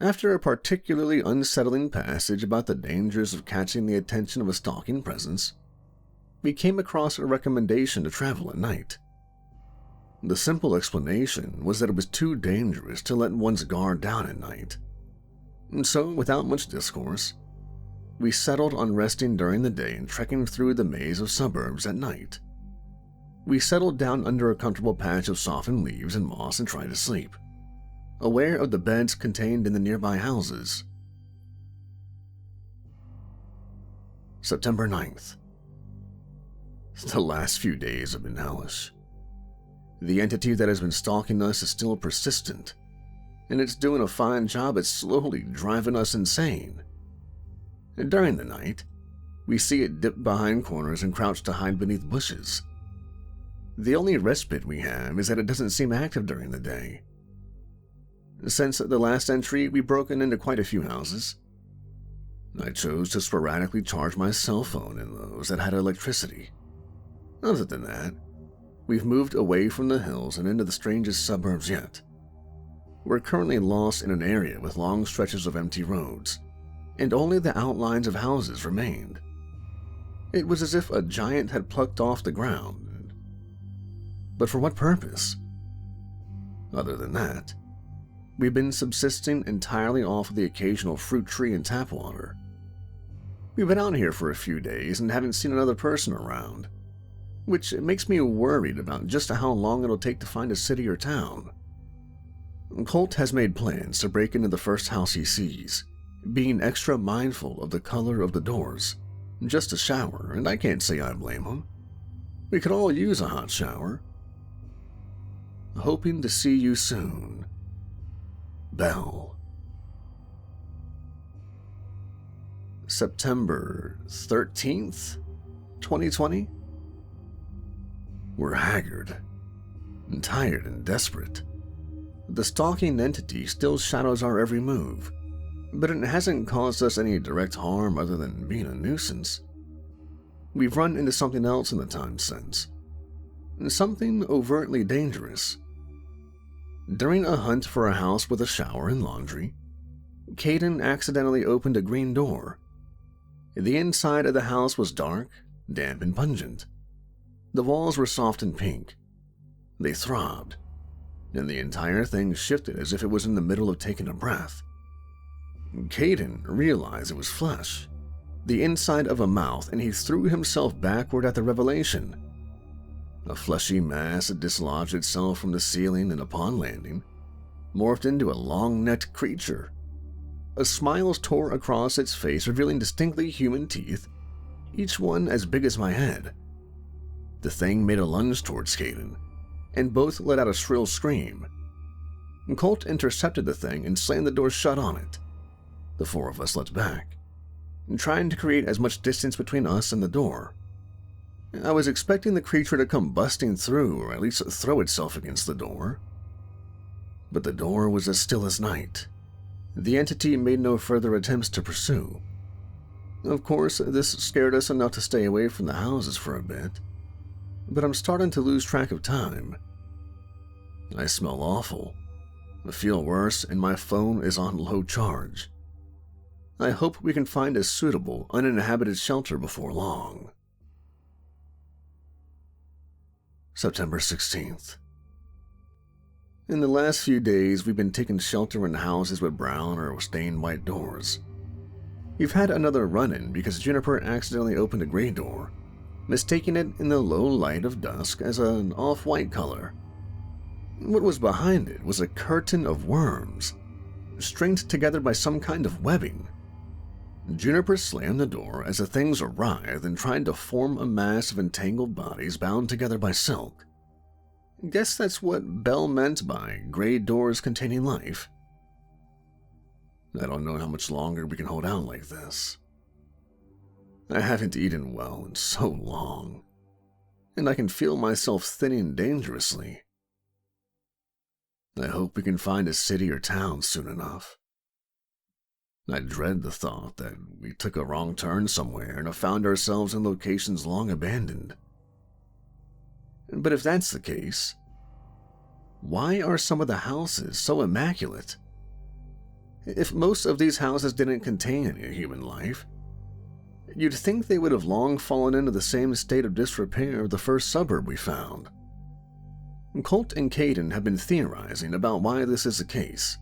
After a particularly unsettling passage about the dangers of catching the attention of a stalking presence, we came across a recommendation to travel at night. The simple explanation was that it was too dangerous to let one's guard down at night. And so, without much discourse, we settled on resting during the day and trekking through the maze of suburbs at night. We settled down under a comfortable patch of softened leaves and moss and tried to sleep, aware of the beds contained in the nearby houses. September 9th. The last few days have been hellish. The entity that has been stalking us is still persistent, and it's doing a fine job at slowly driving us insane. During the night, we see it dip behind corners and crouch to hide beneath bushes. The only respite we have is that it doesn't seem active during the day. Since the last entry, we've broken into quite a few houses. I chose to sporadically charge my cell phone in those that had electricity. Other than that, we've moved away from the hills and into the strangest suburbs yet. We're currently lost in an area with long stretches of empty roads, and only the outlines of houses remained. It was as if a giant had plucked off the ground. But for what purpose? Other than that, we've been subsisting entirely off of the occasional fruit tree and tap water. We've been out here for a few days and haven't seen another person around, which makes me worried about just how long it'll take to find a city or town. Colt has made plans to break into the first house he sees, being extra mindful of the color of the doors. Just a shower, and I can't say I blame him. We could all use a hot shower. Hoping to see you soon. Belle. September 13th, 2020? We're haggard, and tired and desperate. The stalking entity still shadows our every move, but it hasn't caused us any direct harm other than being a nuisance. We've run into something else in the time since, something overtly dangerous. During a hunt for a house with a shower and laundry, Caden accidentally opened a green door. The inside of the house was dark, damp, and pungent. The walls were soft and pink. They throbbed, and the entire thing shifted as if it was in the middle of taking a breath. Caden realized it was flesh, the inside of a mouth, and he threw himself backward at the revelation. A fleshy mass had dislodged itself from the ceiling and, upon landing, morphed into a long-necked creature. A smile tore across its face, revealing distinctly human teeth, each one as big as my head. The thing made a lunge towards Caden, and both let out a shrill scream. Colt intercepted the thing and slammed the door shut on it. The four of us leapt back, trying to create as much distance between us and the door. I was expecting the creature to come busting through, or at least throw itself against the door. But the door was as still as night. The entity made no further attempts to pursue. Of course, this scared us enough to stay away from the houses for a bit, but I'm starting to lose track of time. I smell awful, I feel worse, and my phone is on low charge. I hope we can find a suitable, uninhabited shelter before long. September 16th. In the last few days, we've been taking shelter in houses with brown or stained white doors. We've had another run-in because Juniper accidentally opened a gray door, mistaking it in the low light of dusk as an off-white color. What was behind it was a curtain of worms, stringed together by some kind of webbing. Juniper slammed the door as the things writhed and tried to form a mass of entangled bodies bound together by silk. Guess that's what Belle meant by gray doors containing life. I don't know how much longer we can hold out like this. I haven't eaten well in so long, and I can feel myself thinning dangerously. I hope we can find a city or town soon enough. I dread the thought that we took a wrong turn somewhere and have found ourselves in locations long abandoned. But if that's the case, why are some of the houses so immaculate? If most of these houses didn't contain any human life, you'd think they would have long fallen into the same state of disrepair of the first suburb we found. Colt and Caden have been theorizing about why this is the case.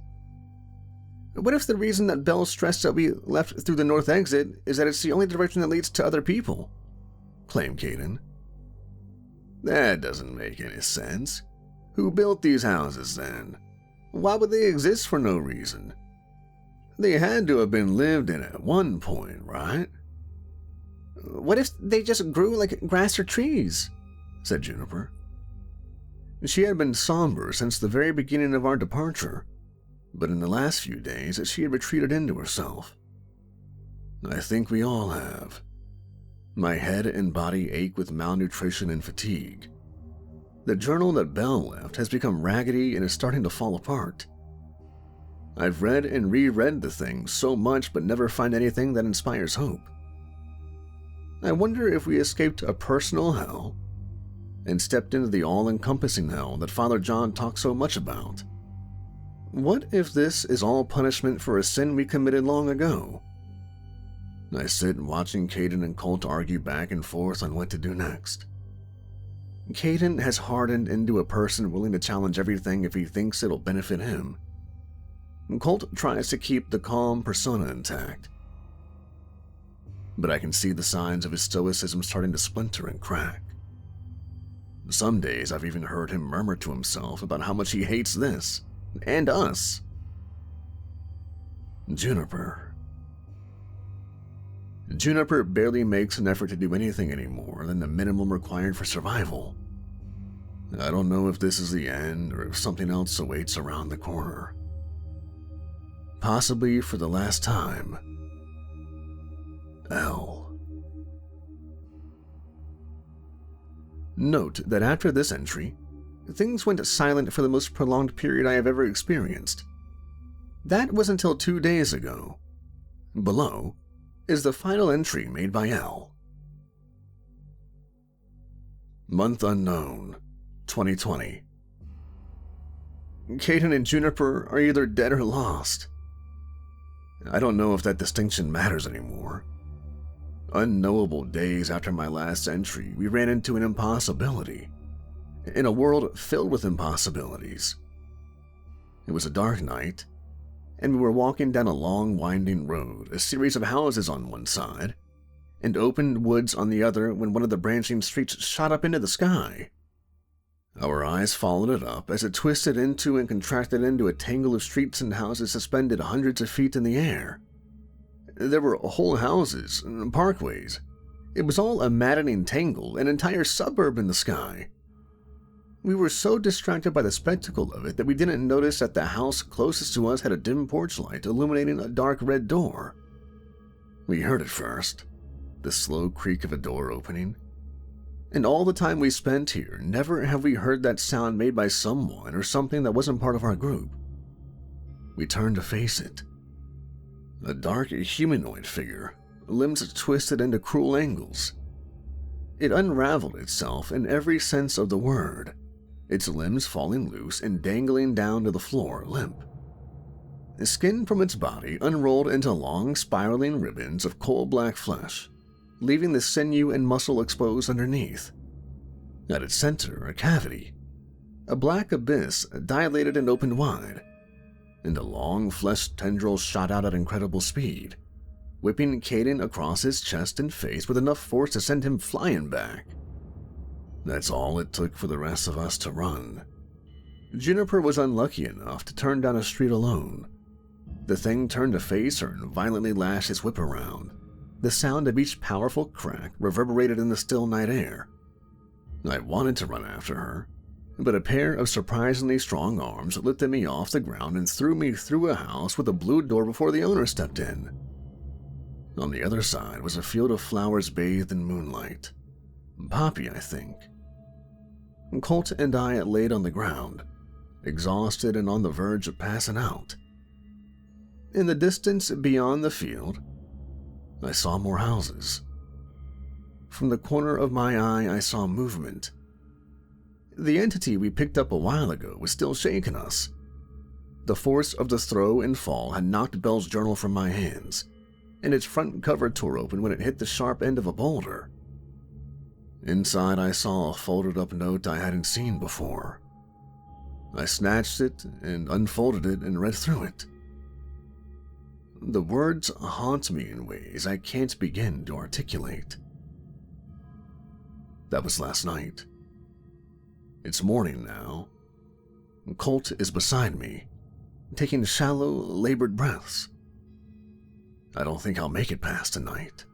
What if the reason that Belle stressed that we left through the north exit is that it's the only direction that leads to other people? Claimed Caden. That doesn't make any sense. Who built these houses then? Why would they exist for no reason? They had to have been lived in at one point, right? What if they just grew like grass or trees? Said Juniper. She had been somber since the very beginning of our departure, but in the last few days she had retreated into herself. I think we all have. My head and body ache with malnutrition and fatigue. The journal that Belle left has become raggedy and is starting to fall apart. I've read and reread the thing so much but never find anything that inspires hope. I wonder if we escaped a personal hell and stepped into the all-encompassing hell that Father John talks so much about. What if this is all punishment for a sin we committed long ago? I sit watching Caden and Colt argue back and forth on what to do next. Caden has hardened into a person willing to challenge everything if he thinks it'll benefit him. Colt tries to keep the calm persona intact, but I can see the signs of his stoicism starting to splinter and crack. Some days I've even heard him murmur to himself about how much he hates this, and us. Juniper barely makes an effort to do anything anymore than the minimum required for survival. I don't know if this is the end or if something else awaits around the corner. Possibly for the last time. L. Note that after this entry, things went silent for the most prolonged period I have ever experienced. That was until 2 days ago. Below is the final entry made by L. Month unknown, 2020. Caden and Juniper are either dead or lost. I don't know if that distinction matters anymore. Unknowable days after my last entry, we ran into an impossibility. In a world filled with impossibilities. It was a dark night, and we were walking down a long, winding road, a series of houses on one side, and open woods on the other when one of the branching streets shot up into the sky. Our eyes followed it up as it twisted into and contracted into a tangle of streets and houses suspended hundreds of feet in the air. There were whole houses, parkways. It was all a maddening tangle, an entire suburb in the sky. We were so distracted by the spectacle of it that we didn't notice that the house closest to us had a dim porch light illuminating a dark red door. We heard it first, the slow creak of a door opening. And all the time we spent here, never have we heard that sound made by someone or something that wasn't part of our group. We turned to face it. A dark humanoid figure, limbs twisted into cruel angles. It unraveled itself in every sense of the word, its limbs falling loose and dangling down to the floor limp. The skin from its body unrolled into long, spiraling ribbons of coal-black flesh, leaving the sinew and muscle exposed underneath. At its center, a cavity. A black abyss dilated and opened wide, and a long flesh tendril shot out at incredible speed, whipping Caden across his chest and face with enough force to send him flying back. That's all it took for the rest of us to run. Juniper was unlucky enough to turn down a street alone. The thing turned to face her and violently lashed its whip around. The sound of each powerful crack reverberated in the still night air. I wanted to run after her, but a pair of surprisingly strong arms lifted me off the ground and threw me through a house with a blue door before the owner stepped in. On the other side was a field of flowers bathed in moonlight. Poppy, I think. Colt and I laid on the ground, exhausted and on the verge of passing out. In the distance beyond the field, I saw more houses. From the corner of my eye, I saw movement. The entity we picked up a while ago was still shaking us. The force of the throw and fall had knocked Belle's journal from my hands, and its front cover tore open when it hit the sharp end of a boulder. Inside, I saw a folded-up note I hadn't seen before. I snatched it and unfolded it and read through it. The words haunt me in ways I can't begin to articulate. That was last night. It's morning now. Colt is beside me, taking shallow, labored breaths. I don't think I'll make it past tonight.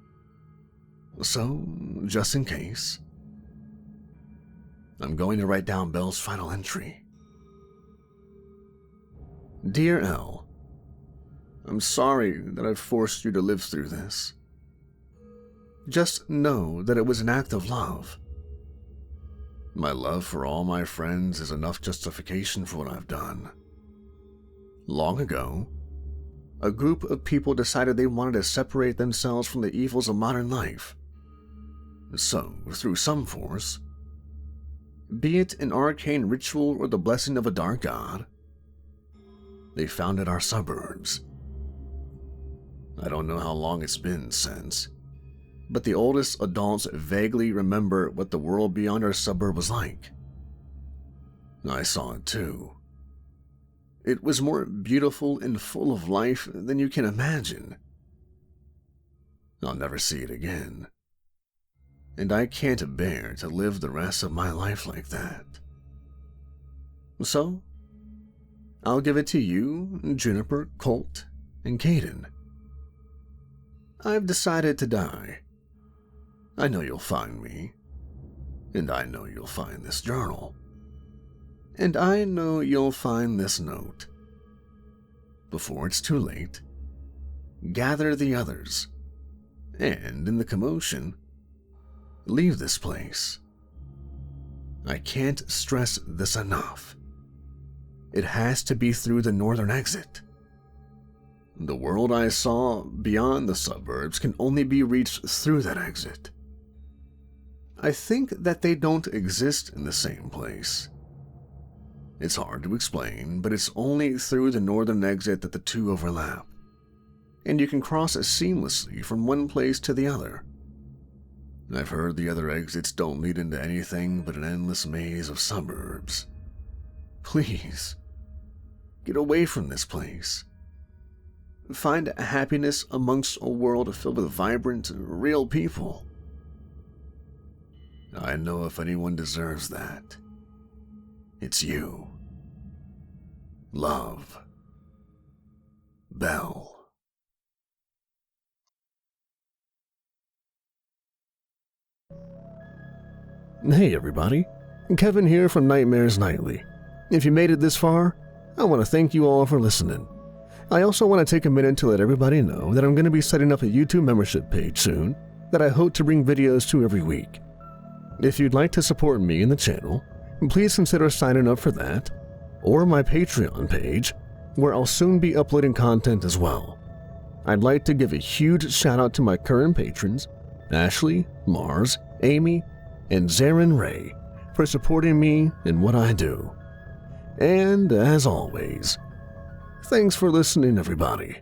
So, just in case, I'm going to write down Belle's final entry. Dear Elle, I'm sorry that I've forced you to live through this. Just know that it was an act of love. My love for all my friends is enough justification for what I've done. Long ago, a group of people decided they wanted to separate themselves from the evils of modern life. So, through some force, be it an arcane ritual or the blessing of a dark god, they founded our suburbs. I don't know how long it's been since, but the oldest adults vaguely remember what the world beyond our suburb was like. I saw it too. It was more beautiful and full of life than you can imagine. I'll never see it again, and I can't bear to live the rest of my life like that. So, I'll give it to you, Juniper, Colt, and Caden. I've decided to die. I know you'll find me, and I know you'll find this journal, and I know you'll find this note. Before it's too late, gather the others, and in the commotion, leave this place I can't stress this enough. It has to be through the northern exit. The world I saw beyond the suburbs can only be reached through that exit. I think that they don't exist in the same place. It's hard to explain, but it's only through the northern exit that the two overlap, and you can cross seamlessly from one place to the other. I've heard the other exits don't lead into anything but an endless maze of suburbs. Please, get away from this place. Find happiness amongst a world filled with vibrant, real people. I know if anyone deserves that, it's you. Love. Belle. Hey everybody, Kevin here from Nightmares Nightly. If you made it this far, I want to thank you all for listening. I also want to take a minute to let everybody know that I'm going to be setting up a YouTube membership page soon that I hope to bring videos to every week. If you'd like to support me and the channel, please consider signing up for that, or my Patreon page, where I'll soon be uploading content as well. I'd like to give a huge shout out to my current patrons, Ashley, Mars, Amy, and Zarin Ray, for supporting me in what I do. And as always, thanks for listening, everybody.